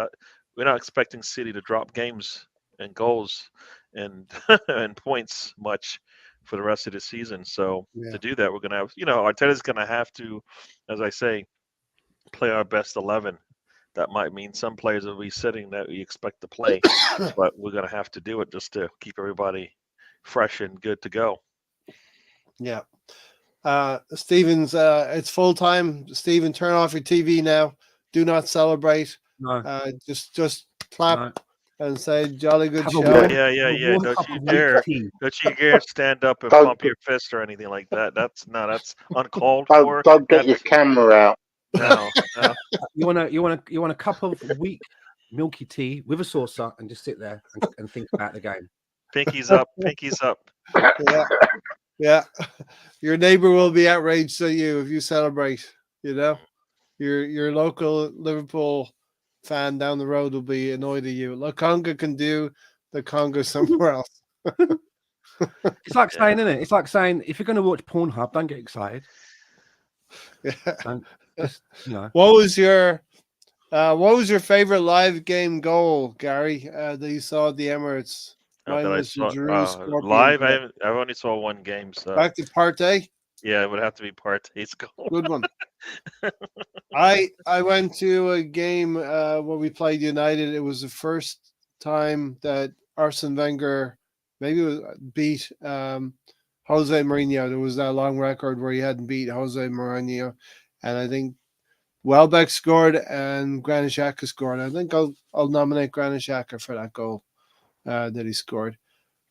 we're not expecting City to drop games and goals and and points much for the rest of the season. So Yeah. to do that, we're going to have Arteta's going to have to, as I say, play our best 11. That might mean some players will be sitting that we expect to play, but we're going to have to do it just to keep everybody fresh and good to go. Yeah. Stevens, it's full time. Steven, turn off your TV now. Do not celebrate. No. Just clap No. and say jolly good Have a show. warm- Yeah. warm Don't cup you of dare! tea. Don't you dare stand up and Don't- pump your fist or anything like that. That's uncalled for. Don't get your camera out. No. You want a cup of weak milky tea with a saucer and just sit there and think about the game. Pinkies up. Pinkies up. Yeah. Yeah. Your neighbor will be outraged at you if you celebrate, Your local Liverpool fan down the road will be annoyed at you. La Conga can do the conga somewhere else. It's like saying, isn't it? It's like saying if you're going to watch Pornhub, don't get excited. Yeah. Don't just, What was your favorite live game goal, Gary, that you saw at the Emirates? That Mine I was the saw Giroud Scorpion live. goal. I only saw one game, so Back to Partey. yeah, it would have to be Partey's goal. Good one. I went to a game where we played United. It was the first time that Arsene Wenger beat Jose Mourinho. There was that long record where he hadn't beat Jose Mourinho, and I think Welbeck scored and Granit Xhaka scored. I think I'll nominate Granit Xhaka for that goal that he scored.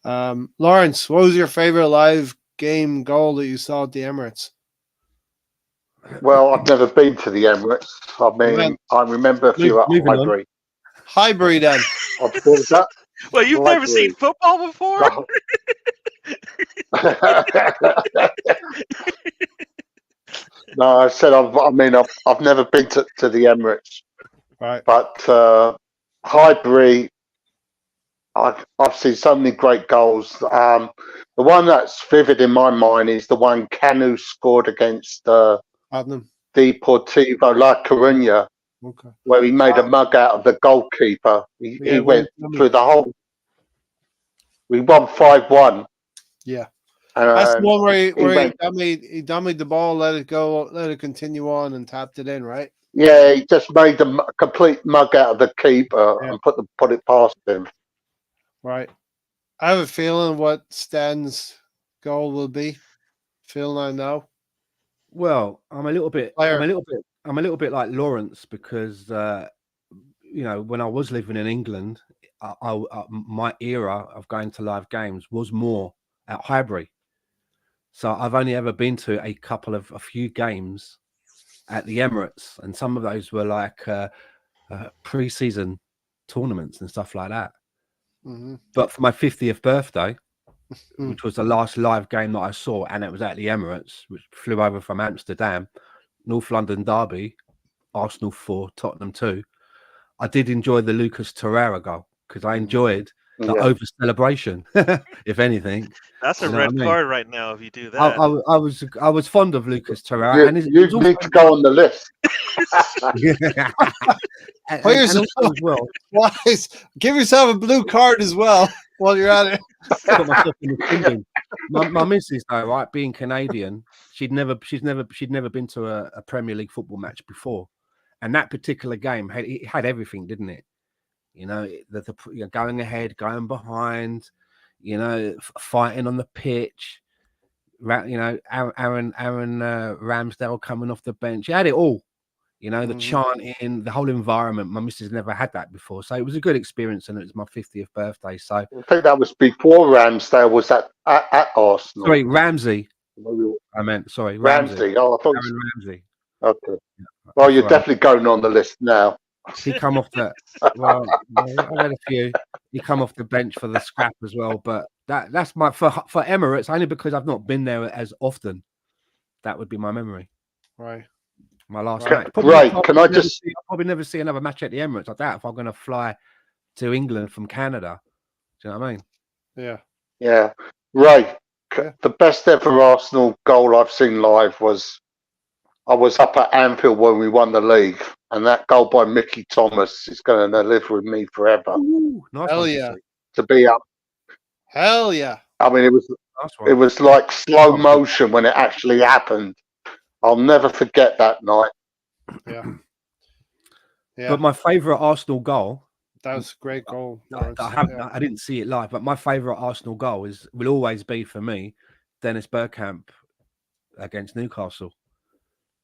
Lawrence, what was your favorite live game goal that you saw at the Emirates? Well, I've never been to the Emirates. I mean, I remember a few at Highbury. Highbury, then. What was that? Well, you've never seen football before? No, I said I've never been to the Emirates. Right. But Highbury, I've seen so many great goals. The one that's vivid in my mind is the one Canu scored against Deportivo La Coruña, where he made a mug out of the goalkeeper. He went through the whole We won 5-1. Yeah. And, That's the one where he went, he dummied the ball, let it go, let it continue on, and tapped it in, right? yeah, he just made a complete mug out of the keeper Yeah. and put it past him. Right. I have a feeling what Stan's goal will be. Feeling I know. Well, I'm a little bit like Lawrence because you know, when I was living in England, my era of going to live games was more at Highbury. So I've only ever been to a few games at the Emirates, and some of those were like pre-season tournaments and stuff like that. Mm-hmm. But for my 50th birthday, which was the last live game that I saw, and it was at the Emirates, which flew over from Amsterdam, North London derby, Arsenal 4, Tottenham 2. I did enjoy the Lucas Torreira goal because I enjoyed the over celebration, if anything. That's a red card right now if you do that. I was fond of Lucas Torreira, and you need to go on the list. and also as well, give yourself a blue card as well while you're at it. Got myself in the thinking. My missus, though, right, being Canadian, she'd never been to a Premier League football match before, and that particular game had everything, didn't it? You know, the going ahead, going behind, you know, fighting on the pitch. You know, Aaron Ramsdale coming off the bench. He had it all. You know, the chanting, the whole environment. My missus never had that before, so it was a good experience, and it was my 50th birthday. So I think that was before Ramsdale was at Arsenal. Sorry, Ramsey. I meant Ramsey. Oh, I thought Aaron Ramsey. Okay. Well, you're definitely going on the list now. He come off the well. I had a few. He come off the bench for the scrap as well, but that's my for Emirates only because I've not been there as often. That would be my memory. Right. My last match. Right. I'll probably never see another match at the Emirates. I doubt if I'm going to fly to England from Canada. Do you know what I mean? Yeah. Yeah. Right. Yeah. The best ever Arsenal goal I've seen live was I was up at Anfield when we won the league, and that goal by Mickey Thomas is going to live with me forever. Ooh, nice. Hell yeah. To be up. Hell yeah. I mean, it was like slow motion when it actually happened. I'll never forget that night. Yeah. Yeah. But my favourite Arsenal goal. That was a great goal. I didn't see it live, but my favourite Arsenal goal will always be for me, Dennis Bergkamp against Newcastle.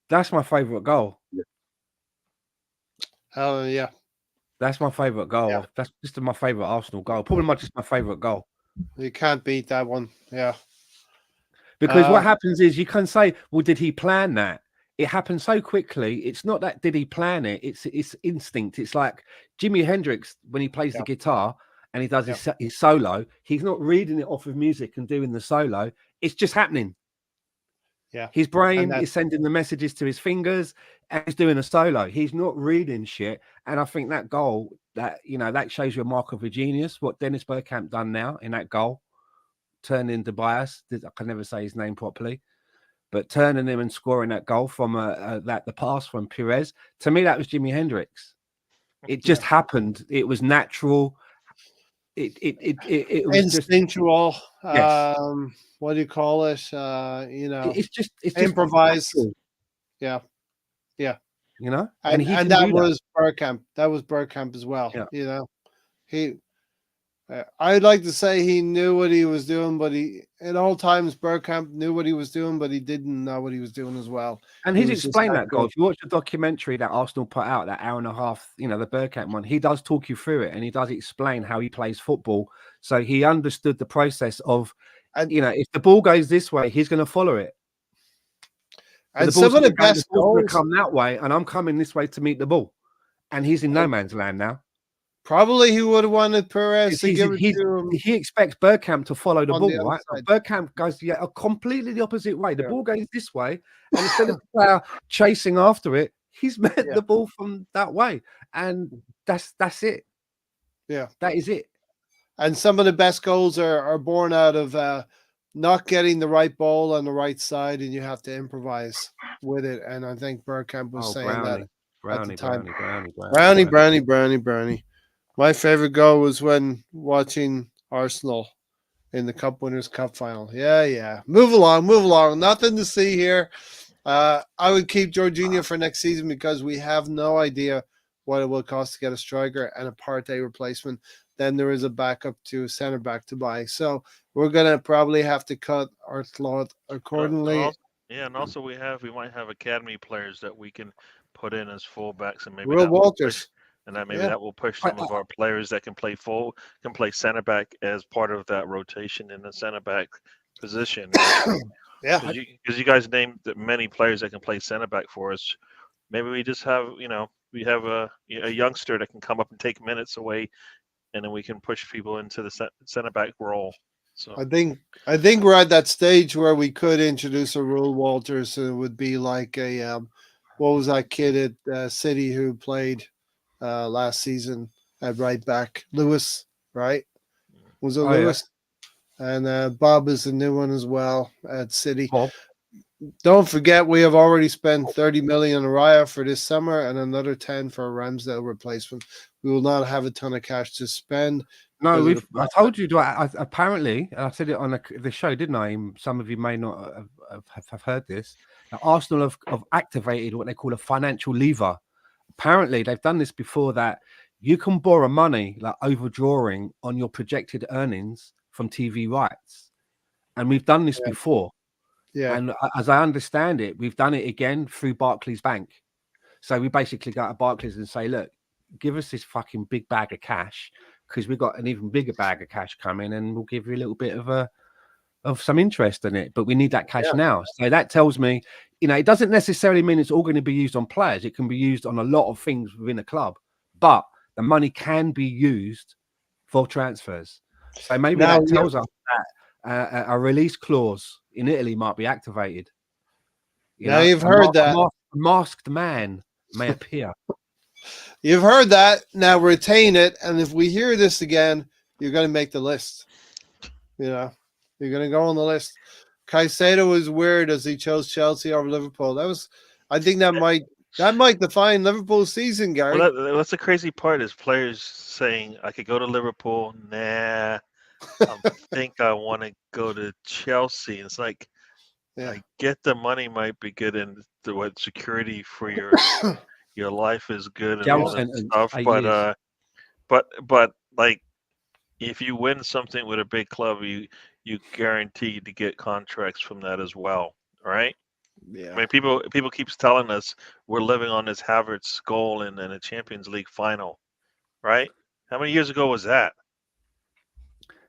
That's my favourite goal. Hell yeah. That's my favourite goal. Yeah. That's just my favourite Arsenal goal. Probably just my favourite goal. You can't beat that one. Yeah. Because what happens is you can say, well, did he plan that? It happened so quickly. It's not that did he plan it. It's instinct. It's like Jimi Hendrix when he plays the guitar and he does his solo. He's not reading it off of music and doing the solo. It's just happening. Yeah. His brain is sending the messages to his fingers and he's doing a solo. He's not reading shit. And I think that goal, that shows you a mark of a genius. What Dennis Bergkamp done now in that goal, turning Tobias, I can never say his name properly, but turning him and scoring that goal from the pass from Perez, to me that was Jimi Hendrix. It just happened. It was natural. It was instinctual. Yes. What do you call it? It's just improvised. Yeah. You know, and that was Bergkamp. That was Bergkamp as well. Yeah. You know, I'd like to say he knew what he was doing, but at all times Bergkamp knew what he was doing, but he didn't know what he was doing as well. And he's explained that goal. If you watch the documentary that Arsenal put out, that hour and a half, the Bergkamp one, he does talk you through it and he does explain how he plays football. So he understood the process of, if the ball goes this way, he's going to follow it. And some of the best goals come that way, and I'm coming this way to meet the ball. And he's in no man's land now. Probably he would have wanted Perez to give it to him. He expects Bergkamp to follow the ball, right? Bergkamp goes completely the opposite way. The ball goes this way, and instead of the player chasing after it, he's met the ball from that way. And that's it. Yeah. That is it. And some of the best goals are born out of not getting the right ball on the right side, and you have to improvise with it. And I think Bergkamp was saying that at the time. Brownie. My favorite goal was when watching Arsenal in the Cup Winners' Cup final. Yeah. Move along. Nothing to see here. I would keep Jorginho for next season because we have no idea what it will cost to get a striker and a Partey replacement. Then there is a backup to center back to buy. So we're gonna probably have to cut our cloth accordingly. And also we might have academy players that we can put in as fullbacks, and maybe Will that will Walters. push, and that will push some of our players that can play center back as part of that rotation in the center back position. Yeah, because you guys named many players that can play center back for us. Maybe we just have we have a youngster that can come up and take minutes away, and then we can push people into the center back role. So I think we're at that stage where we could introduce a Will Walters. It would be like a what was that kid at City who played last season at right back? Lewis, right? Was it Lewis? Yeah. And Bob is the new one as well at City. Bob. Don't forget, we have already spent 30 million on Raya for this summer and another 10 for a Ramsdale replacement. We will not have a ton of cash to spend. No, I told you. Apparently, I said it on the show, didn't I? Some of you may not have heard this. Now, Arsenal have activated what they call a financial lever. Apparently, they've done this before, that you can borrow money, like overdrawing on your projected earnings from TV rights. And we've done this before. Yeah. And as I understand it, we've done it again through Barclays Bank. So we basically go to Barclays and say, look, give us this fucking big bag of cash, because we've got an even bigger bag of cash coming, and we'll give you a little bit of some interest in it. But we need that cash now. So that tells me, it doesn't necessarily mean it's all going to be used on players. It can be used on a lot of things within a club, but the money can be used for transfers. So maybe that tells us that a release clause in Italy might be activated. You've heard that a masked man may appear. You've heard that. Now retain it, and if we hear this again, you're going to make the list. You're going to go on the list. Caicedo is weird as he chose Chelsea over Liverpool. I think that might define Liverpool's season, Gary. Well, that's the crazy part, is players saying, I could go to Liverpool. Nah, I think I want to go to Chelsea. It's like, I get the money might be good, and what security for your life is good and all that stuff, but like, if you win something with a big club, you guaranteed to get contracts from that as well, right? Yeah. I mean, people keeps telling us we're living on this Havertz goal in a Champions League final, right? How many years ago was that?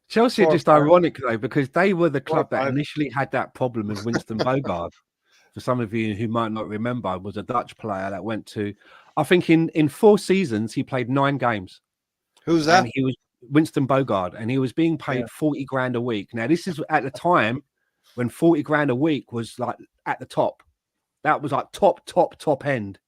Chelsea are just ironic, though, because they were the club that initially had that problem with Winston Bogarde. For some of you who might not remember, was a Dutch player that went to, I think in 4 seasons, he played 9 games. Who's that? And he was Winston Bogarde, and he was being paid 40 grand a week. Now, this is at the time when 40 grand a week was like at the top. That was like top end.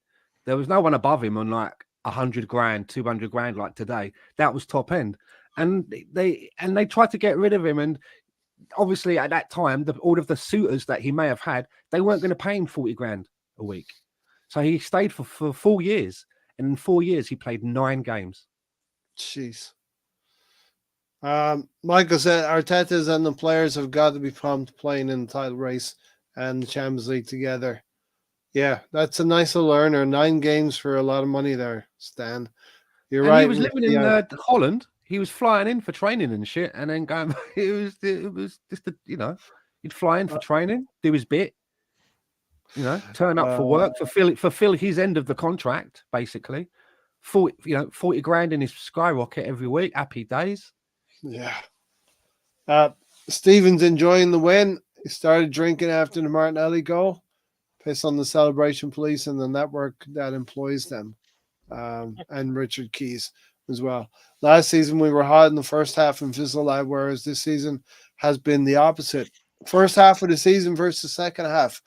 There was no one above him on like 100 grand, 200 grand like today. That was top end. And they tried to get rid of him. And obviously at that time, all of the suitors that he may have had, they weren't going to pay him 40 grand a week. So he stayed for 4 years. And in 4 years, he played 9 games. Jeez. Michael said Arteta's and the players have got to be pumped playing in the title race and the Champions League together. Yeah, that's a nice little earner. 9 games for a lot of money there, Stan. You're right. He was living in Holland. He was flying in for training and shit, and then going. It was just he'd fly in for training, do his bit, turn up for work, fulfill his end of the contract, basically. 40 grand in his skyrocket every week. Happy days. Yeah. Stephen's enjoying the win. He started drinking after the Martinelli goal. Piss on the celebration police and the network that employs them. And Richard Keys as well. Last season, we were hot in the first half and fizzled out, whereas this season has been the opposite. First half of the season versus second half.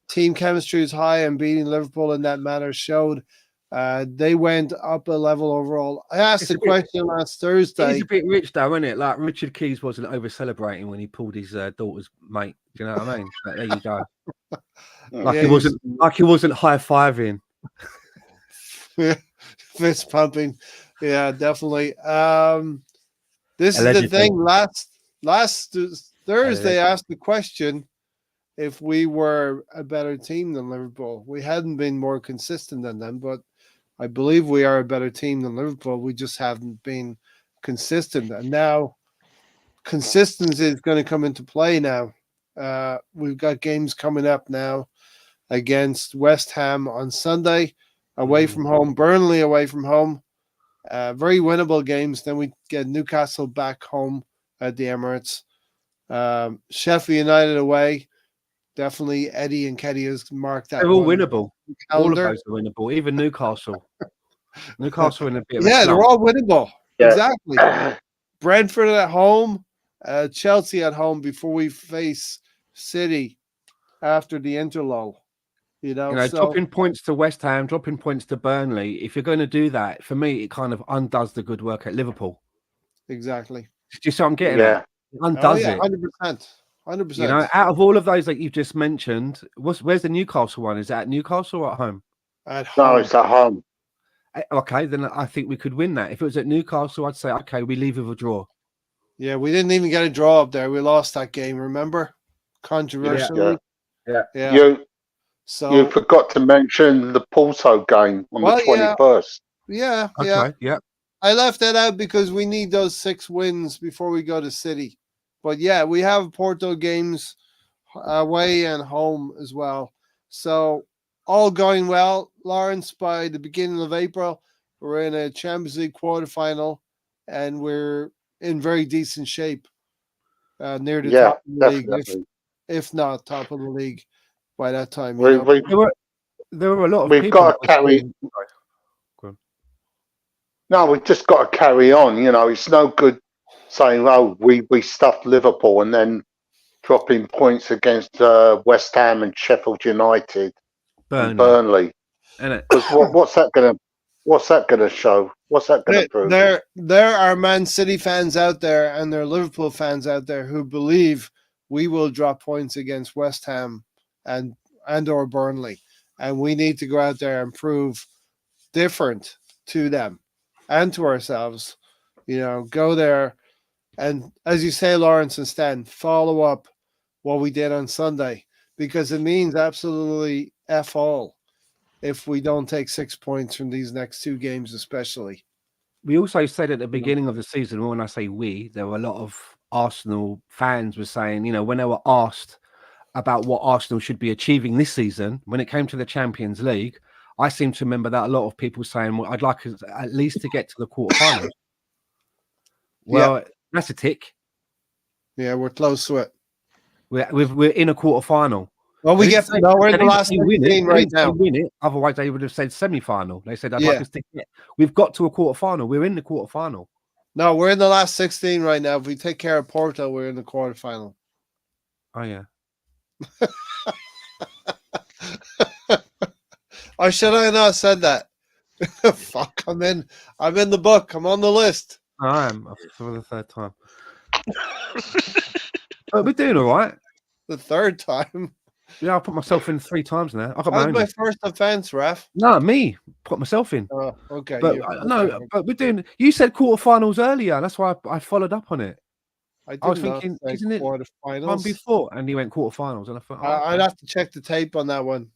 Team chemistry is high, and beating Liverpool in that manner showed they went up a level overall. I asked the question last Thursday. He's a bit rich, though, isn't it? Like Richard Keys wasn't over celebrating when he pulled his daughter's mate. Do you know what I mean? Like, there you go. He wasn't high fiving. Fist pumping. Yeah, definitely. This Allegedly. Is the thing. last Thursday asked the question if we were a better team than Liverpool. We hadn't been more consistent than them, but I believe we are a better team than Liverpool. We just haven't been consistent. And now consistency is going to come into play now. We've got games coming up now against West Ham on Sunday, away from home, Burnley away from home. Very winnable games. Then we get Newcastle back home at the Emirates. Sheffield United away. Definitely Eddie and Keddy has marked that. They're all winnable. All of calendar. those are winnable. Even Newcastle. Newcastle in a bit of Yeah, a they're slump. all winnable. Yeah. Exactly. Brentford at home, Chelsea at home before we face City after the interlull. You know, so dropping points to West Ham, dropping points to Burnley. If you're going to do that, for me, it kind of undoes the good work at Liverpool. exactly. Do you see what I'm getting Yeah. at? It undoes it. 100%. 100%. Out of all of those that you've just mentioned, where's the Newcastle one? Is that at Newcastle or at home? At home. No, it's at home. Okay, then I think we could win that. If it was at Newcastle, I'd say, okay, we leave with a draw. Yeah, we didn't even get a draw up there. We lost that game, remember? Controversially. Yeah. Yeah. You forgot to mention the Porto game on the 21st. Yeah. Okay, yeah. I left that out because we need those 6 wins before we go to City. But yeah, we have Porto games away and home as well. So all going well. Lawrence, by the beginning of April, we're in a Champions League quarterfinal and we're in very decent shape near the top of the league, if not top of the league by that time. There were a lot of we've people. Got to carry. No, we've just got to carry on. It's no good saying, "Oh, we stuffed Liverpool," and then dropping points against West Ham and Sheffield United, and Burnley. Because what's that going to show? What's that going to prove? There are Man City fans out there and there are Liverpool fans out there who believe we will drop points against West Ham and or Burnley, and we need to go out there and prove different to them and to ourselves. Go there and, as you say, Lawrence and Stan, follow up what we did on Sunday, because it means absolutely F all if we don't take 6 points from these next 2 games, especially. We also said at the beginning of the season, when I say we, there were a lot of Arsenal fans were saying, when they were asked about what Arsenal should be achieving this season, when it came to the Champions League, I seem to remember that a lot of people saying, well, I'd like us at least to get to the quarterfinals. Well, that's a tick. Yeah, we're close to it. We're in a quarterfinal. Well, we're in the last 16 right now. Win it. Otherwise, they would have said semi-final. They said, I'd like us to get. We've got to a quarterfinal. We're in the quarterfinal. No, we're in the last 16 right now. If we take care of Porto, we're in the quarterfinal. Oh, yeah. Or should I not have said that? Fuck, I'm in the book. I'm on the list. I am for the 3rd time. But we're doing all right. The 3rd time? Yeah, I put myself in 3 times now. I got that was my first offense, Raf. No, me. Put myself in. Oh, okay. But but we're doing. You said quarterfinals earlier. That's why I followed up on it. I was thinking, isn't it quarterfinals? One before, and he went quarterfinals, and I thought, I'd have to check the tape on that one.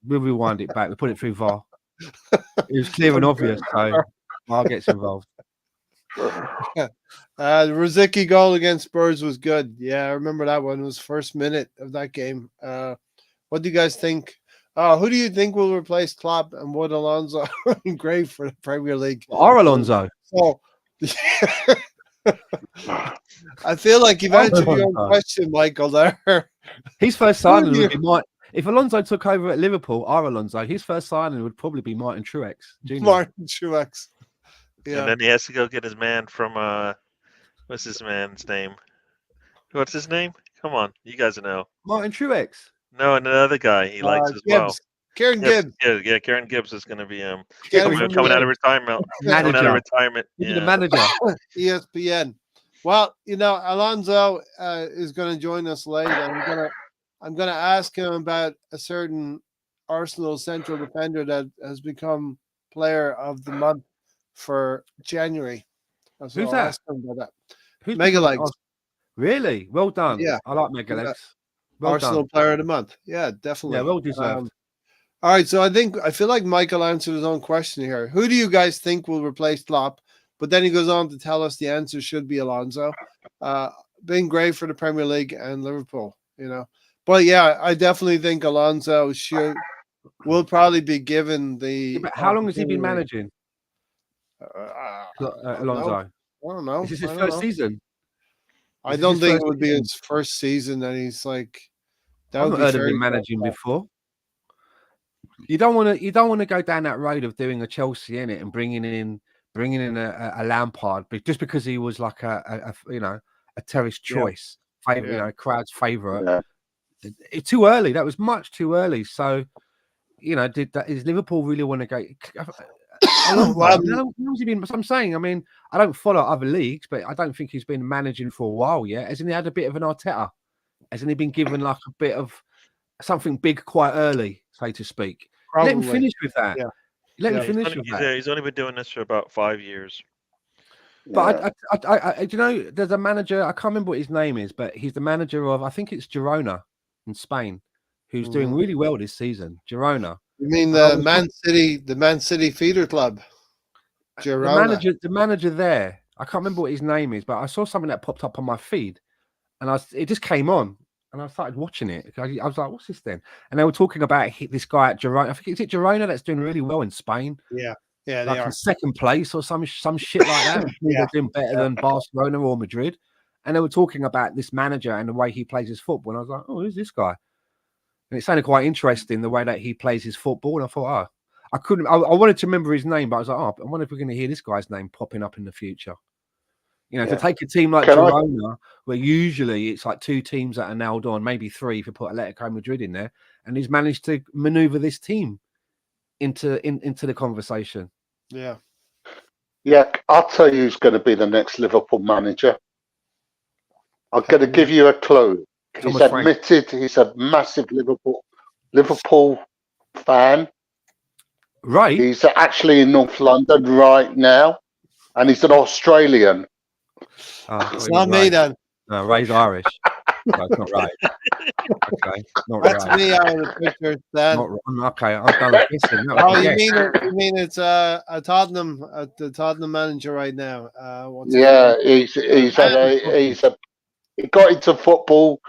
We'll rewind it back. We put it through VAR. It was clear and obvious, so VAR gets involved. The Rosicky goal against Spurs was good. Yeah, I remember that one. It was first minute of that game. What do you guys think? Who do you think will replace Klopp, and would Alonso great for the Premier League? Our Alonso. So, I feel like you've answered your own question, Michael. There, his first signing would be if Alonso took over at Liverpool, our Alonso, his first signing would probably be Martin Truex Jr. Martin Truex. Yeah. And then he has to go get his man from what's his man's name? What's his name? Come on, you guys know. Martin Truex. No, and another guy he likes as well. Kieran Gibbs. Yeah, Kieran Gibbs is going to be coming out of retirement. Coming out of retirement. Yeah. The manager. ESPN. Well, Alonso is going to join us later. I'm going to ask him about a certain Arsenal central defender that has become player of the month for January. Who's that? Who's Mega been Legs. Really? Well done. Yeah. I like Mega Legs. Well Arsenal done. Player of the Month. Yeah, definitely. Yeah, well deserved. All right, so I feel like Michael answered his own question here. Who do you guys think will replace Klopp? But then he goes on to tell us the answer should be Alonso. Been great for the Premier League and Liverpool, you know. But yeah, I definitely think Alonso will probably be given the. Yeah, but how long has he been managing? Alonso. I don't know. Is this his first season? I don't think it would be his first season, and he's like. I've not heard of him managing before. You don't want to go down that road of doing a Chelsea in it and bringing in a Lampard, but just because he was like a terrace choice, crowd's favorite. It's too early. That was much too early. So, is Liverpool really want to go? How long has he been? I'm saying. I mean, I don't follow other leagues, but I don't think he's been managing for a while yet. Hasn't he had a bit of an Arteta? Hasn't he been given like a bit of something big quite early, so to speak? Probably. Let him finish with that. Yeah. Let him finish with that. He's only been doing this for about 5 years. But I there's a manager, I can't remember what his name is, but he's the manager of, I think it's Girona in Spain, who's doing really well this season. Girona. You mean the Man City feeder club? Girona. The manager there, I can't remember what his name is, but I saw something that popped up on my feed, and it just came on, and I started watching it. I was like, "What's this then?" And they were talking about this guy at Girona. I think is it Girona that's doing really well in Spain. Yeah, like they are in second place or some shit like that. They're doing better than Barcelona or Madrid. And they were talking about this manager and the way he plays his football. And I was like, "Oh, who's this guy?" And it sounded quite interesting the way that he plays his football. And I thought, I wanted to remember his name, but I was like, I wonder if we're going to hear this guy's name popping up in the future. To take a team like Girona, where usually it's like 2 teams that are nailed on, maybe 3 if you put Atletico Madrid in there, and he's managed to maneuver this team into the conversation. Yeah. I'll tell you who's going to be the next Liverpool manager. I'm going to give you a clue. He's admitted he's a massive Liverpool fan. Right. He's actually in North London right now, and he's an Australian. It's not me then. No, Ray's Irish. No, it's not right. Okay, not That's right. me out of the picture. Then. Okay, I've done it. You mean it's the Tottenham manager right now? He got into football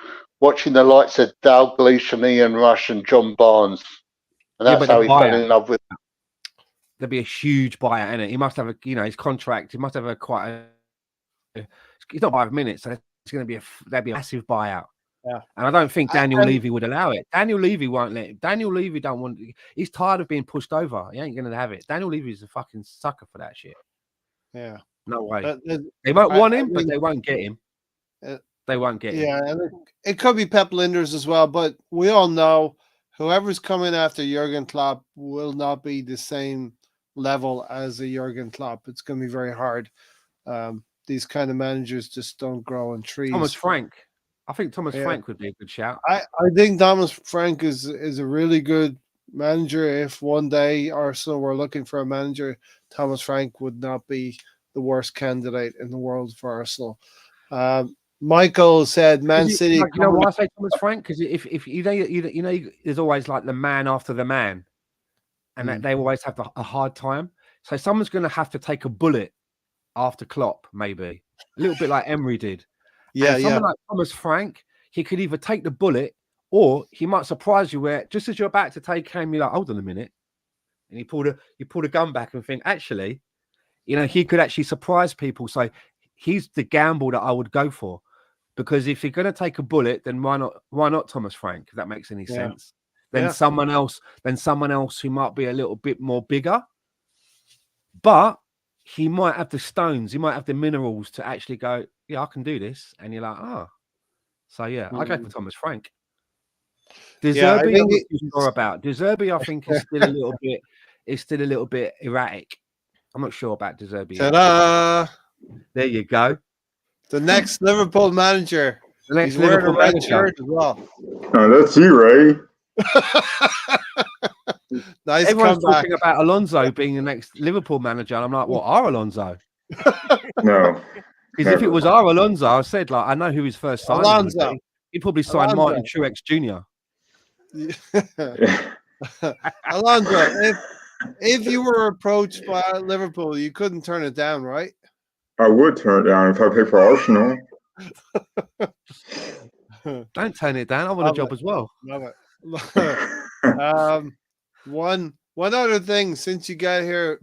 watching the likes of Dalglish and Ian Rush and John Barnes, and that's how he fell in love with. There'd be a huge buyout in it. He must have his contract. He must have he's not 5 minutes, so it's going to be there'd be a massive buyout. Yeah, and I don't think Daniel Levy would allow it. Daniel Levy won't let it. Daniel Levy don't want. He's tired of being pushed over. He ain't going to have it. Daniel Levy is a fucking sucker for that shit. Yeah, no way. They won't want him, but they won't get him. They won't get him. Yeah, and it could be Pep Linders as well, but we all know whoever's coming after Jurgen Klopp will not be the same level as a Jurgen Klopp. It's going to be very hard. These kind of managers just don't grow on trees. Thomas Frank. I think Thomas Frank would be a good shout. I think Thomas Frank is a really good manager. If one day Arsenal were looking for a manager, Thomas Frank would not be the worst candidate in the world for Arsenal. Michael said Man City. You know why I say Thomas Frank? Because if there's always like the man after the man, and that they always have a hard time. So someone's going to have to take a bullet after Klopp, maybe a little bit like Emery did. Someone like Thomas Frank, he could either take the bullet or he might surprise you where just as you're about to take aim, you're like, hold on a minute, and you pull the gun back and think, actually, he could actually surprise people. So he's the gamble that I would go for, because if you're going to take a bullet, then why not Thomas Frank? If that makes any sense. Then someone else who might be a little bit more bigger, but he might have the stones, he might have the minerals to actually go, yeah, I can do this. And you're like, So I go for Thomas Frank. De Zerbi, I'm not sure about. De Zerbi, I think is still a little bit erratic. I'm not sure about De Zerbi. Ta-da! There you go. The next Liverpool manager. The next Liverpool manager as well. Oh, that's you, Ray. Nice. Everyone's talking about Alonso being the next Liverpool manager, and I'm like, what are Alonso? No. Because if it was our Alonso, I said, like, I know who his first signing would Alonso. be. He'd probably sign Martin Truex Jr. Alonso, if you were approached by Liverpool, you couldn't turn it down, right? I would turn it down if I paid for Arsenal. Don't turn it down. I want a job as well. Love it. One other thing, since you got here,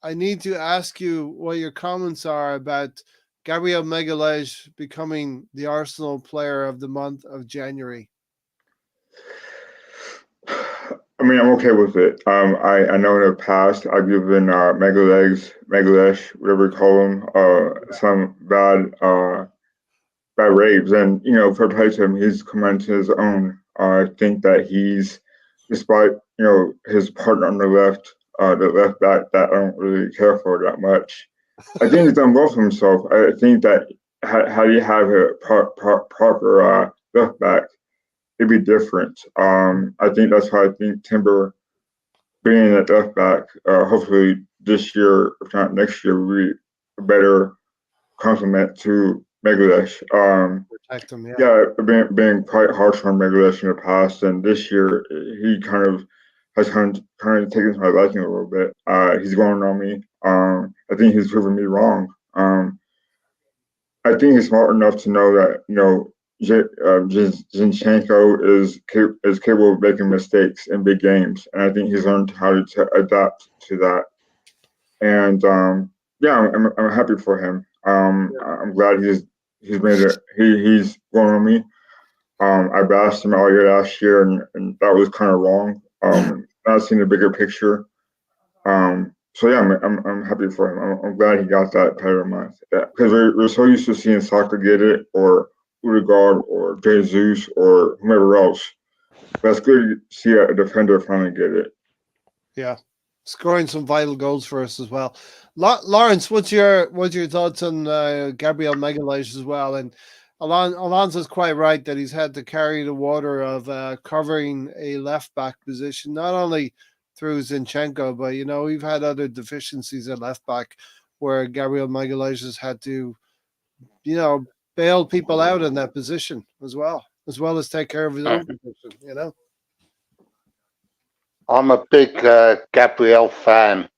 I need to ask you what your comments are about Gabriel Magalhaes becoming the Arsenal Player of the Month of January. I mean, I'm okay with it. I know in the past I've given Magalhaes, whatever you call him, some bad raves, and for place him, he's come into his own. I think that he's, despite his partner on the left back, that I don't really care for that much. I think he's done well for himself. I think that how do you have a proper left back, it'd be different. I think that's why I think Timber being at left back, hopefully this year, if not next year, will be a better complement to Magalhaes. Protect him, yeah, being quite harsh on Magalhaes in the past, and this year he has kind of taken to my liking a little bit. He's going on me. I think he's proven me wrong. I think he's smart enough to know that Zinchenko is capable of making mistakes in big games, and I think he's learned how to adapt to that. And yeah, I'm happy for him. I'm glad he's made it. He's going on me. I bashed him all year last year, and that was kind of wrong. Not seeing the bigger picture. So yeah, I'm happy for him. I'm glad he got that Player of the Month. Because we're so used to seeing Saka get it, or Udegaard, or Jesus, or whomever else. But it's good to see a defender finally get it. Yeah, scoring some vital goals for us as well. Lawrence, what's your thoughts on Gabriel Magalhaes as well? And Alonso's quite right that he's had to carry the water of covering a left back position, not only through Zinchenko, but we've had other deficiencies at left back where Gabriel Magalhaes has had to, bail people out in that position as well as take care of his own position. I'm a big Gabriel fan.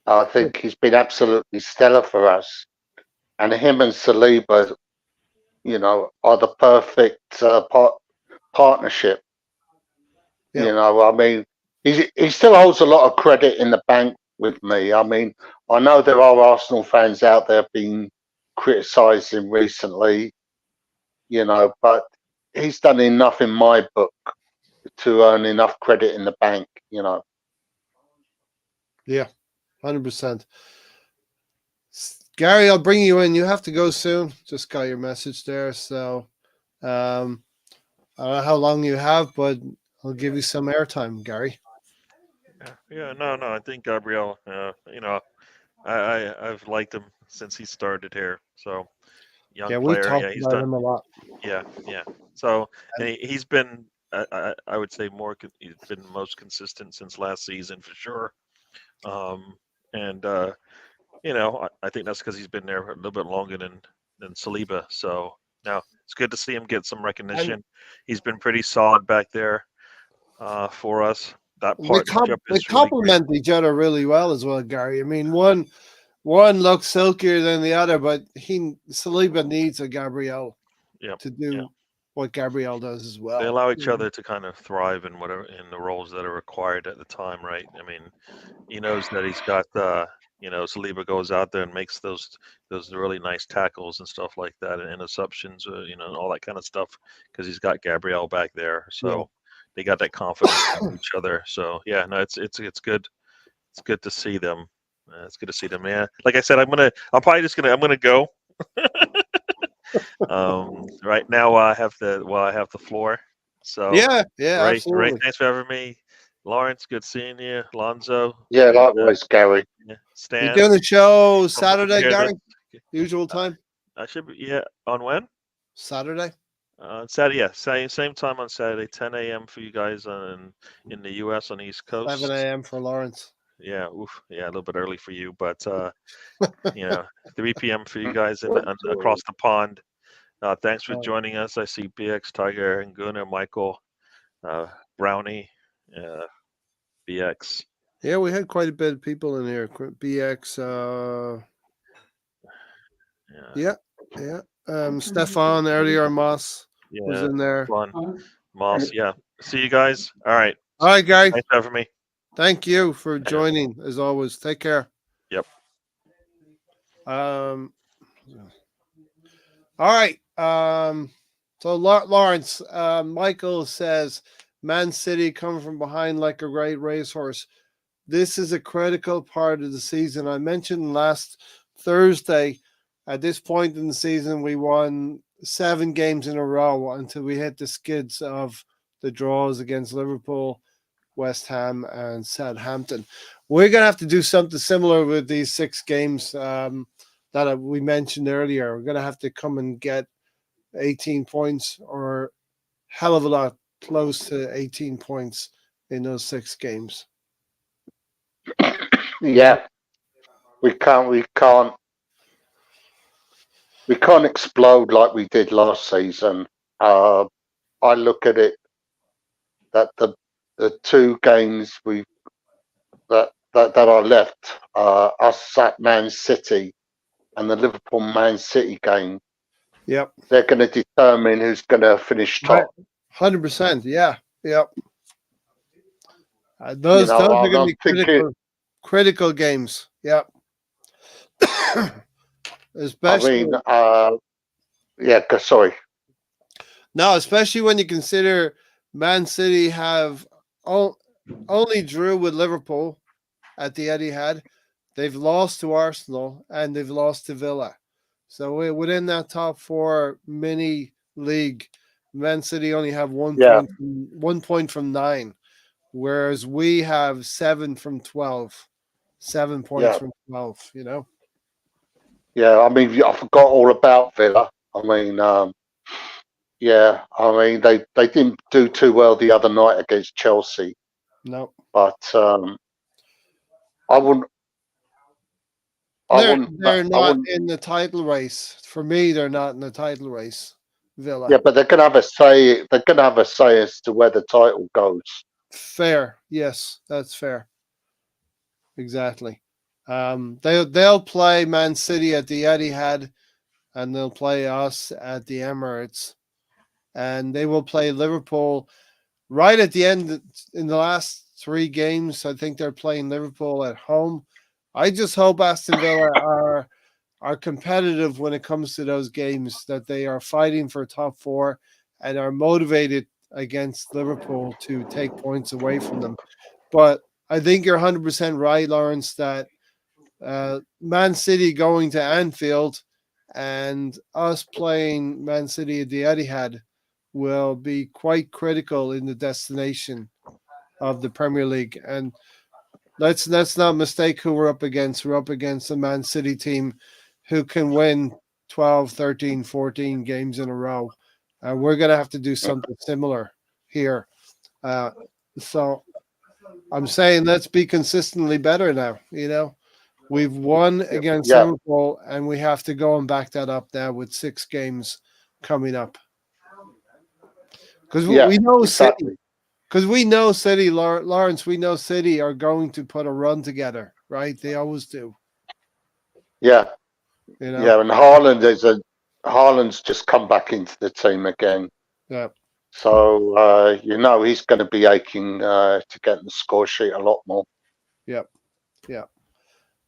I think he's been absolutely stellar for us, and him and Saliba, are the perfect partnership. Yeah. I mean, he still holds a lot of credit in the bank with me. I mean, I know there are Arsenal fans out there being criticised him recently, but he's done enough in my book to earn enough credit in the bank. Yeah, 100%. Gary, I'll bring you in. You have to go soon. Just got your message there. So I don't know how long you have, but I'll give you some airtime, Gary. Yeah, no. I think Gabriel, I've liked him since he started here. So young we player. talked Yeah, he's about done him a lot. Yeah. So and he's been, I would say, he's been most consistent since last season for sure. And I think that's because he's been there a little bit longer than Saliba. So now it's good to see him get some recognition. He's been pretty solid back there for us. That partnership They is complement each other really well as well, Gary. I mean, one looks silkier than the other, but Saliba needs a Gabriel to do what Gabriel does as well. They allow each other to kind of thrive in the roles that are required at the time, right? I mean, he knows that he's got Saliba goes out there and makes those really nice tackles and stuff like that, and interceptions, and all that kind of stuff, because he's got Gabriel back there. So they got that confidence in each other. So yeah, no, it's good. It's good to see them. It's good to see them. Yeah, like I said, I'm gonna go. Right now I have the floor. So yeah, Ray, absolutely. thanks for having me. Lawrence, good seeing you. Alonso. Yeah, likewise, Gary. Stan. You're doing the show Saturday, Gary? Usual time? I should be, on when? Saturday? Saturday, yeah. Same time on Saturday, 10 a.m. for you guys in the U.S. on the East Coast. 7 a.m. for Lawrence. Yeah, oof, yeah, a little bit early for you, but 3 p.m. for you guys across the pond. Thanks for joining us. I see BX, Tiger, and Gunnar, Michael, Brownie, BX. Yeah, we had quite a bit of people in here. BX, yeah. Stefan earlier, Moss was in there. Fun. Moss, yeah. See you guys. All right. All right, guys. Thanks for having me. Thank you for joining, as always. Take care. Yep. All right. So Lawrence, Michael says, Man City coming from behind like a great racehorse. This is a critical part of the season. I mentioned last Thursday, at this point in the season, we won 7 games in a row until we hit the skids of the draws against Liverpool, West Ham, and Southampton. We're going to have to do something similar with these 6 games that we mentioned earlier. We're going to have to come and get 18 points or hell of a lot close to 18 points in those 6 games. Yeah, we can't explode like we did last season. I look at it that the 2 games that are left, us at Man City and the Liverpool Man City game. Yep, they're going to determine who's going to finish top. 100%. Yeah, yep. Those are going to be critical games. Yep. Especially. Sorry. No, especially when you consider Man City have only drew with Liverpool at the Etihad. They've lost to Arsenal and they've lost to Villa. So within that top 4 mini league, Man City only have 1 point from 9, whereas we have 7 from 12. 7 points from 12. Yeah, I mean, I forgot all about Villa. I mean, they didn't do too well the other night against Chelsea. No, but I wouldn't. They're not in the title race. For me, they're not in the title race. Villa. Yeah, but they're gonna have a say. They're gonna have a say as to where the title goes. Fair, yes, that's fair. Exactly. They'll play Man City at the Etihad, and they'll play us at the Emirates, and they will play Liverpool right at the end in the last 3 games. I think they're playing Liverpool at home. I just hope Aston Villa are competitive when it comes to those games, that they are fighting for top 4 and are motivated against Liverpool to take points away from them. But I think you're 100% right, Lawrence, that Man City going to Anfield and us playing Man City at the Etihad will be quite critical in the destination of the Premier League. And let's not mistake who we're up against. We're up against a Man City team who can win 12, 13, 14 games in a row. We're going to have to do something similar here. So I'm saying let's be consistently better now. We've won against Liverpool, and we have to go and back that up now with 6 games coming up. Because we know City. Because we know City, Lawrence. We know City are going to put a run together, right? They always do. Yeah, and Haaland's just come back into the team again. Yeah. So he's going to be aching to get in the score sheet a lot more. Yep. Yeah.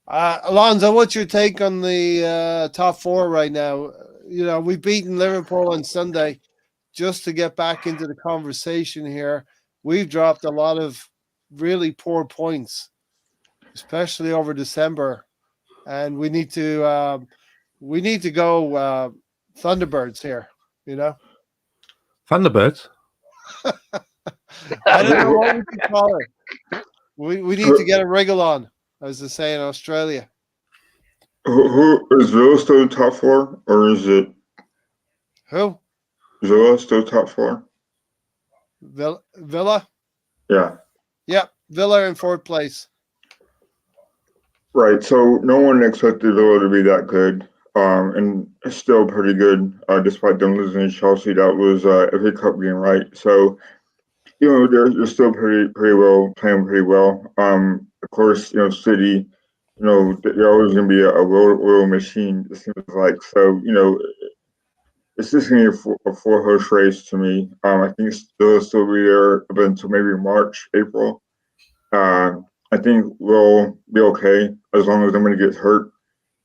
Alonso, what's your take on the top 4 right now? We've beaten Liverpool on Sunday. Just to get back into the conversation here, we've dropped a lot of really poor points, especially over December, and we need to go Thunderbirds here. Thunderbirds. I don't know what we can call it. We need to get a wriggle on, as they say in Australia. Who is Villa still top 4, or is it? Who? Villa still top 4. Villa. Yeah. Yep. Villa in 4th place. Right. So no one expected Villa to be that good. And it's still pretty good, despite them losing to Chelsea. That was FA Cup game, right? So they're still pretty well, playing pretty well. Of course, City, they're always going to be a well machine. It seems like so. It's just going to be a four horse race to me. I think they'll still be there up until maybe March, April. Uh, I think we'll be okay as long as nobody gets hurt,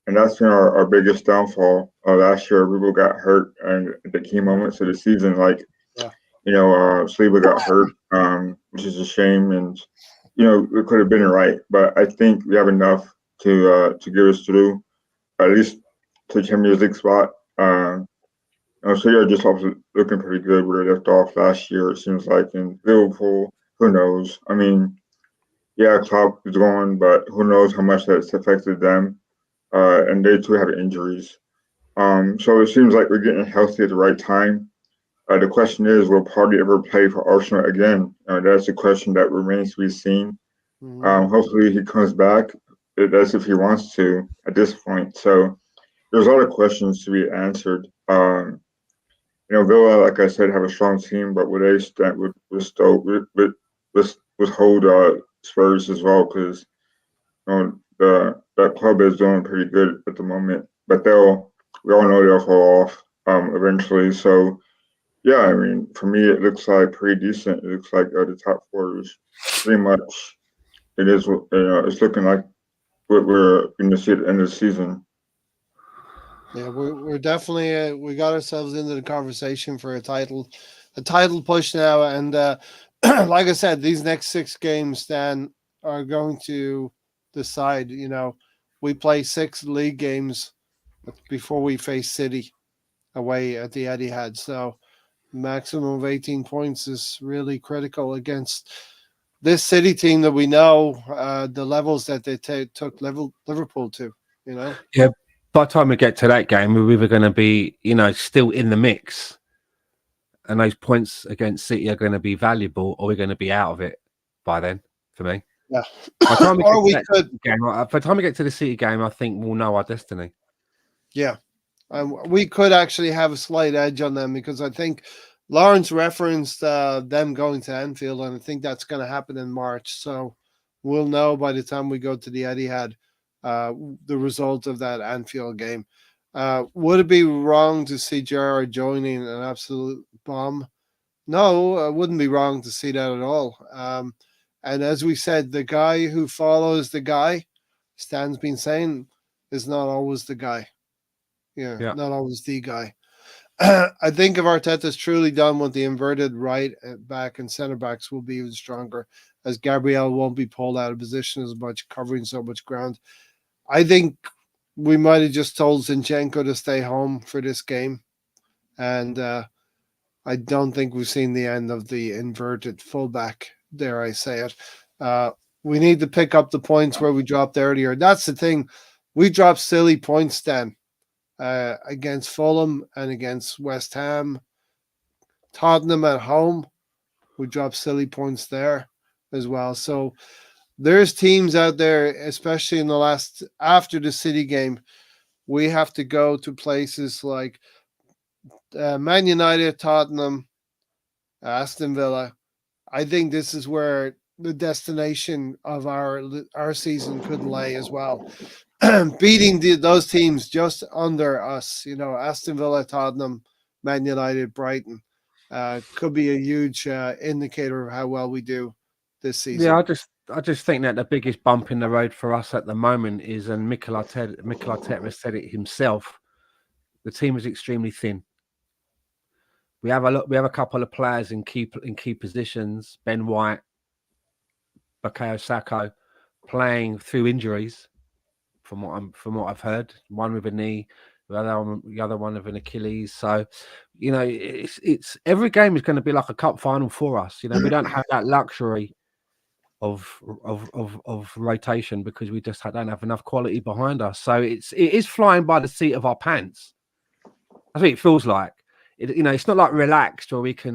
and that's been our biggest downfall. Last year, people got hurt and at the key moments of the season, like Yeah. Saliba got hurt, which is a shame, and it could have been right. But I think we have enough to get us through, at least to the Champions League spot. So yeah, just looking pretty good where they left off last year. It seems like in Liverpool, who knows? I mean, yeah, Klopp is gone, but who knows how much that's affected them. And they too have injuries. So it seems like we're getting healthy at the right time. The question is, will Party ever play for Arsenal again? That's a question that remains to be seen. Mhm. Hopefully he comes back. That's if he wants to at this point. So there's a lot of questions to be answered. Villa, like I said, have a strong team, but would they stand with Stoke with hold Spurs as well? Because that club is doing pretty good at the moment, but we all know they'll fall off eventually. So yeah, I mean, for me, it looks like pretty decent. It looks like the top four is pretty much it is. It's looking like what we're going to see at the end of the season. Yeah, we're definitely we got ourselves into the conversation for a title push now, and like I said, these next 6 games then are going to decide. We play 6 league games before we face City away at the Etihad, so maximum of 18 points is really critical against this City team that we know the levels that they took Liverpool to. Yeah. By the time we get to that game, we're either going to be, still in the mix, and those points against City are going to be valuable, or we're going to be out of it by then. For me, Yeah. by the time we Or we get to could, that game, by the time we get to the City game, I think we'll know our destiny. yeah, we could actually have a slight edge on them because I think Lawrence referenced them going to Anfield, and I think that's going to happen in March. So we'll know by the time we go to the Etihad the result of that Anfield game. Would it be wrong to see Gerrard joining an absolute bomb? No, it wouldn't be wrong to see that at all. And as we said, the guy who follows the guy, Stan's been saying, is not always the guy. Yeah, not always the guy. I think if Arteta's truly done with the inverted right back and center backs will be even stronger, as Gabriel won't be pulled out of position as much, covering so much ground. I think we might have just told Zinchenko to stay home for this game, and I don't think we've seen the end of the inverted fullback. Dare I say it? We need to pick up the points where we dropped earlier. That's the thing. We dropped silly points then. Against Fulham and against West Ham, Tottenham at home, we dropped silly points there as well. So there's teams out there, especially in the last after the City game, we have to go to places like Man United, Tottenham, Aston Villa. I think this is where the destination of our season could lay as well. Beating those teams just under us, Aston Villa, Tottenham, Man United, Brighton, could be a huge indicator of how well we do this season. Yeah, I just think that the biggest bump in the road for us at the moment is, and Mikel Arteta has said it himself, the team is extremely thin. We have a couple of players in key positions, Ben White, Bukayo Saka, playing through injuries. From what I've heard, one with a knee, the other one with an Achilles. So, it's every game is going to be like a cup final for us. We don't have that luxury of rotation because we just don't have enough quality behind us. So it is flying by the seat of our pants. That's what it feels like. It's not like relaxed or we can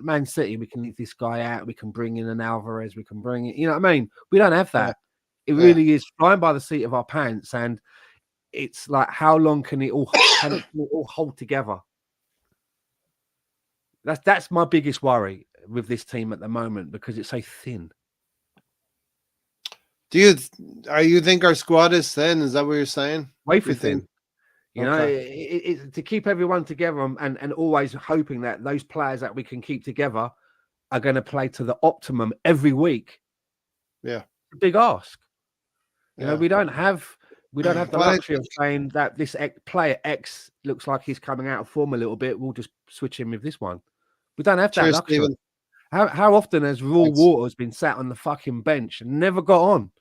Man City, we can leave this guy out, we can bring in an Alvarez, we can bring it. You know what I mean? We don't have that. It really is flying by the seat of our pants, and it's like, how long can it all hold together? That's my biggest worry with this team at the moment, because it's so thin. Do you think our squad is thin? Is that what you're saying? Way for thin. You know, it's to keep everyone together and always hoping that those players that we can keep together are going to play to the optimum every week. Yeah, a big ask. You know, we don't have the luxury of saying that this player X looks like he's coming out of form a little bit. We'll just switch him with this one. We don't have that luxury. Steven. How often has Raw Waters been sat on the fucking bench and never got on?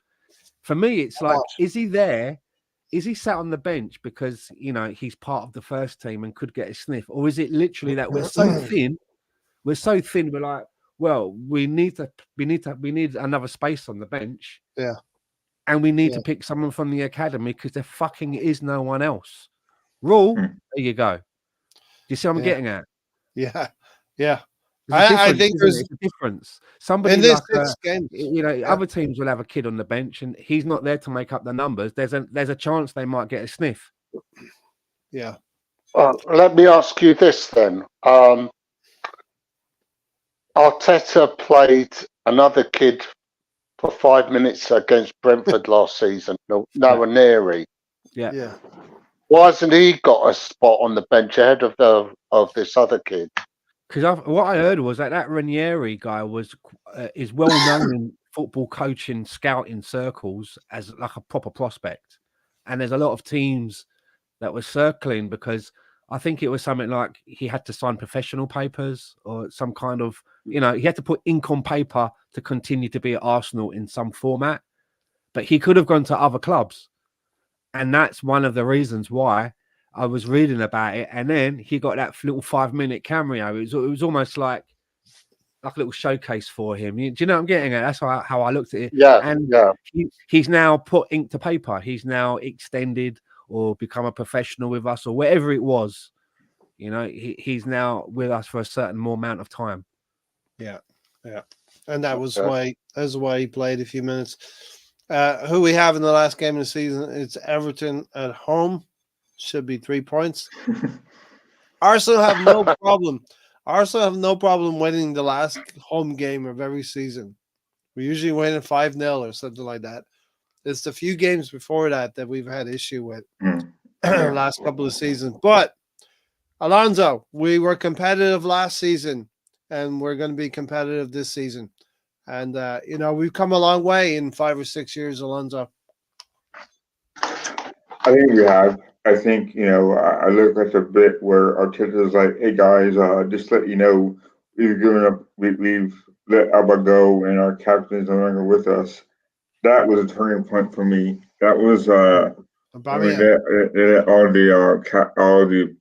For me, it's like, is he there? Is he sat on the bench because, you know, he's part of the first team and could get a sniff? Or is it literally that we're so thin? We're so thin. We're like, well, we need another space on the bench. Yeah. And we need to pick someone from the academy because there fucking is no one else. Rule, there you go. Do you see what I'm getting at? Yeah. Yeah. I think there's a difference. Somebody like games. You know, other teams will have a kid on the bench and he's not there to make up the numbers. There's a chance they might get a sniff. Yeah. Well, let me ask you this then. Arteta played another kid for 5 minutes against Brentford last season, Nwaneri. Yeah. Why hasn't he got a spot on the bench ahead of this other kid? Because what I heard was that Ranieri guy is well known in football coaching, scouting circles as like a proper prospect, and there's a lot of teams that were circling because I think it was something like he had to sign professional papers or some kind of, you know, he had to put ink on paper to continue to be at Arsenal in some format, but he could have gone to other clubs, and that's one of the reasons why I was reading about it, and then he got that little 5-minute cameo. It was almost like a little showcase for him. Do you know what I'm getting at? That's how I looked at it. Yeah, and yeah. He's now put ink to paper. He's now extended or become a professional with us or whatever it was. You know, he's now with us for a certain more amount of time. Yeah, yeah, and that was why he played a few minutes. Who we have in the last game of the season? It's Everton at home. Should be 3 points. Arsenal have no problem. Arsenal have no problem winning the last home game of every season. We usually win at 5-0 or something like that. It's the few games before that we've had issue with last couple of seasons. But Alonso, we were competitive last season, and we're going to be competitive this season. And you know, we've come a long way in 5 or 6 years, Alonso. I think we have. I think, you know, I look at the bit where Arteta's like, hey guys, just let you know, we've given up, we've let Alba go, and our captain's no longer with us. That was a turning point for me. That was, I mean, all the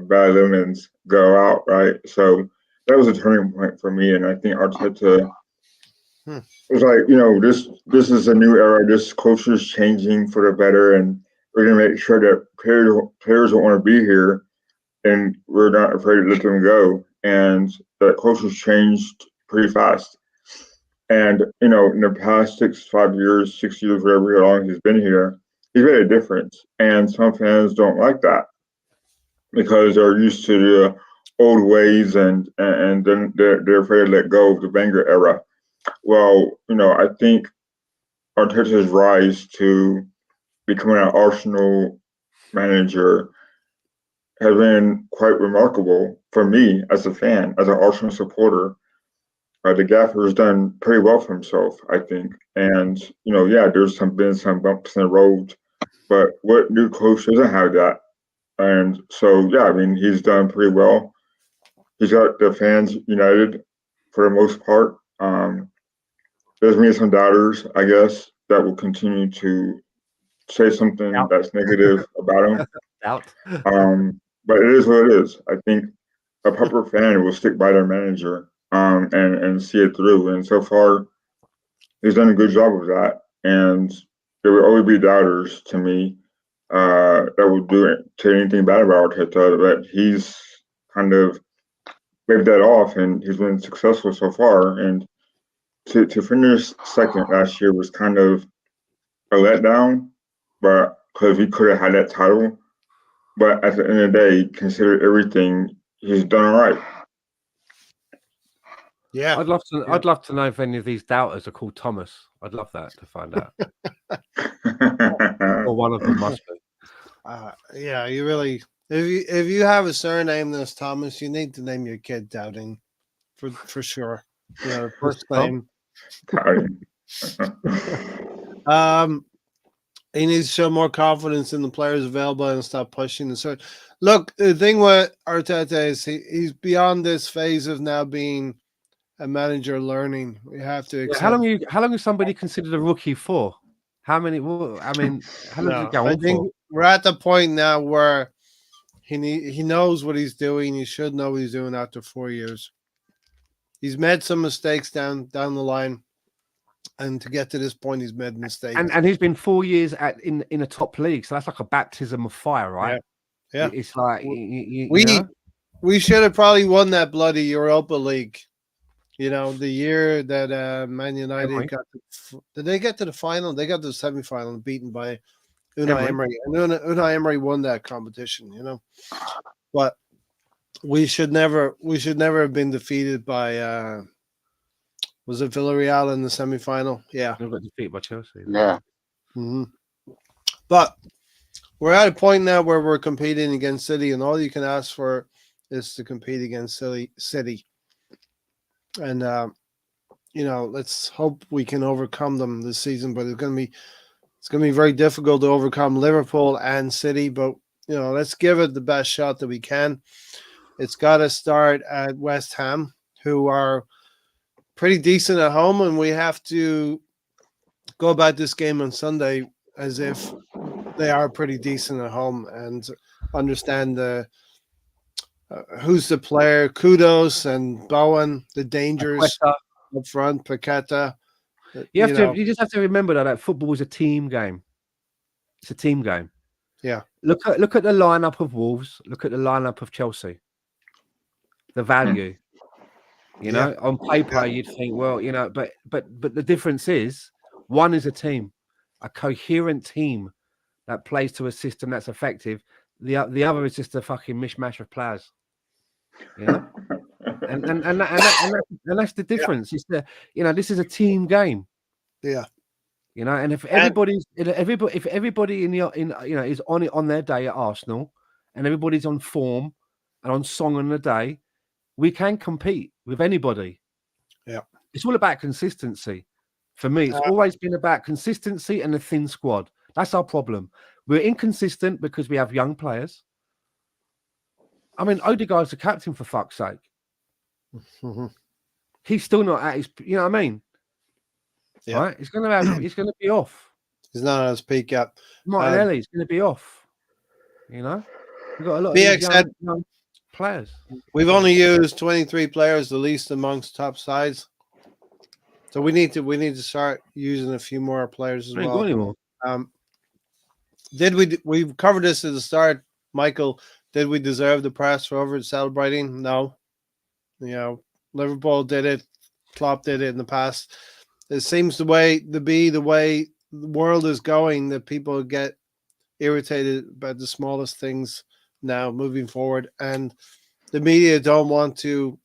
bad lemons go out, right? So that was a turning point for me, and I think Arteta was like, you know, this is a new era. This culture is changing for the better, and we're gonna make sure that players will want to be here, and we're not afraid to let them go. And that culture's changed pretty fast. And you know, in the past 5 years, 6 years, whatever long he's been here, he's made a difference. And some fans don't like that because they're used to the old ways, and then they're afraid to let go of the Wenger era. Well, you know, I think Arteta's rise to becoming an Arsenal manager has been quite remarkable for me as a fan, as an Arsenal supporter. The Gaffer has done pretty well for himself, I think. And, you know, yeah, there's been some bumps in the road, but what new coach doesn't have that? And so, yeah, I mean, he's done pretty well. He's got the fans united for the most part. There's been some doubters, I guess, that will continue to say something that's negative about him. But it is what it is. I think a proper fan will stick by their manager and see it through. And so far, he's done a good job of that. And there will always be doubters to me that will say anything bad about Arteta, but he's kind of waved that off, and he's been successful so far. And to finish second last year was kind of a letdown, but because he could have had that title. But at the end of the day, consider everything, he's done all right. Yeah, I'd love to know if any of these doubters are called Thomas. I'd love that to find out. Or one of them must be. yeah. You really, if you have a surname that's Thomas, you need to name your kid Doubting, for sure. You know, first name. He needs to show more confidence in the players available and stop pushing the search. Look, the thing with Arteta is he's beyond this phase of now being a manager learning. We have to accept. How long is somebody considered a rookie for? How many? I mean, how long does it go on I think for? we're at the point now where he knows what he's doing. He should know what he's doing after 4 years. He's made some mistakes down the line, and to get to this point, he's made mistakes. And he's been 4 years in a top league, so that's like a baptism of fire, right? Yeah. It's like we should have probably won that bloody Europa League. You know, the year that Man United did they get to the final? They got to the semi-final, beaten by Unai Emery. And Unai Emery won that competition, you know. But we should never have been defeated by was it Villarreal in the semi-final? Yeah. We got defeated by Chelsea. Yeah. Mm-hmm. But we're at a point now where we're competing against City, and all you can ask for is to compete against City. And you know, let's hope we can overcome them this season. But it's gonna be very difficult to overcome Liverpool and City. But you know, let's give it the best shot that we can. It's got to start at West Ham, who are pretty decent at home, and we have to go about this game on Sunday as if they are pretty decent at home and understand the who's the player, Kudos and Bowen, the dangers up front, Paqueta. You just have to remember that football is a team game. It's a team game. Yeah. Look at the lineup of Wolves. Look at the lineup of Chelsea. The value. You know, on paper you'd think, well, you know, but the difference is one is a team, a coherent team that plays to a system that's effective. The other is just a fucking mishmash of players. You know, and that's the difference. It's this is a team game. Yeah. You know, and if everybody is on their day at Arsenal, and everybody's on form and on song on the day, we can compete with anybody. Yeah, it's all about consistency. For me, it's always been about consistency and a thin squad. That's our problem. We're inconsistent because we have young players. I mean, Odegaard's the captain, for fuck's sake. Mm-hmm. He's still not at his, you know what I mean? Yeah. Right? He's going to be off. He's not at his peak yet. Martinelli's going to be off. You know? We've got a lot of young players. We've only used 23 players, the least amongst top sides. So we need to start using a few more players as well. Anymore. We covered this at the start, Michael? Did we deserve the press for over celebrating? No. You know, Liverpool did it. Klopp did it in the past. It seems the way the world is going that people get irritated about the smallest things now moving forward, and the media don't want to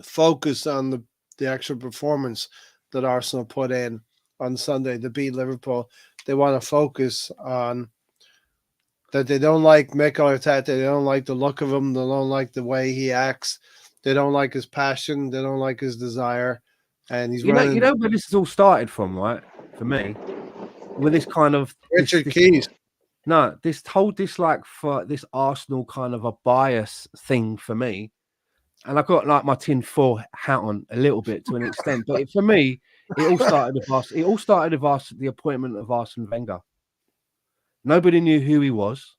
focus on the actual performance that Arsenal put in on Sunday to beat Liverpool. They want to focus on that they don't like Mikel Arteta. They don't like the look of him. They don't like the way he acts. They don't like his passion. They don't like his desire. And he's you know where this has all started from, right? For me, with this kind of Richard Keys. No, this whole dislike for this Arsenal kind of a bias thing for me, and I've got like my tin-foil hat on a little bit to an extent, but for me, it all started with us. It all started with us, the appointment of Arsene Wenger. Nobody knew who he was.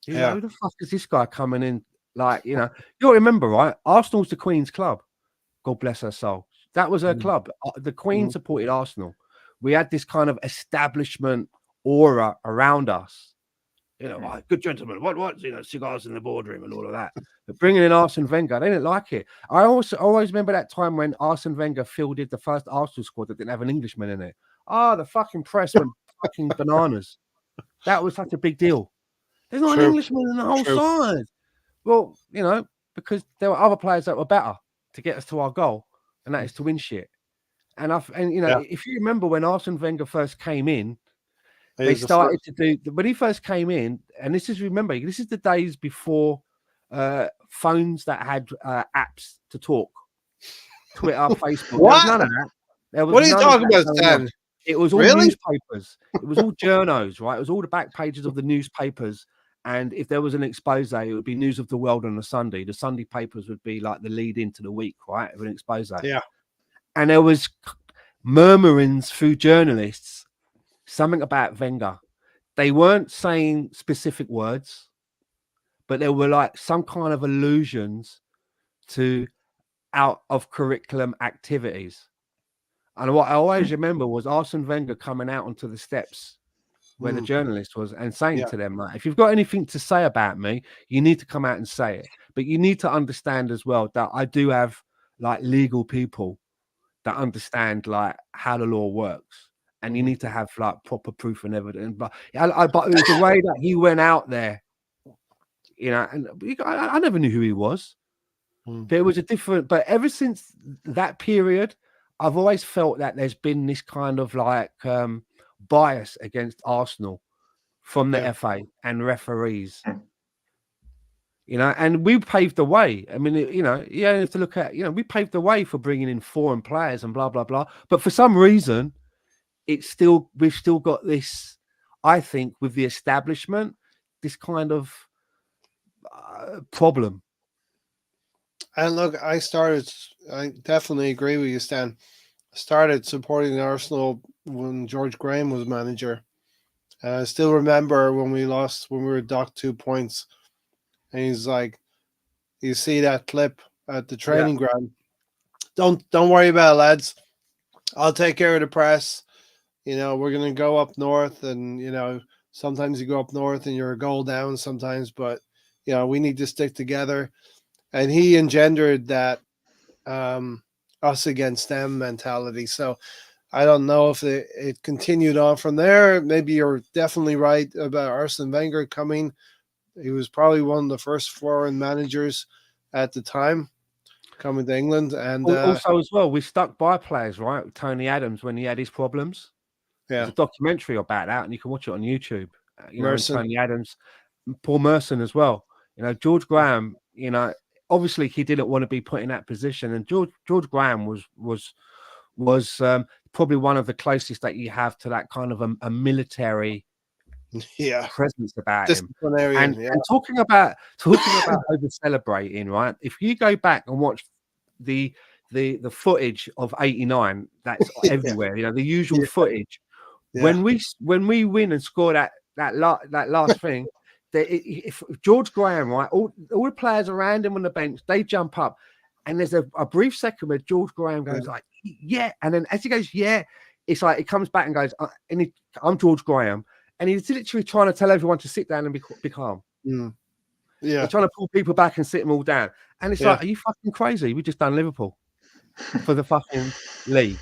Who the fuck is this guy coming in? Like, you know, you'll remember, right? Arsenal's the Queen's club. God bless her soul. That was her club. The Queen supported Arsenal. We had this kind of establishment aura around us. You know, good gentlemen, what, you know, cigars in the boardroom and all of that. But bringing in Arsene Wenger, they didn't like it. I always remember that time when Arsene Wenger fielded the first Arsenal squad that didn't have an Englishman in it. The fucking press went fucking bananas. That was such a big deal. There's not True. an Englishman in the whole True. side. Well, you know, because there were other players that were better to get us to our goal, and that is to win shit. And you know, if you remember when Arsene Wenger first came in, they started to do when he first came in, and this is the days before phones that had apps to talk, Twitter, Facebook. What? There was none of that. There was What are you none of talking that about, going on. Stan? It was all Really? newspapers. It was all journos, right? It was all the back pages of the newspapers. And if there was an expose, it would be News of the World on a Sunday. The Sunday papers would be like the lead into the week, right? Of an expose. Yeah. And there was murmurings through journalists, something about Wenger. They weren't saying specific words, but there were like some kind of allusions to out of curriculum activities. And what I always remember was Arsene Wenger coming out onto the steps where the journalist was and saying to them, like, if you've got anything to say about me, you need to come out and say it. But you need to understand as well that I do have like legal people that understand like how the law works. And you need to have like proper proof and evidence. But it was the way that he went out there, you know, and I never knew who he was. But it was a different, but ever since that period, I've always felt that there's been this kind of like bias against Arsenal from the FA and referees, you know, and we paved the way. I mean, you know, you have to look at, you know, we paved the way for bringing in foreign players and blah, blah, blah. But for some reason, we've still got this, I think, with the establishment, this kind of problem. And look, I definitely agree with you, Stan. I started supporting Arsenal when George Graham was manager. And I still remember when we were docked 2 points. And he's like, you see that clip at the training ground. Don't worry about it, lads. I'll take care of the press. You know, we're going to go up north. And, you know, sometimes you go up north and you're a goal down sometimes. But, you know, we need to stick together. And he engendered that us against them mentality. So I don't know if it continued on from there. Maybe you're definitely right about Arsene Wenger coming. He was probably one of the first foreign managers at the time coming to England. And also as well, we stuck by players, right? Tony Adams, when he had his problems. There's a documentary about that, and you can watch it on YouTube. You know, and Tony Adams, Paul Merson as well. You know, George Graham, you know, obviously he didn't want to be put in that position, and George Graham was probably one of the closest that you have to that kind of a military presence about him. And talking about over celebrating, right? If you go back and watch the footage of '89, that's everywhere. You know, the usual footage. When we win and score that last thing. If George Graham, right, all the players around him on the bench, they jump up, and there's a brief second where George Graham goes like, yeah, and then as he goes, yeah, it's like it comes back and goes, I'm George Graham, and he's literally trying to tell everyone to sit down and be calm. They're trying to pull people back and sit them all down, and it's like, are you fucking crazy? We just done Liverpool for the fucking league,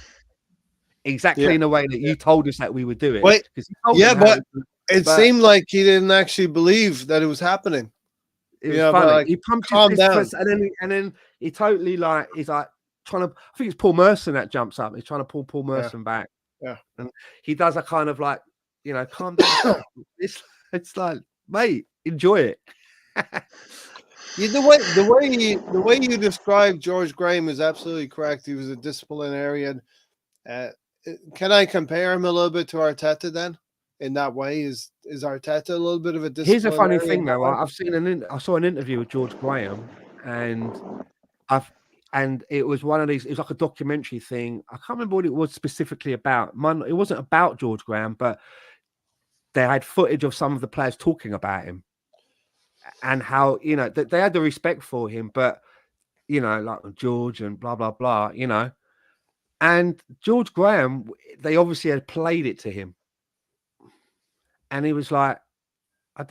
exactly in the way that you told us that we would do it. Wait, but it seemed like he didn't actually believe that it was happening. It was funny. Like, he pumped his fist, and then he totally he's like trying to. I think it's Paul Merson that jumps up. He's trying to pull Paul Merson back. Yeah, and he does a kind of like, you know, calm down. it's like, mate, enjoy it. The way you describe George Graham is absolutely correct. He was a disciplinarian. Can I compare him a little bit to Arteta then? In that way, is Arteta a little bit of a disciplinarian? Here's a funny thing though. I saw an interview with George Graham, and it was one of these. It was like a documentary thing. I can't remember what it was specifically about. It wasn't about George Graham, but they had footage of some of the players talking about him and how, you know, they had the respect for him, but, you know, like George and blah blah blah, you know. And George Graham, they obviously had played it to him. And he was like, I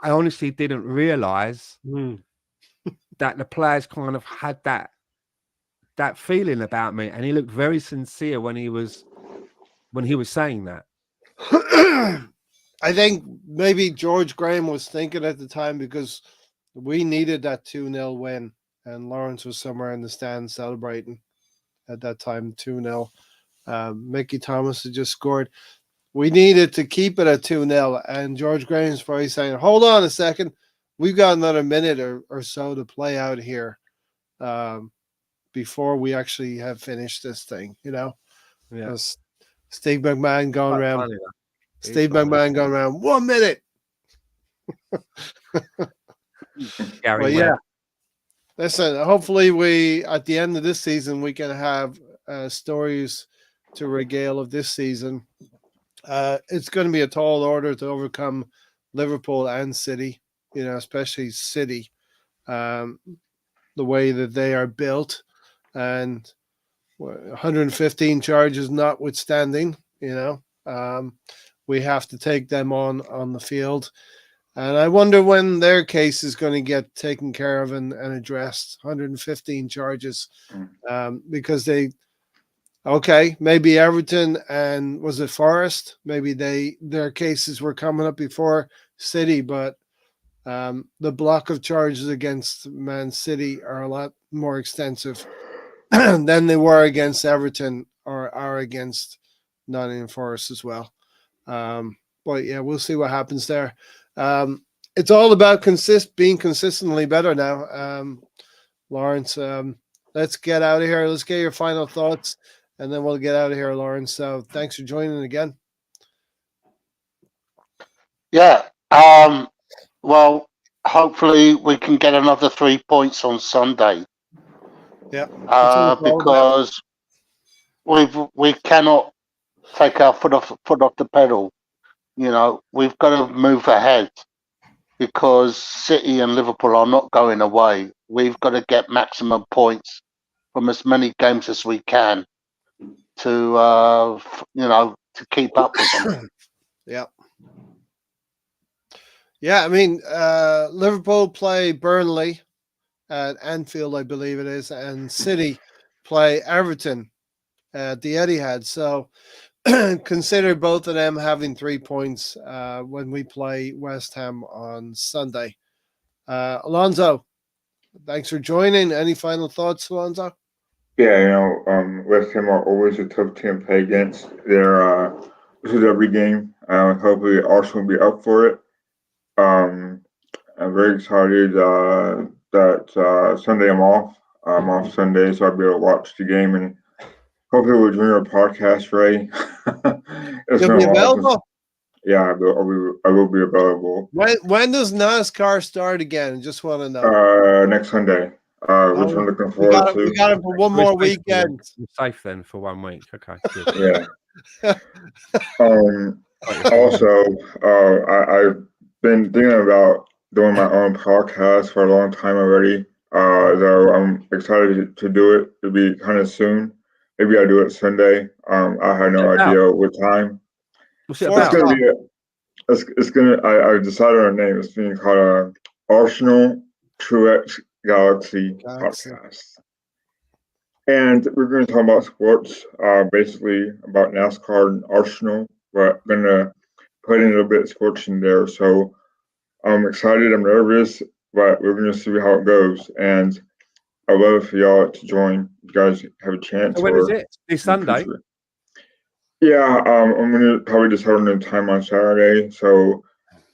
honestly didn't realize that the players kind of had that feeling about me. And he looked very sincere when he was saying that. I think maybe George Graham was thinking at the time because we needed that 2-0 win, and Lawrence was somewhere in the stands celebrating at that time 2-0. Mickey Thomas had just scored. We needed to keep it at 2-0, and George Graham's probably saying, hold on a second, we've got another minute or so to play out here before we actually have finished this thing, Yeah. Steve McMahon going Quite around. funny, that. Steve McMahon going around 1 minute. Gary Well, Webb. yeah. Listen, hopefully at the end of this season, we can have stories to regale of this season. It's going to be a tall order to overcome Liverpool and City, especially City, the way that they are built, and 115 charges notwithstanding, we have to take them on the field. And I wonder when their case is going to get taken care of and addressed. 115 charges, because maybe Everton and was it Forest? Maybe their cases were coming up before City, but the block of charges against Man City are a lot more extensive than they were against Everton or are against Nottingham Forest as well. But yeah, we'll see what happens there. It's all about being consistently better now. Lawrence, let's get out of here. Let's get your final thoughts, and then we'll get out of here, Lawrence. So thanks for joining again. Yeah. Well, hopefully we can get another 3 points on Sunday. Yeah. Because we cannot take our foot off the pedal. We've got to move ahead because City and Liverpool are not going away. We've got to get maximum points from as many games as we can to keep up with them. Yeah. Yeah, I mean, Liverpool play Burnley at Anfield, I believe it is, and City play Everton at the Etihad. So consider both of them having 3 points when we play West Ham on Sunday. Alonso, thanks for joining. Any final thoughts, Alonso? Yeah, West Ham are always a tough team to play against. This is every game. Hopefully, Arsenal will be up for it. I'm very excited that Sunday I'm off. I'm off Sunday, so I'll be able to watch the game and hopefully we'll join your podcast, Ray. You'll be available? Yeah, I will be available. When does NASCAR start again? Just want to know. Next Sunday. Which I'm looking forward to. We got it for one more weekend. You're safe then for 1 week. Okay, good. Yeah. Also, I've been thinking about doing my own podcast for a long time already. Though I'm excited to do it. It'll be kind of soon. Maybe I'll do it Sunday. I have no idea what time. What's it about? It's gonna. I decided on a name. It's being called Arsenal Truex Galaxy Podcast. And we're going to talk about sports, basically about NASCAR and Arsenal. But I'm going to put in a little bit of sports in there. So I'm excited. I'm nervous, but we're going to see how it goes. And I'd love for y'all to join. You guys have a chance. So when is it? This Sunday? Yeah, I'm going to probably decide on the time on Saturday. So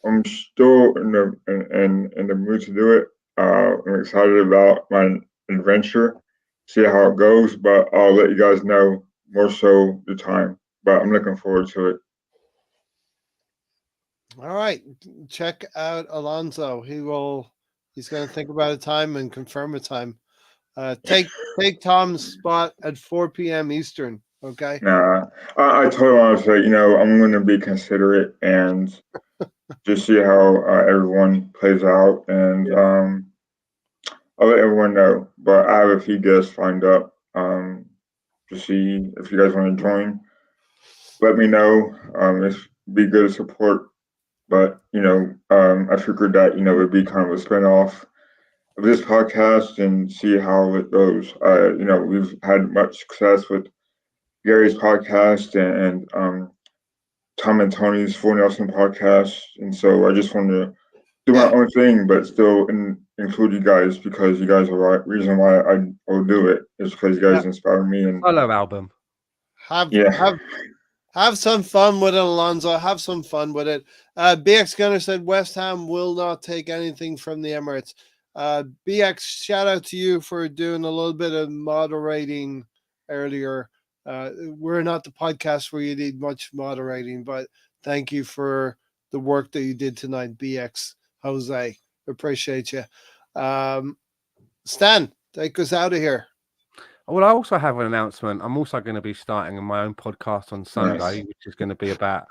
I'm still in the mood to do it. I'm excited about my adventure. See how it goes, but I'll let you guys know more so the time. But I'm looking forward to it. All right, check out Alonso. He's going to think about a time and confirm a time. Take Tom's spot at 4 p.m. Eastern. Okay. Nah, I told him I was like, I'm going to be considerate and just see how everyone plays out, and I'll let everyone know. But I have a few guests lined up to see if you guys want to join. Let me know. It'd be good to support. But I figured that it'd be kind of a spinoff of this podcast and see how it goes. We've had much success with Gary's podcast and Tom and Tony's Full Nelson podcast, and so I just wanted to do my Yeah. own thing, but still include you guys because you guys are the reason why I will do it is because you guys inspire me. And Solo album. Have some fun with it, Alonso. Have some fun with it. BX Gunner said West Ham will not take anything from the Emirates. BX, shout out to you for doing a little bit of moderating earlier. We're not the podcast where you need much moderating, but thank you for the work that you did tonight, BX Jose. Appreciate you. Stan, take us out of here. Well, I also have an announcement. I'm also going to be starting my own podcast on Sunday, which is going to be about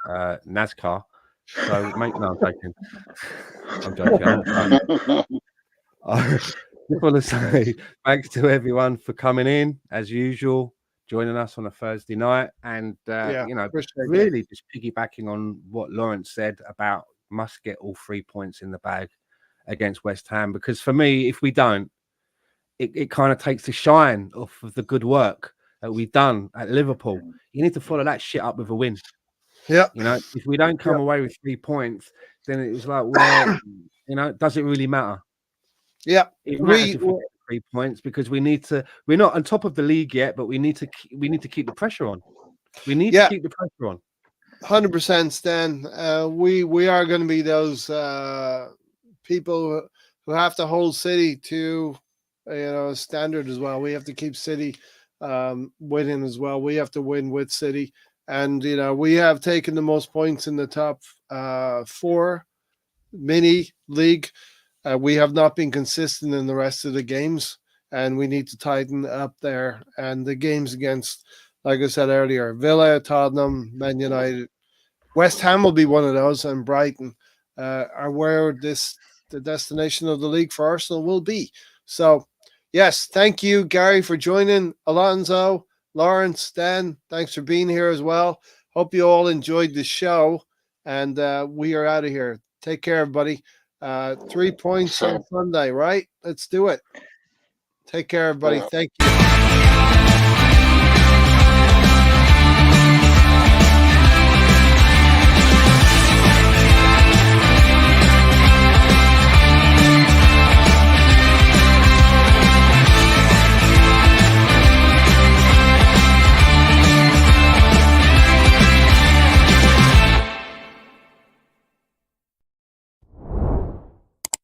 NASCAR. So, mate, no, I'm joking. I just want to say thanks to everyone for coming in, as usual, joining us on a Thursday night. And, really just piggybacking on what Lawrence said about must get all 3 points in the bag against West Ham. Because for me, if we don't, it kind of takes the shine off of the good work that we've done at Liverpool. You need to follow that shit up with a win. Yeah. If we don't come away with 3 points, then it's like, well, does it really matter? Yeah. It matters if we get 3 points because we're not on top of the league yet, but we need to keep the pressure on. We need to keep the pressure on. 100%, Stan. We are going to be those people who have to hold City to a standard as well. We have to keep City winning as well. We have to win with City, and we have taken the most points in the top 4 mini league. We have not been consistent in the rest of the games, and we need to tighten up there. And the games against, like I said earlier, Villa, Tottenham, Man United, West Ham will be one of those, and Brighton are where the destination of the league for Arsenal will be. So, yes, thank you, Gary, for joining. Alonso, Lawrence, Dan, thanks for being here as well. Hope you all enjoyed the show, and we are out of here. Take care, everybody. 3 points on Sunday, right? Let's do it. Take care, everybody. Thank you.